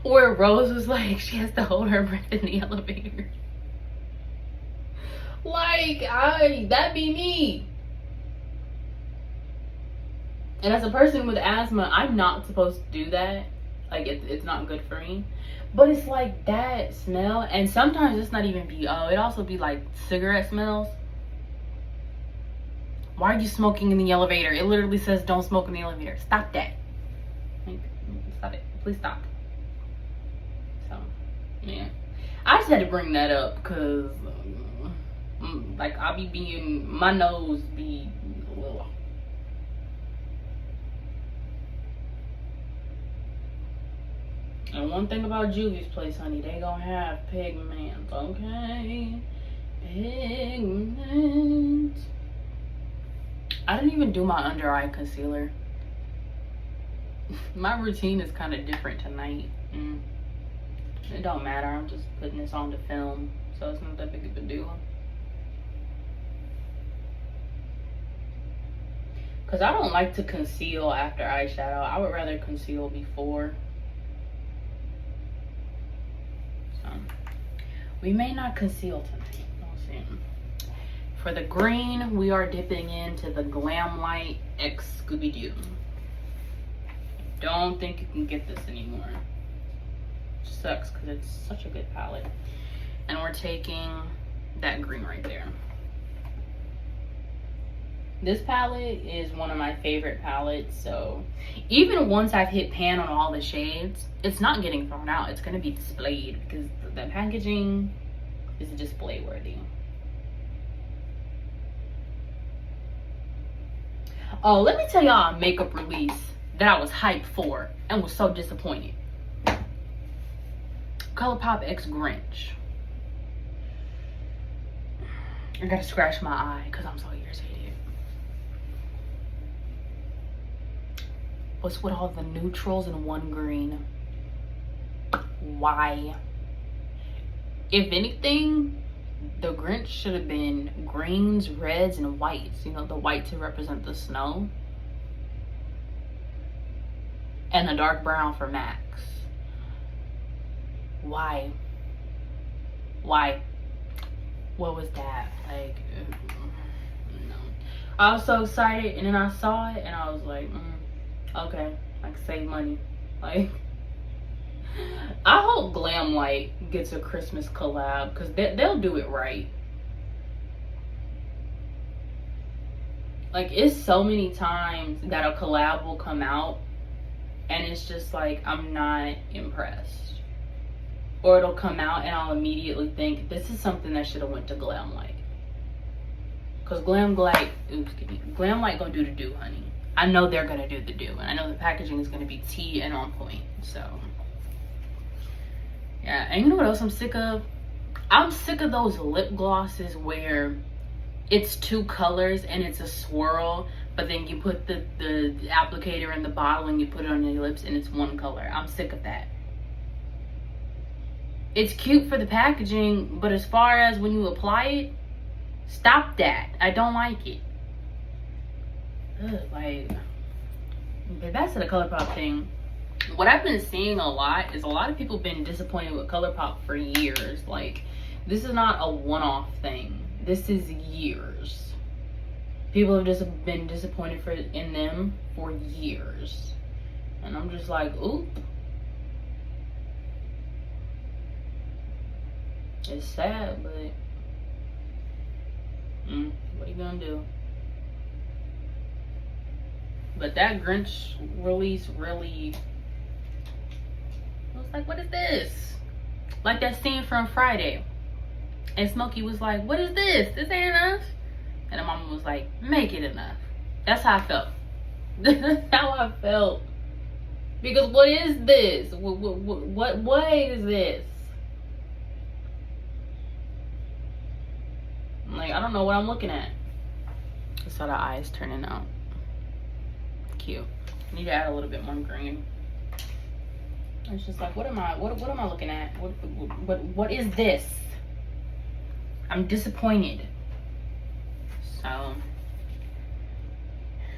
where Rose was like, she has to hold her breath in the elevator? Like, that be me. And as a person with asthma, I'm not supposed to do that. Like, it's not good for me. But it's like that smell, and sometimes it's not even BO. It also be like cigarette smells. Why are you smoking in the elevator? It literally says don't smoke in the elevator. Stop that. Like, stop it. Please stop. So, yeah. I just had to bring that up because, like, I be being, my nose be, ugh. And one thing about Juvie's place, honey, they gonna have pigments, okay? Pigments. I didn't even do my under eye concealer. My routine is kind of different tonight. It don't matter. I'm just putting this on to film, so it's not that big of a deal. Because I don't like to conceal after eyeshadow. I would rather conceal before. So, we may not conceal tonight. We'll see. For the green, we are dipping into the Glam Light X Scooby-Doo. Don't think you can get this anymore. Sucks because it's such a good palette. And we're taking that green right there. This palette is one of my favorite palettes, so even once I've hit pan on all the shades, it's not getting thrown out. It's going to be displayed because the packaging is display worthy. Oh, let me tell y'all a makeup release that I was hyped for and was so disappointed. ColourPop X Grinch. I gotta scratch my eye because I'm so irritated. What's with all the neutrals and one green? Why? If anything, the Grinch should have been greens, reds, and whites. You know, the white to represent the snow. And the dark brown for Max. Why? Why? What was that? Like, no. I was so excited, and then I saw it, and I was like, okay, I can save money. Like, I hope Glam Light gets a Christmas collab because they'll do it right. Like, it's so many times that a collab will come out and it's just like, I'm not impressed. Or it'll come out and I'll immediately think, this is something that should have went to Glam Light. Because Glam Light gonna do the do, honey. I know they're gonna do the do. And I know the packaging is gonna be tea and on point. So, yeah. And you know what else I'm sick of? I'm sick of those lip glosses where it's two colors and it's a swirl, but then you put the applicator in the bottle and you put it on your lips and it's one color. I'm sick of that. It's cute for the packaging, but as far as when you apply it, stop that. I don't like it. Ugh, like, but back to the ColourPop thing. what I've been seeing a lot is a lot of people been disappointed with ColourPop for years. Like, this is not a one-off thing. This is years. People have just been disappointed in them for years. And I'm just like, oop. It's sad, but what are you gonna do? But that Grinch release really, I was like, what is this? Like that scene from Friday. And Smokey was like, what is this? This ain't enough. And the mama was like, make it enough. That's how I felt. That's how I felt. Because what is this? What is this? Like, I don't know what I'm looking at. That's how the eyes turning out. Cute. I need to add a little bit more green. It's just like, what am I looking at? What is this? I'm disappointed. So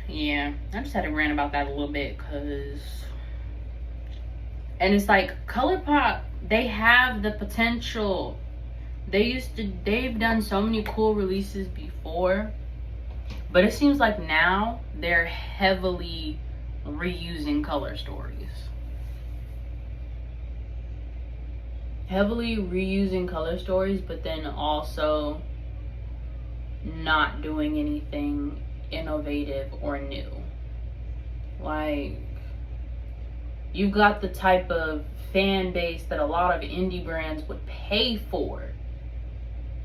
yeah, I just had to rant about that a little bit, cause, and it's like ColourPop, they have the potential. They've done so many cool releases before, but it seems like now they're heavily reusing color stories. Heavily reusing color stories, but then also not doing anything innovative or new. Like, you've got the type of fan base that a lot of indie brands would pay for,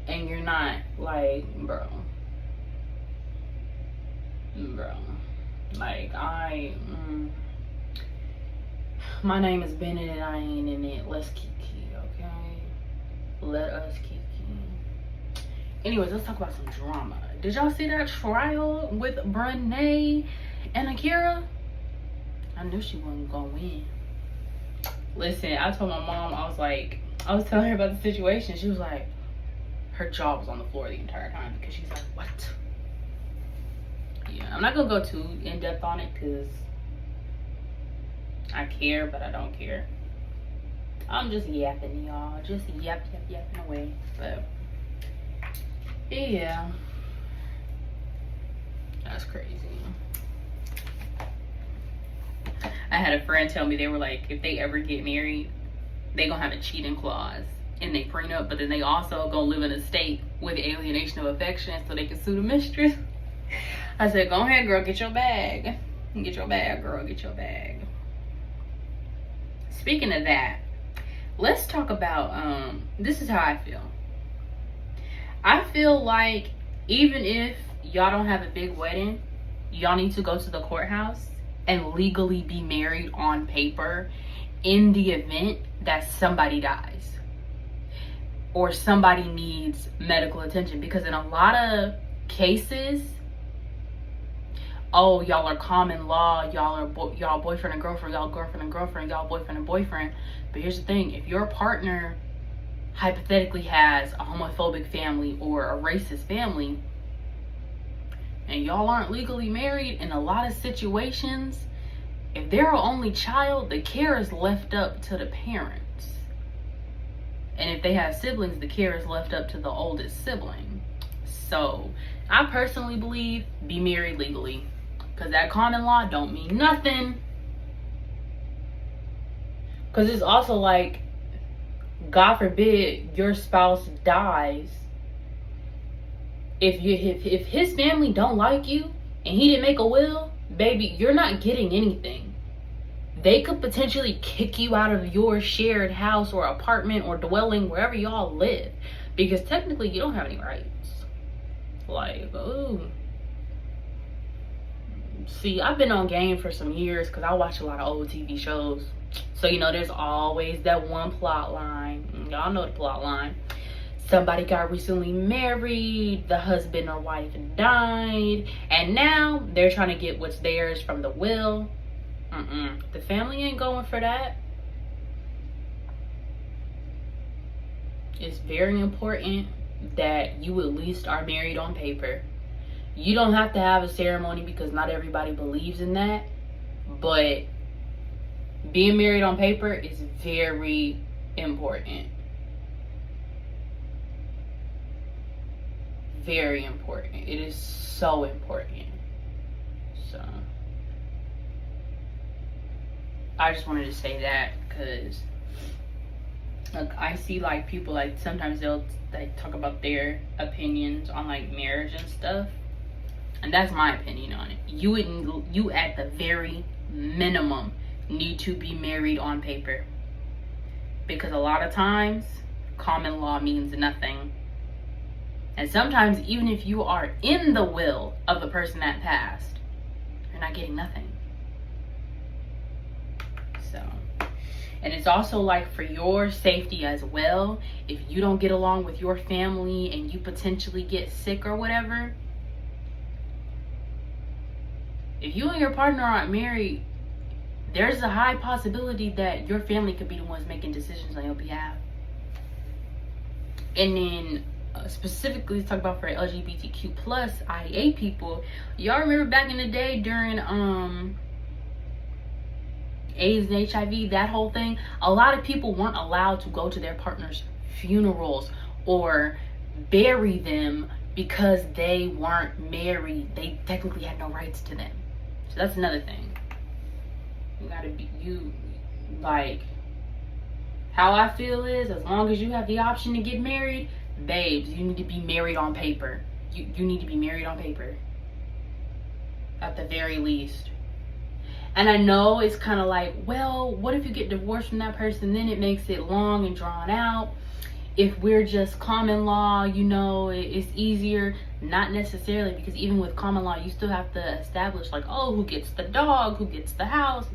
and you're not like, bro, like, my name is Bennett and I ain't in it. Let's kiki, okay? Let us kiki. Anyways, let's talk about some drama. Did y'all see that trial with Brene and Akira? I knew she wasn't gonna win. Listen, I told my mom, I was telling her about the situation. She was like, her jaw was on the floor the entire time, because she's like, what? Yeah, I'm not gonna go too in depth on it because I care, but I don't care. I'm just yapping, y'all. Just yapping away. But yeah, that's crazy. I had a friend tell me, they were like, if they ever get married, they gonna have a cheating clause in their prenup, but then they also gonna live in a state with alienation of affection so they can sue the mistress. I said, go ahead, girl, get your bag. Get your bag, girl, get your bag. Speaking of that, let's talk about, this is how I feel. I feel like even if y'all don't have a big wedding, y'all need to go to the courthouse and legally be married on paper in the event that somebody dies or somebody needs medical attention. Because in a lot of cases, oh, y'all are common law, y'all boyfriend and girlfriend, y'all girlfriend and girlfriend, y'all boyfriend and boyfriend. But here's the thing, if your partner hypothetically has a homophobic family or a racist family, and y'all aren't legally married, in a lot of situations, if they're an only child, the care is left up to the parents. And if they have siblings, the care is left up to the oldest sibling. So I personally believe, be married legally, because that common law don't mean nothing. Because it's also like, God forbid your spouse dies. If his family don't like you and he didn't make a will, baby, you're not getting anything. They could potentially kick you out of your shared house or apartment or dwelling, wherever y'all live, because technically you don't have any rights. Like, ooh. See, I've been on game for some years because I watch a lot of old TV shows. So, you know, there's always that one plot line. Y'all know the plot line. Somebody got recently married, the husband or wife died, and now they're trying to get what's theirs from the will. The family ain't going for that. It's very important that you at least are married on paper. You don't have to have a ceremony because not everybody believes in that, but Being married on paper is very important. Very important. It is so important. So I just wanted to say that because like I see like people like sometimes they'll like talk about their opinions on like marriage and stuff, and that's my opinion on it. You at the very minimum need to be married on paper, because a lot of times common law means nothing, and sometimes even if you are in the will of the person that passed, you're not getting nothing. So, and it's also like for your safety as well, if you don't get along with your family and you potentially get sick or whatever, if you and your partner aren't married, there's a high possibility that your family could be the ones making decisions on your behalf. And then specifically talk about for LGBTQ plus IA people, y'all remember back in the day during AIDS and HIV, that whole thing, a lot of people weren't allowed to go to their partner's funerals or bury them because they weren't married. They technically had no rights to them. So that's another thing. You gotta be, you, like, how I feel is, as long as you have the option to get married, babes, you need to be married on paper. You need to be married on paper. At the very least. And I know it's kind of like, well, what if you get divorced from that person? Then it makes it long and drawn out. If we're just common law, you know, it's easier. Not necessarily, because even with common law, you still have to establish like, oh, who gets the dog, who gets the house,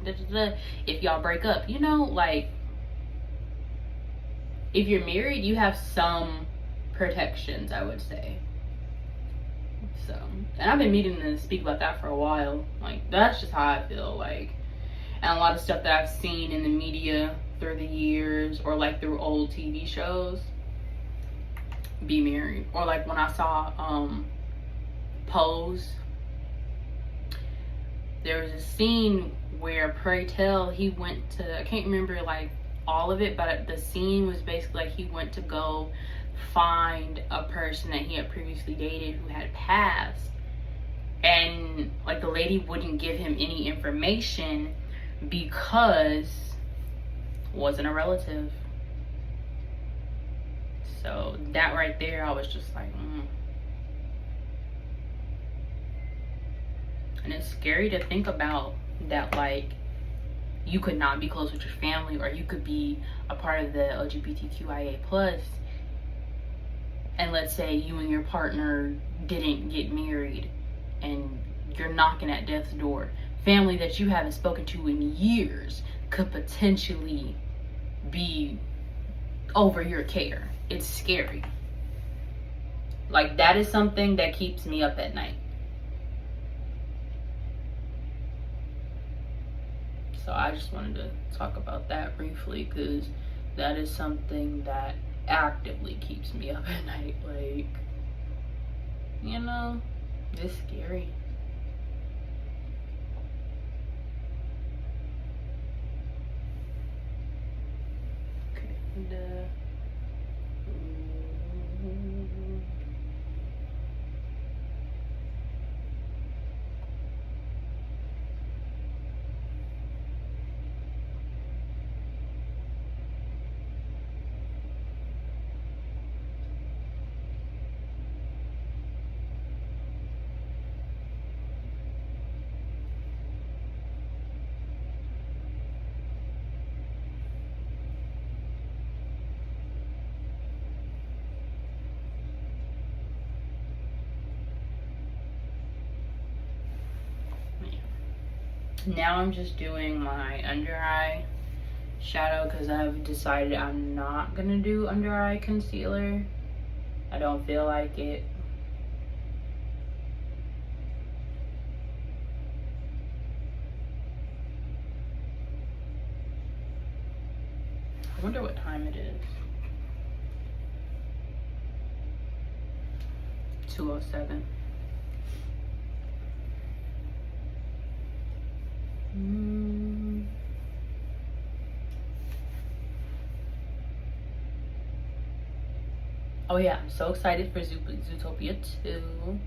if y'all break up, you know, like if you're married, you have some protections, I would say. So, and I've been meaning to speak about that for a while. Like, that's just how I feel. Like, and a lot of stuff that I've seen in the media through the years, or like through old TV shows, be married. Or like when I saw Pose, there was a scene where Pray Tell, he went to, I can't remember like all of it, but the scene was basically like he went to go find a person that he had previously dated who had passed, and like the lady wouldn't give him any information because it wasn't a relative. So that right there, I was just like, And it's scary to think about that, like, you could not be close with your family, or you could be a part of the LGBTQIA plus, and let's say you and your partner didn't get married and you're knocking at death's door. Family that you haven't spoken to in years could potentially be over your care. It's scary. Like, that is something that keeps me up at night. So I just wanted to talk about that briefly, because that is something that actively keeps me up at night. Like, you know, it's scary. Okay, now I'm just doing my under eye shadow, because I've decided I'm not gonna do under eye concealer. I don't feel like it. I wonder what time it is. 2:07. Oh yeah, I'm so excited for Zootopia 2.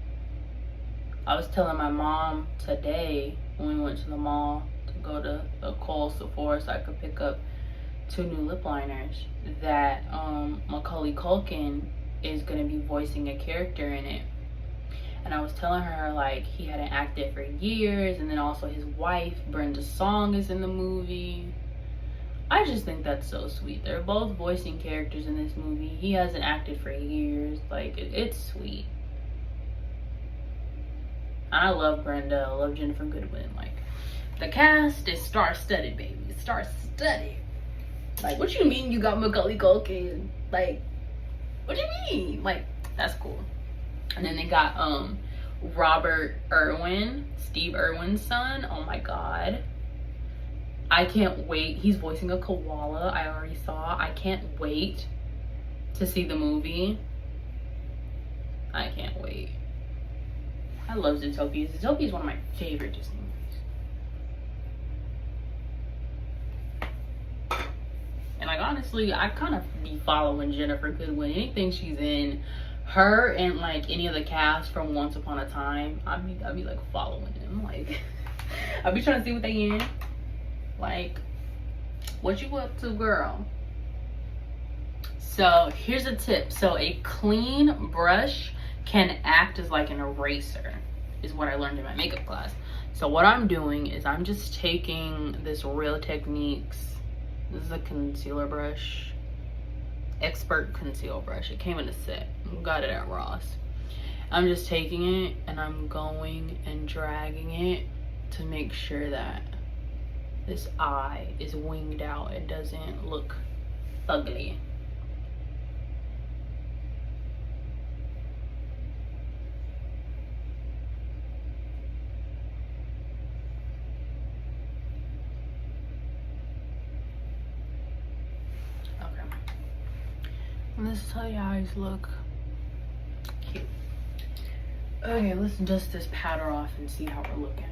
I was telling my mom today when we went to the mall to go to the Kohl's Sephora so I could pick up 2 new lip liners that Macaulay Culkin is gonna be voicing a character in it. And I was telling her like he hadn't acted for years, and then also his wife Brenda Song is in the movie. I just think that's so sweet. They're both voicing characters in this movie. He hasn't acted for years. Like, it's sweet. I love Brenda. I love Jennifer Goodwin. Like, the cast is star-studded, baby. Star-studded. Like, what you mean you got Macaulay Culkin? Like, what do you mean? Like, that's cool. And then they got Robert Irwin, Steve Irwin's son. Oh my god. I can't wait. He's voicing a koala. I already saw. I can't wait to see the movie. I can't wait. I love Zootopia. Zootopia is one of my favorite Disney movies. And like honestly, I kind of be following Jennifer Goodwin. Anything she's in, her and like any of the cast from Once Upon a Time, I'd be like following them. Like I'd be trying to see what they in. Like, what you up to, girl? So here's a tip. So a clean brush can act as like an eraser, is what I learned in my makeup class. So what I'm doing is I'm just taking this Real Techniques, this is a concealer brush, expert conceal brush. It came in a set. Got it at Ross. I'm just taking it and I'm going and dragging it to make sure that this eye is winged out. It doesn't look ugly. Okay. And this is how your eyes look. Cute. Okay, let's dust this powder off and see how we're looking.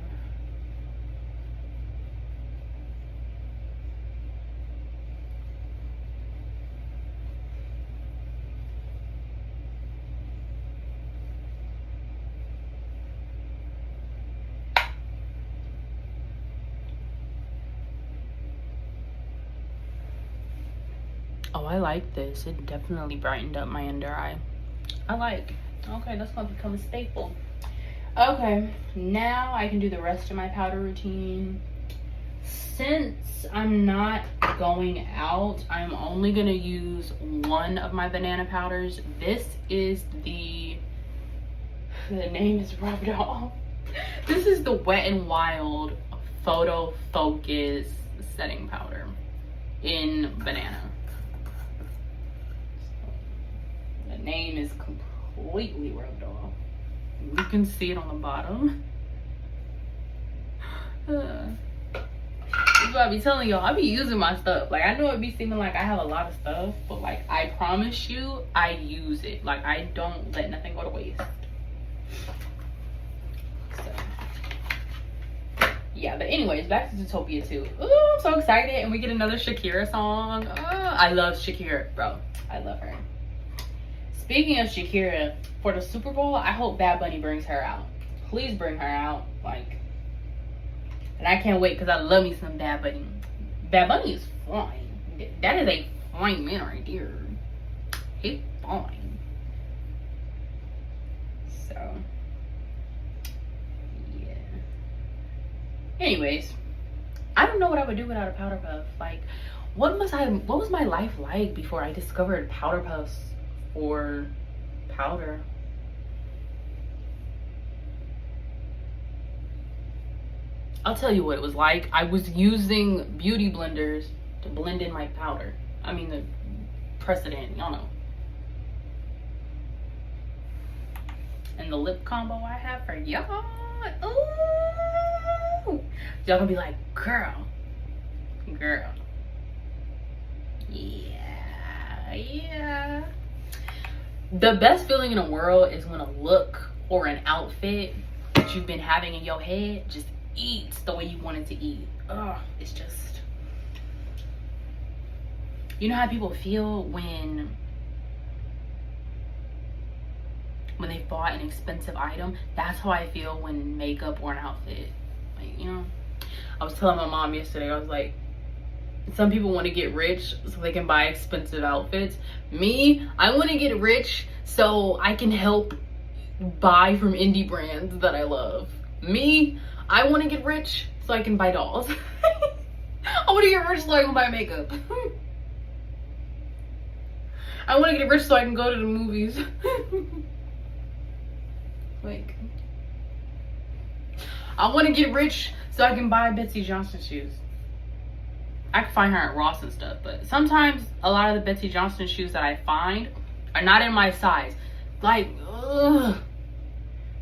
Oh, I like this. It definitely brightened up my under eye. I like. Okay, that's gonna become a staple. Okay, now I can do the rest of my powder routine. Since I'm not going out, I'm only gonna use one of my banana powders. This is the name is rubbed off. This is the Wet n Wild Photo Focus setting powder in banana. The name is completely rubbed off. You can see it on the bottom. That's what I be telling y'all. I be using my stuff. Like, I know it be seeming like I have a lot of stuff, but like, I promise you, I use it. Like, I don't let nothing go to waste. So, yeah, but anyways, back to Zootopia 2. Ooh, I'm so excited. And we get another Shakira song. I love Shakira, bro. I love her. Speaking of Shakira, for the Super Bowl, I hope Bad Bunny brings her out. Please bring her out. Like, and I can't wait because I love me some Bad Bunny. Bad Bunny is fine. That is a fine man right there. He's fine. So, yeah. Anyways, I don't know what I would do without a powder puff. Like, what was my life like before I discovered powder puffs or powder? I'll tell you what it was like. I was using beauty blenders to blend in my powder. I mean, the precedent, y'all know. And the lip combo I have for y'all. Ooh. Y'all gonna be like, girl. Yeah. The best feeling in the world is when a look or an outfit that you've been having in your head just eats the way you want it to eat. Oh, it's just, you know how people feel when when they bought an expensive item. That's how I feel when makeup or an outfit, like, you know. I was telling my mom yesterday, I was like, some people want to get rich so they can buy expensive outfits. Me, I want to get rich so I can help buy from indie brands that I love. Me, I want to get rich so I can buy dolls. I want to get rich so I can buy makeup. I want to get rich so I can go to the movies. Like, I want to get rich so I can buy Betsy Johnson shoes. I can find her at Ross and stuff, but sometimes a lot of the Betsy Johnson shoes that I find are not in my size. Like, ugh.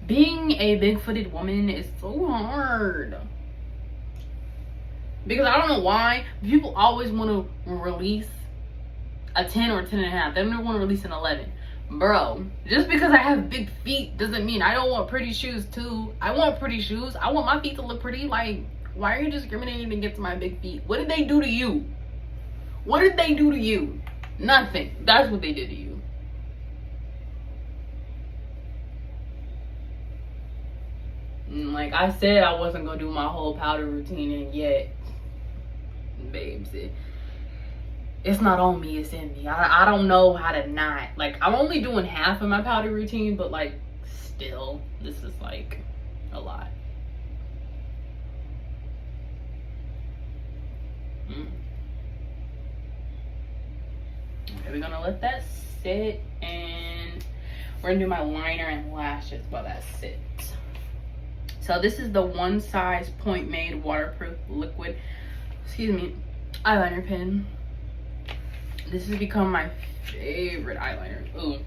Being a big-footed woman is so hard. Because I don't know why, people always want to release a 10 or 10 and a half. They don't want to release an 11. Bro, just because I have big feet doesn't mean I don't want pretty shoes too. I want pretty shoes. I want my feet to look pretty. Like, why are you discriminating against my big feet? What did they do to you? What did they do to you? Nothing. That's what they did to you. Like I said, I wasn't gonna do my whole powder routine, and yet, babes, it's not on me, it's in me. I don't know how to not. Like, I'm only doing half of my powder routine, but like, still, this is like a lot. Okay, we're gonna let that sit, and we're gonna do my liner and lashes while that sits. So this is the One Size Point Made waterproof liquid, eyeliner pen. This has become my favorite eyeliner. Ooh,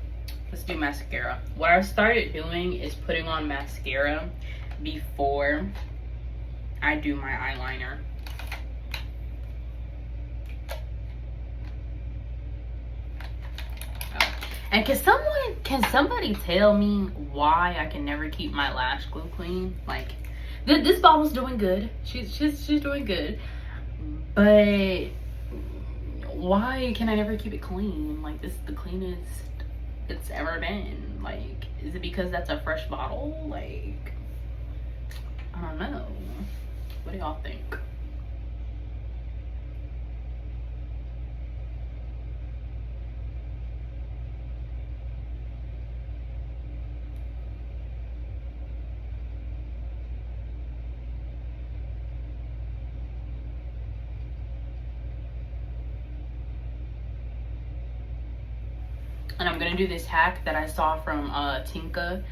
let's do mascara. What I started doing is putting on mascara before I do my eyeliner. And can somebody tell me why I can never keep my lash glue clean? Like, this bottle's doing good. She's doing good. But why can I never keep it clean? Like, this is the cleanest it's ever been. Like, is it because that's a fresh bottle? Like, I don't know. What do y'all think? And I'm gonna do this hack that I saw from Tinka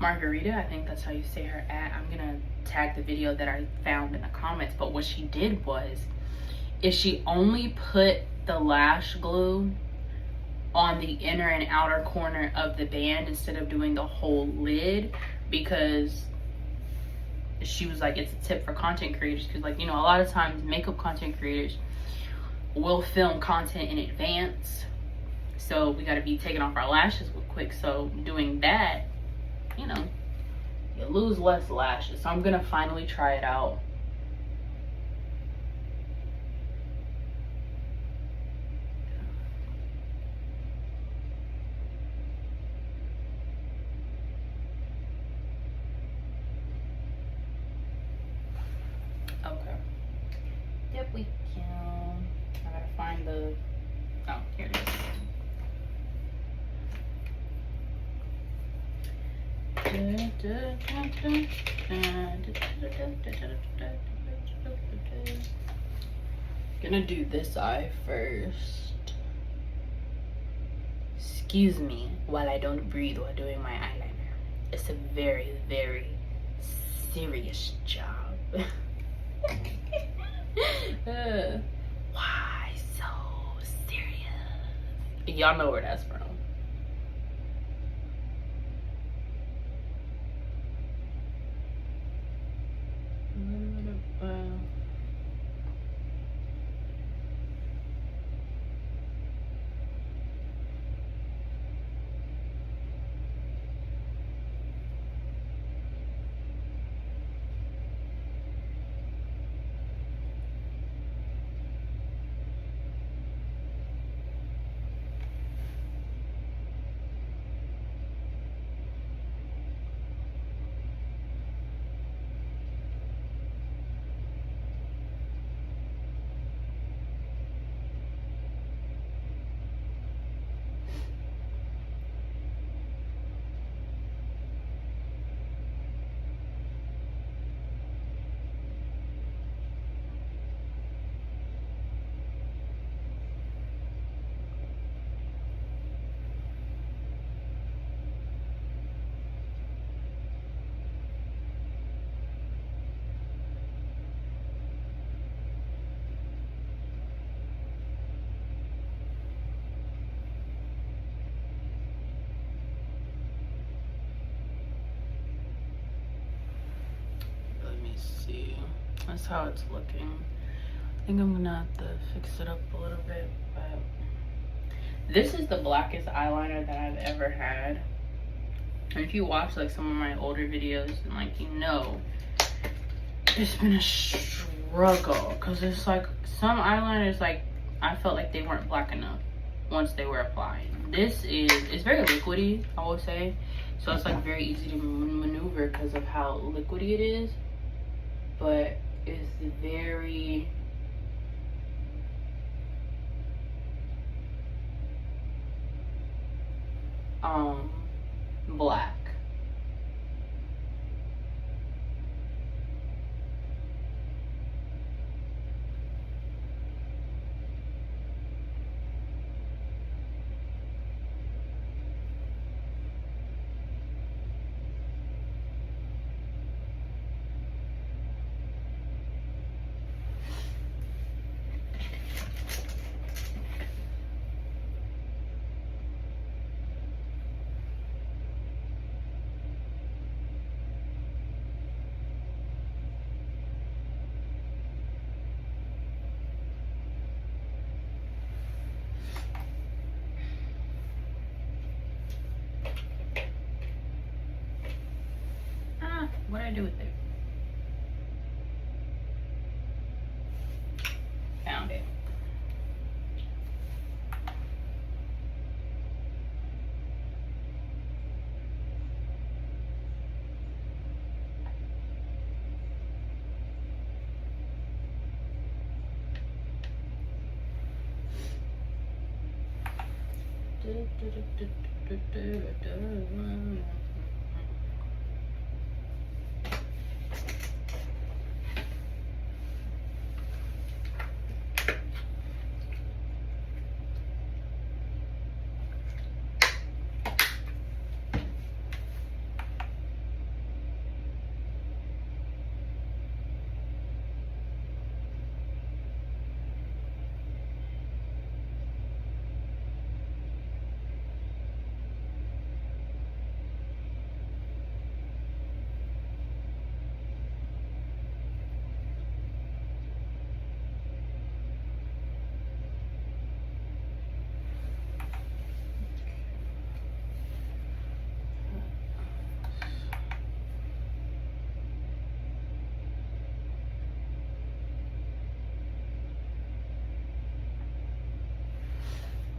Margarita. I think that's how you say her at. I'm gonna tag the video that I found in the comments. But what she did is she only put the lash glue on the inner and outer corner of the band instead of doing the whole lid, because she was like, it's a tip for content creators, because, like, you know, a lot of times makeup content creators will film content in advance, so we got to be taking off our lashes real quick. So doing that, you know, you lose less lashes. So I'm gonna finally try it out. Okay. Yep, we can. I gotta find the, oh, here it is. Gonna do this eye first. Excuse me while I don't breathe while doing my eyeliner. It's a very, very serious job. Why so serious? Y'all know where that's from. see. That's how it's looking. I think I'm gonna have to fix it up a little bit, but this is the blackest eyeliner that I've ever had. And if you watch like some of my older videos, and like, you know, it's been a struggle, because it's like some eyeliners, like I felt like they weren't black enough once they were applied. This is, it's very liquidy, I would say, so it's like very easy to maneuver because of how liquidy it is, but it's very black. What did I do with it? Found it.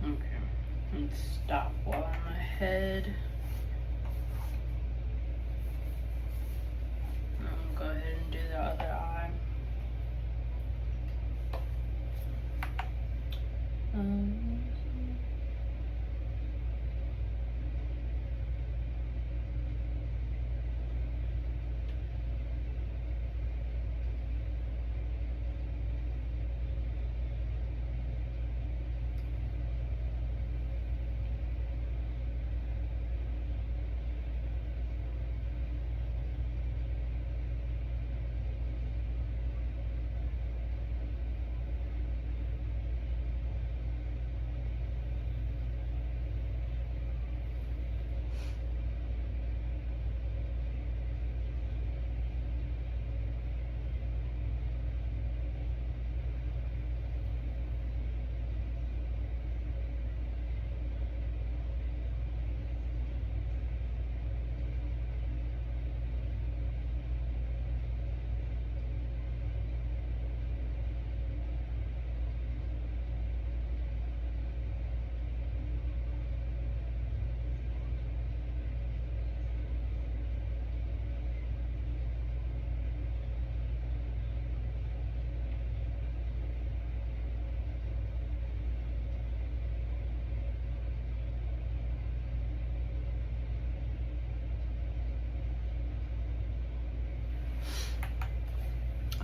Okay, and stop while I'm ahead. I'll go ahead and do the other eye.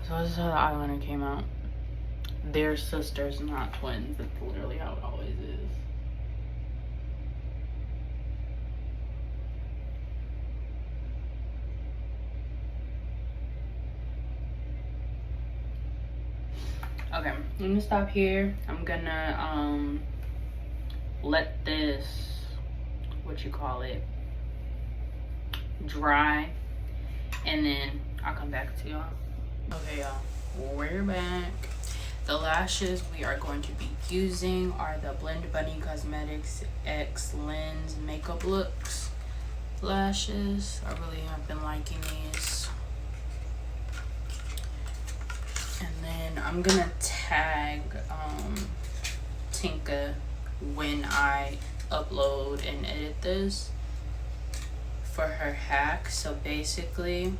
So this is how the eyeliner came out. They're sisters, not twins. That's literally how it always is. Okay, I'm gonna stop here. I'm gonna let this, what you call it, dry, and then I'll come back to y'all. Okay, y'all, we're back. The lashes we are going to be using are the Blend Bunny Cosmetics X Lens Makeup Looks lashes. I really have been liking these. And then I'm gonna tag Tinka when I upload and edit this for her hack. So basically,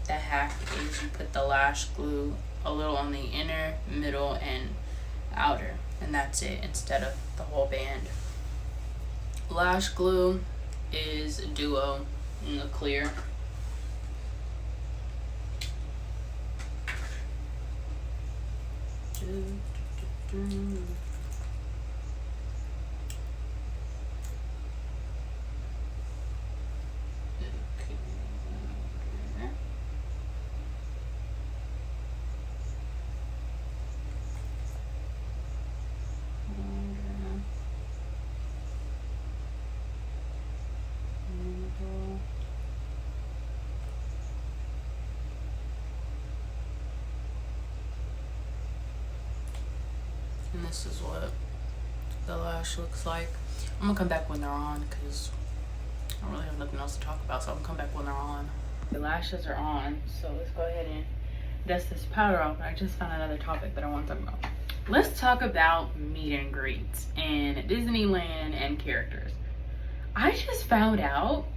the hack is you put the lash glue a little on the inner, middle, and outer, and that's it, instead of the whole band. Lash glue is Duo in the clear. And this is what the lash looks like. I'm gonna come back when they're on because I don't really have nothing else to talk about, so I'm gonna come back when they're on. The lashes are on, so let's go ahead and dust this powder off. I just found another topic that I want to talk about. Let's talk about meet and greets and Disneyland and characters. I just found out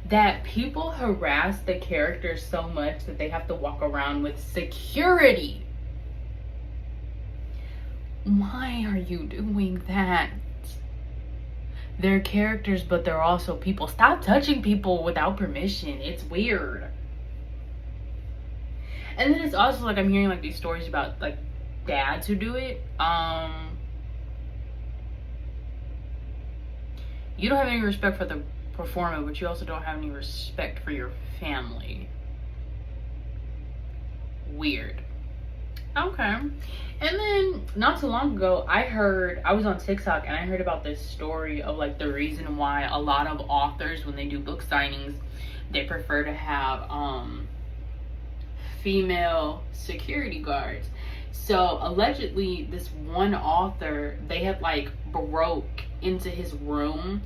that people harass the characters so much that they have to walk around with security. Why are you doing that? They're characters, but they're also people. Stop touching people without permission. It's weird. And then it's also like I'm hearing like these stories about like dads who do it. You don't have any respect for the performer, but you also don't have any respect for your family. Weird. Okay. And then not too long ago, I was on TikTok and I heard about this story of like the reason why a lot of authors, when they do book signings, they prefer to have female security guards. So allegedly this one author, they had like broke into his room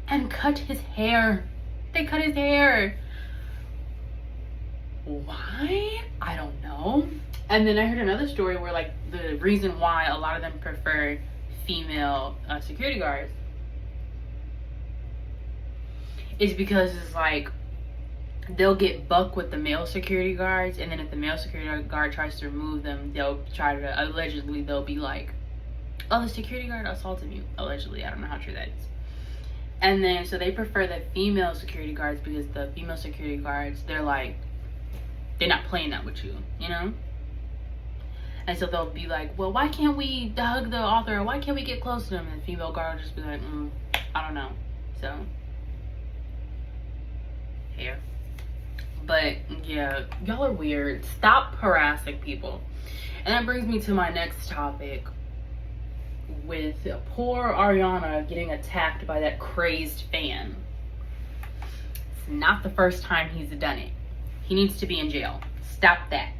and cut his hair. They cut his hair. Why? I don't know. And then I heard another story where like the reason why a lot of them prefer female security guards is because it's like they'll get buck with the male security guards, and then if the male security guard tries to remove them, they'll be like, oh, the security guard assaulted you. Allegedly. I don't know how true that is. And then so they prefer the female security guards because the female security guards, they're not playing that with you, you know? And so they'll be like, well, why can't we hug the author? Or why can't we get close to them? And the female guard will just be like, I don't know. So, hair. But yeah, y'all are weird. Stop harassing people. And that brings me to my next topic with poor Ariana getting attacked by that crazed fan. It's not the first time he's done it. He needs to be in jail. Stop that.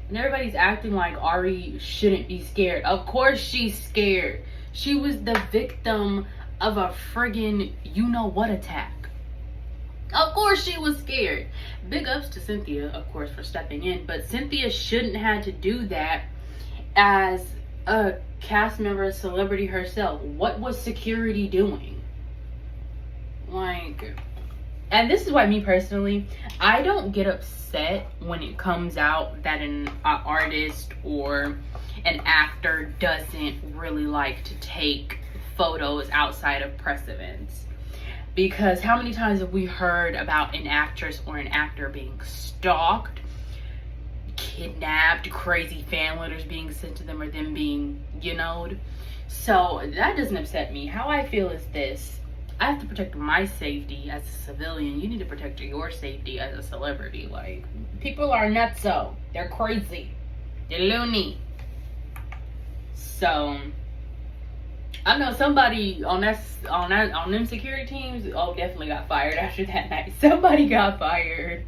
And everybody's acting like Ari shouldn't be scared. Of course she's scared. She was the victim of a friggin' you-know-what attack. Of course she was scared. Big ups to Cynthia, of course, for stepping in. But Cynthia shouldn't have to do that as a cast member, celebrity herself. What was security doing? Like... And this is why me personally, I don't get upset when it comes out that an artist or an actor doesn't really like to take photos outside of press events. Because how many times have we heard about an actress or an actor being stalked, kidnapped, crazy fan letters being sent to them, or them being, you know? So that doesn't upset me. How I feel is this. I have to protect my safety as a civilian. You need to protect your safety as a celebrity. Like, people are nutso. They're crazy. They're loony. So, I know somebody on them security teams, definitely got fired after that night. Somebody got fired.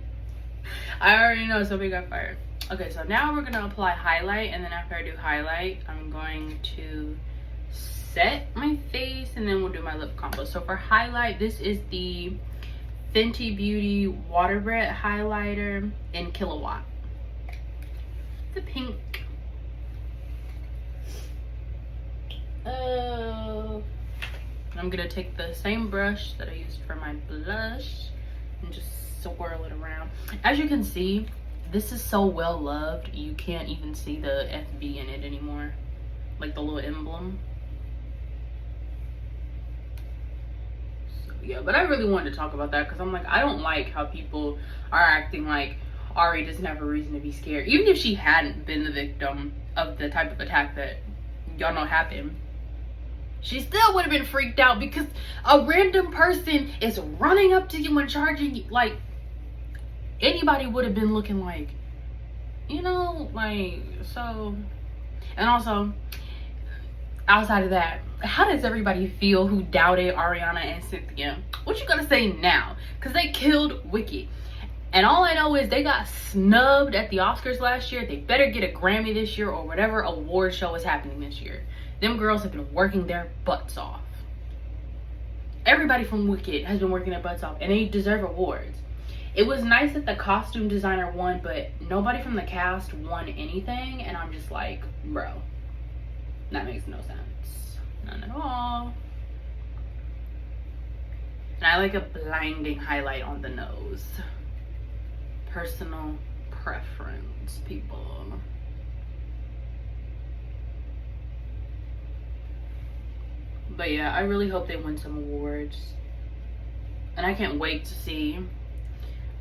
I already know somebody got fired. Okay, so now we're gonna apply highlight, and then after I do highlight, I'm going to set my face, and then we'll do my lip combo. So for highlight, this is the Fenty Beauty Water Bread highlighter in Kilowatt. The pink. I'm gonna take the same brush that I used for my blush and just swirl it around. As you can see, this is so well loved, you can't even see the FB in it anymore, like the little emblem. So yeah, but I really wanted to talk about that because I'm like, I don't like how people are acting like Ari doesn't have a reason to be scared. Even if she hadn't been the victim of the type of attack that y'all know happened, she still would have been freaked out because a random person is running up to you and charging you. Like, anybody would have been looking like, you know, like, so. And also, outside of that, how does everybody feel who doubted Ariana and Cynthia? What you gonna say now? Because they killed Wicked. And all I know is they got snubbed at the Oscars last year. They better get a Grammy this year or whatever award show is happening this year. Them girls have been working their butts off. Everybody from Wicked has been working their butts off, and they deserve awards. It was nice that the costume designer won, but nobody from the cast won anything, and I'm just like, bro, that makes no sense. None at all. And I like a blinding highlight on the nose. Personal preference, people. But yeah, I really hope they win some awards. And I can't wait to see.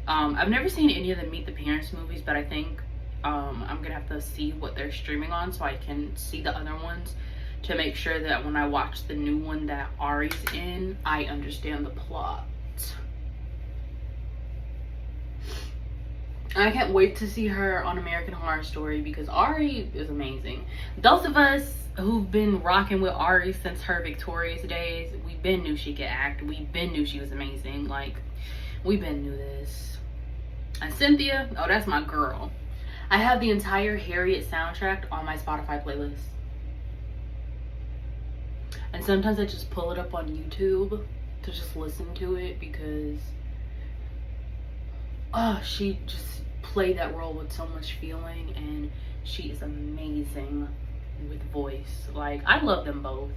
I've never seen any of the Meet the Parents movies, but I think I'm gonna have to see what they're streaming on so I can see the other ones to make sure that when I watch the new one that Ari's in, I understand the plot. And I can't wait to see her on American Horror Story because Ari is amazing. Those of us who've been rocking with Ari since her Victorious days, we've been knew she could act. We've been knew she was amazing. Like, we've been knew this. And Cynthia, oh, that's my girl. I have the entire Harriet soundtrack on my Spotify playlist. And sometimes I just pull it up on YouTube to just listen to it because she just played that role with so much feeling, and she is amazing with voice. Like, I love them both,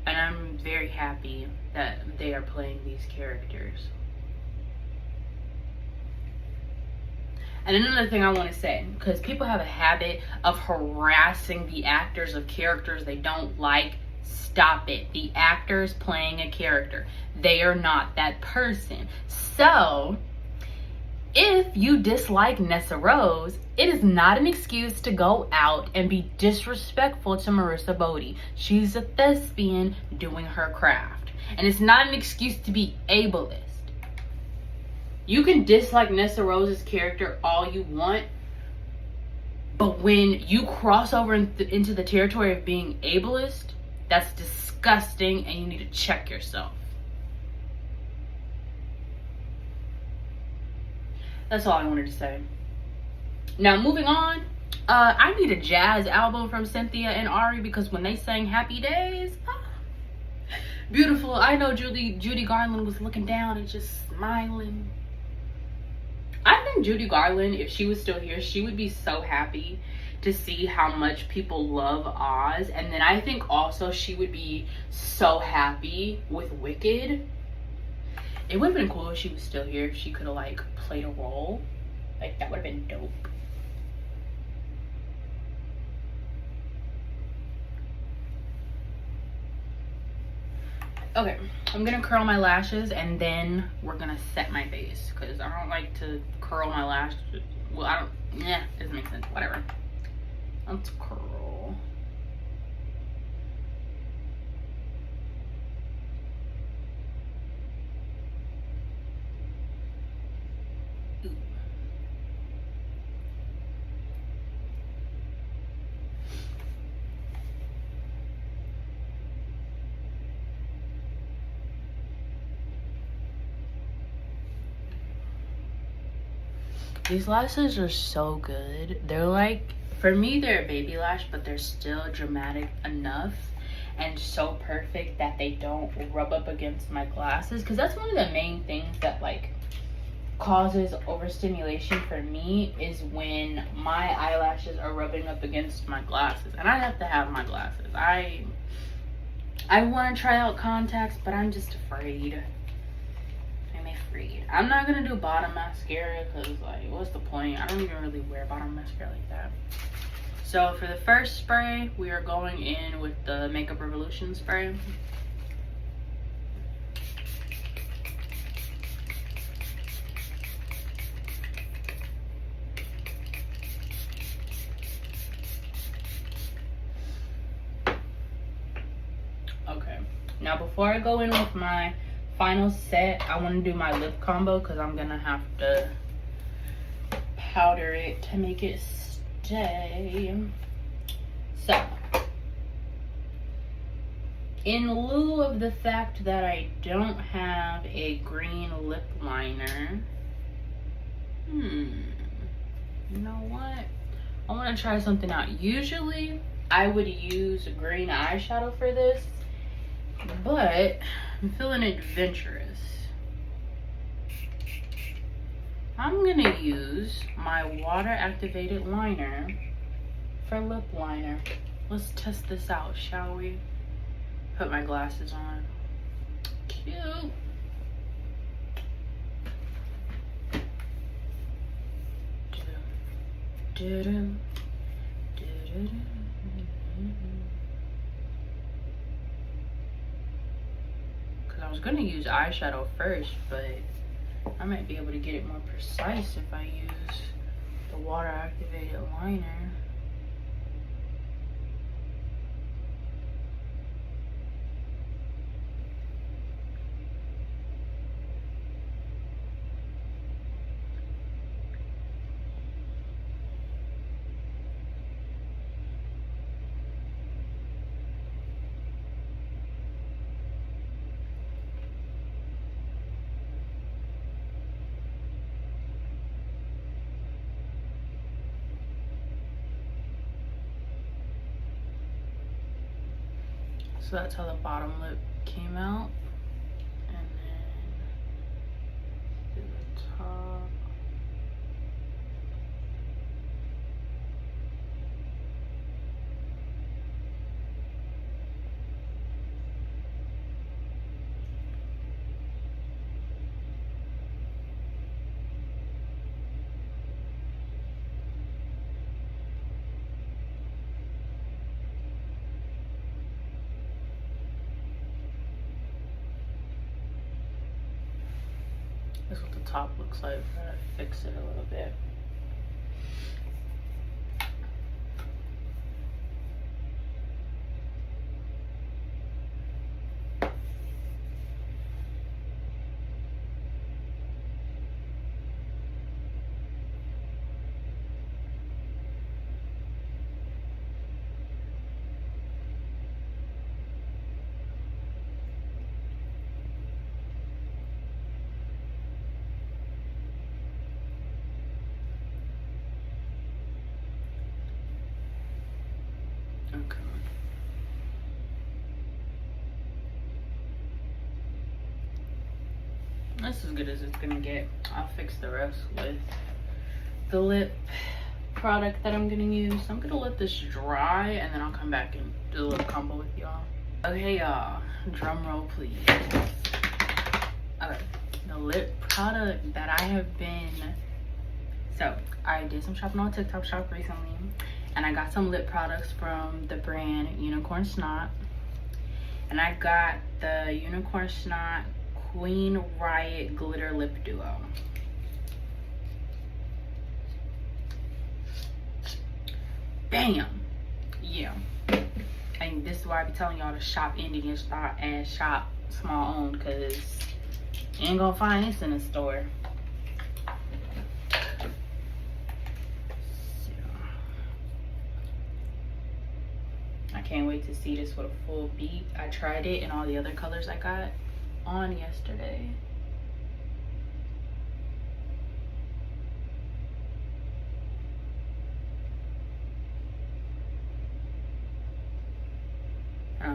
and I'm very happy that they are playing these characters. And another thing I want to say, because people have a habit of harassing the actors of characters they don't like, stop it. The actor's playing a character. They are not that person. So if you dislike Nessa Rose, it is not an excuse to go out and be disrespectful to Marissa Bodie. She's a thespian doing her craft. And it's not an excuse to be ableist. You can dislike Nessa Rose's character all you want, but when you cross over into the territory of being ableist, that's disgusting and you need to check yourself. That's all I wanted to say. Now, moving on, I need a jazz album from Cynthia and Ari because when they sang Happy Days, beautiful. I know Judy Garland was looking down and just smiling. I think Judy Garland, if she was still here, she would be so happy to see how much people love Oz. And then I think also she would be so happy with Wicked. It would have been cool if she was still here, if she could have like played a role. Like, that would have been dope. Okay, I'm gonna curl my lashes and then we're gonna set my face because I don't like to curl my lashes. Well, I don't, yeah, doesn't make sense, whatever. Let's curl. Ooh. These lashes are so good. They're like, for me, they're a baby lash, but they're still dramatic enough and so perfect that they don't rub up against my glasses. Because that's one of the main things that like causes overstimulation for me, is when my eyelashes are rubbing up against my glasses. And I have to have my glasses. I want to try out contacts, but I'm just afraid. I'm not gonna do bottom mascara because like what's the point? I don't even really wear bottom mascara like that. So for the first spray, we are going in with the Makeup Revolution spray. Okay, now before I go in with my final set, I want to do my lip combo because I'm gonna have to powder it to make it stay. So in lieu of the fact that I don't have a green lip liner, you know what, I want to try something out. Usually I would use green eyeshadow for this, but I'm feeling adventurous. I'm gonna use my water activated liner for lip liner. Let's test this out, shall we? Put my glasses on. Cute. I was gonna use eyeshadow first, but I might be able to get it more precise if I use the water activated liner. So that's how the bottom lip came out. And then do the top. That's what the top looks like. I'm gonna fix it a little bit. Okay. That's as good as it's gonna get. I'll fix the rest with the lip product that I'm gonna use. I'm gonna let this dry and then I'll come back and do a lip combo with y'all. Okay, y'all, drum roll please. Okay, the lip product that I have been, so I did some shopping on TikTok shop recently and I got some lip products from the brand Unicorn Snot, and I got the Unicorn Snot Queen Riot Glitter Lip Duo. Bam! Yeah. And this is why I be telling y'all to shop indie and shop small owned, because you ain't gonna find this in the store. So, I can't wait to see this with a full beat. I tried it in all the other colors I got on yesterday.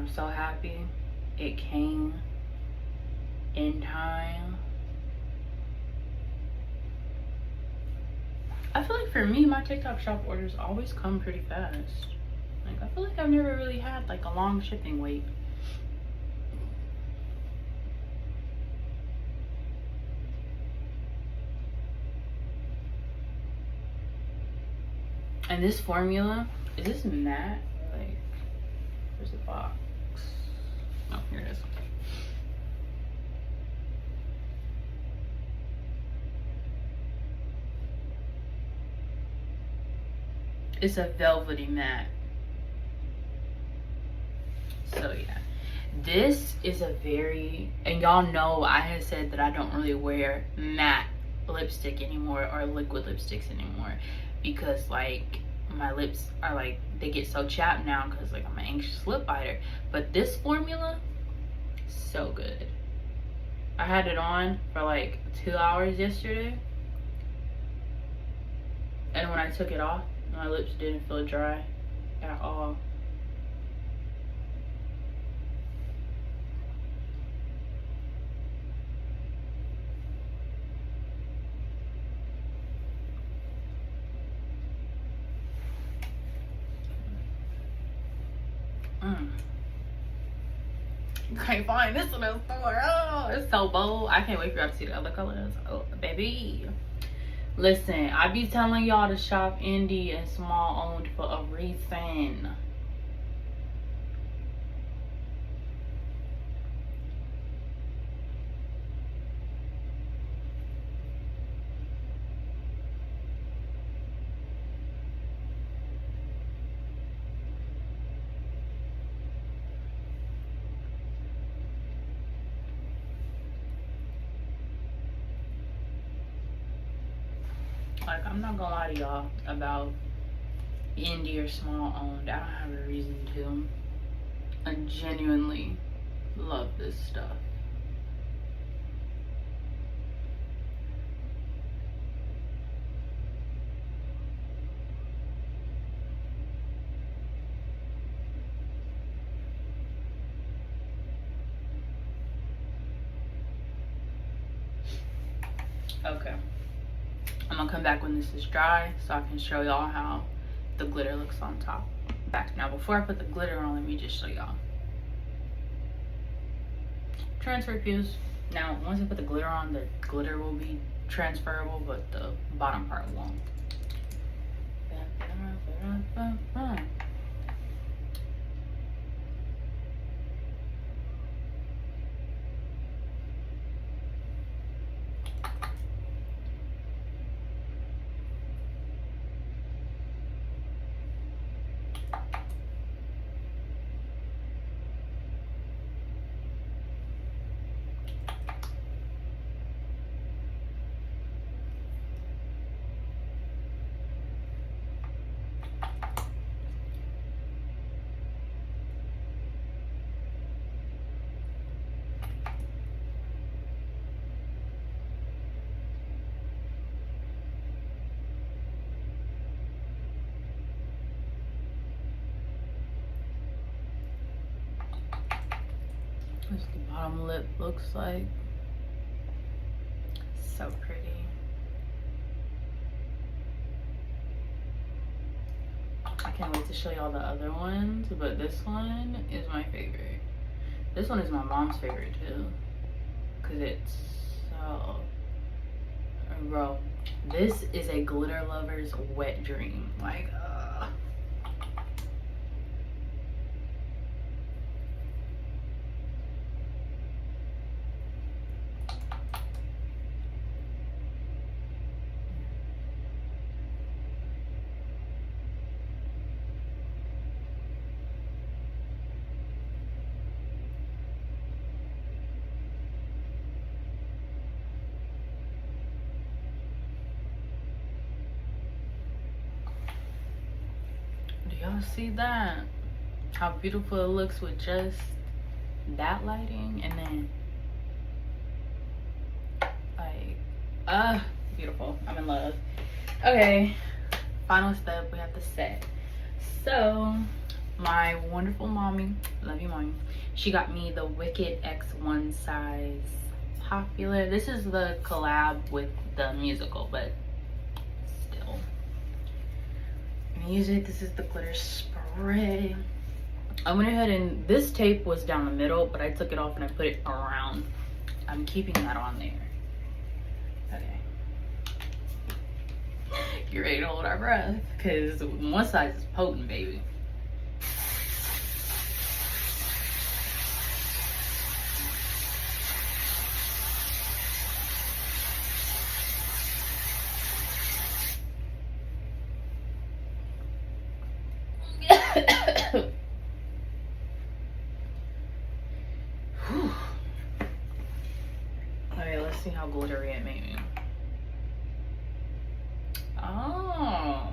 I'm so happy it came in time. I feel like for me, my TikTok shop orders always come pretty fast. Like, I feel like I've never really had like a long shipping wait. And this formula, is this matte? Like, where's the box? Oh, here it is. It's a velvety matte. So yeah, this is a very, and y'all know I had said that I don't really wear matte lipstick anymore or liquid lipsticks anymore, because like my lips are like, they get so chapped now because like I'm an anxious lip biter. But this formula, so good. I had it on for like 2 hours yesterday, and when I took it off, my lips didn't feel dry at all. You can't find this in the store. Oh, it's so bold. I can't wait for y'all to see the other colors. Oh, baby. Listen, I be telling y'all to shop indie and small owned for a reason. Like, I'm not gonna lie to y'all about indie or small owned. I don't have a reason to. I genuinely love this stuff. Okay, I'm gonna come back when this is dry so I can show y'all how the glitter looks on top. Back now, before I put the glitter on, let me just show y'all. Transfer fuse. Now, once I put the glitter on, the glitter will be transferable, but the bottom part won't. What the bottom lip looks like. So pretty. I can't wait to show y'all the other ones, but this one is my favorite. This one is my mom's favorite too, because it's so, bro, this is a glitter lover's wet dream. Like, do y'all see that? How beautiful it looks with just that lighting, and then like, beautiful. I'm in love. Okay, final step, we have to set. So My wonderful mommy, love you mommy, she got me the Wicked X One Size Popular. This is the collab with the musical, but still. Music, this is the glitter spray. I went ahead and this tape was down the middle, but I took it off and I put it around. I'm keeping that on there. Okay. You ready to hold our breath? Because one side is potent, baby. Okay, let's see how glittery it made me. Oh,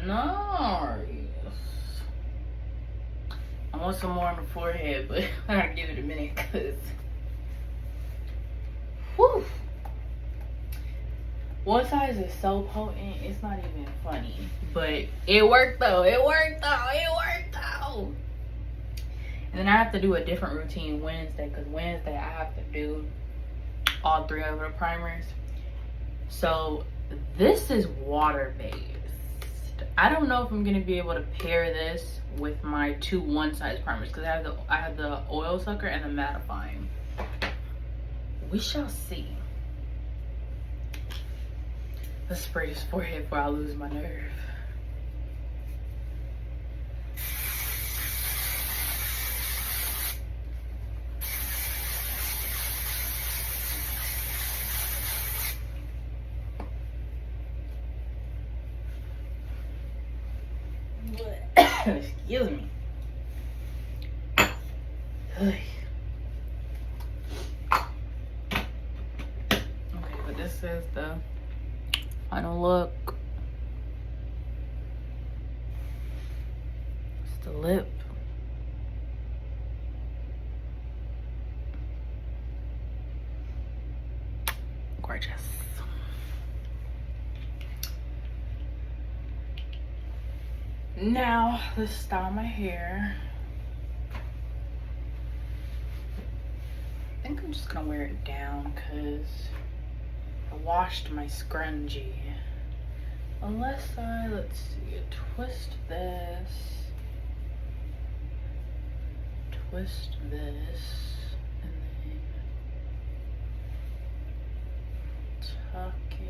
nice. I want some more on the forehead, but I gotta give it a minute because, whew. One size is so potent, it's not even funny. But it worked though, it worked though, it worked though. And then I have to do a different routine Wednesday, because Wednesday I have to do all 3 of the primers. So this is water based. I don't know if I'm gonna be able to pair this with my 2 one-size primers, because I have the oil sucker and the mattifying. We shall see. Let's spray this forehead before I lose my nerve. Excuse me. Okay, but this is the final look. It's the lip. Gorgeous. Now let's style my hair. I think I'm just gonna wear it down because I washed my scrunchie. Unless let's see, twist this, and then tuck it.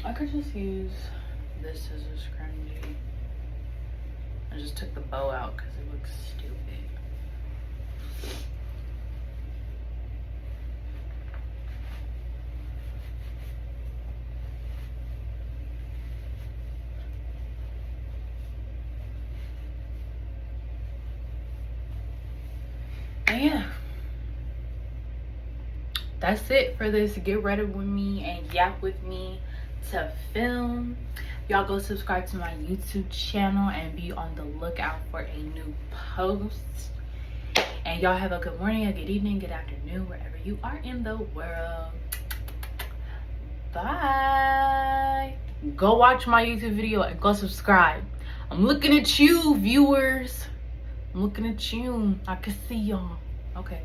I could just use this as a scrunchie. I just took the bow out because it looks stupid. And yeah, that's it for this get ready with me and yap with me to film. Y'all go subscribe to my YouTube channel and be on the lookout for a new post. And y'all have a good morning, a good evening, good afternoon, wherever you are in the world. Bye. Go watch my YouTube video and go subscribe. I'm looking at you, viewers. I'm looking at you. I can see y'all. Okay.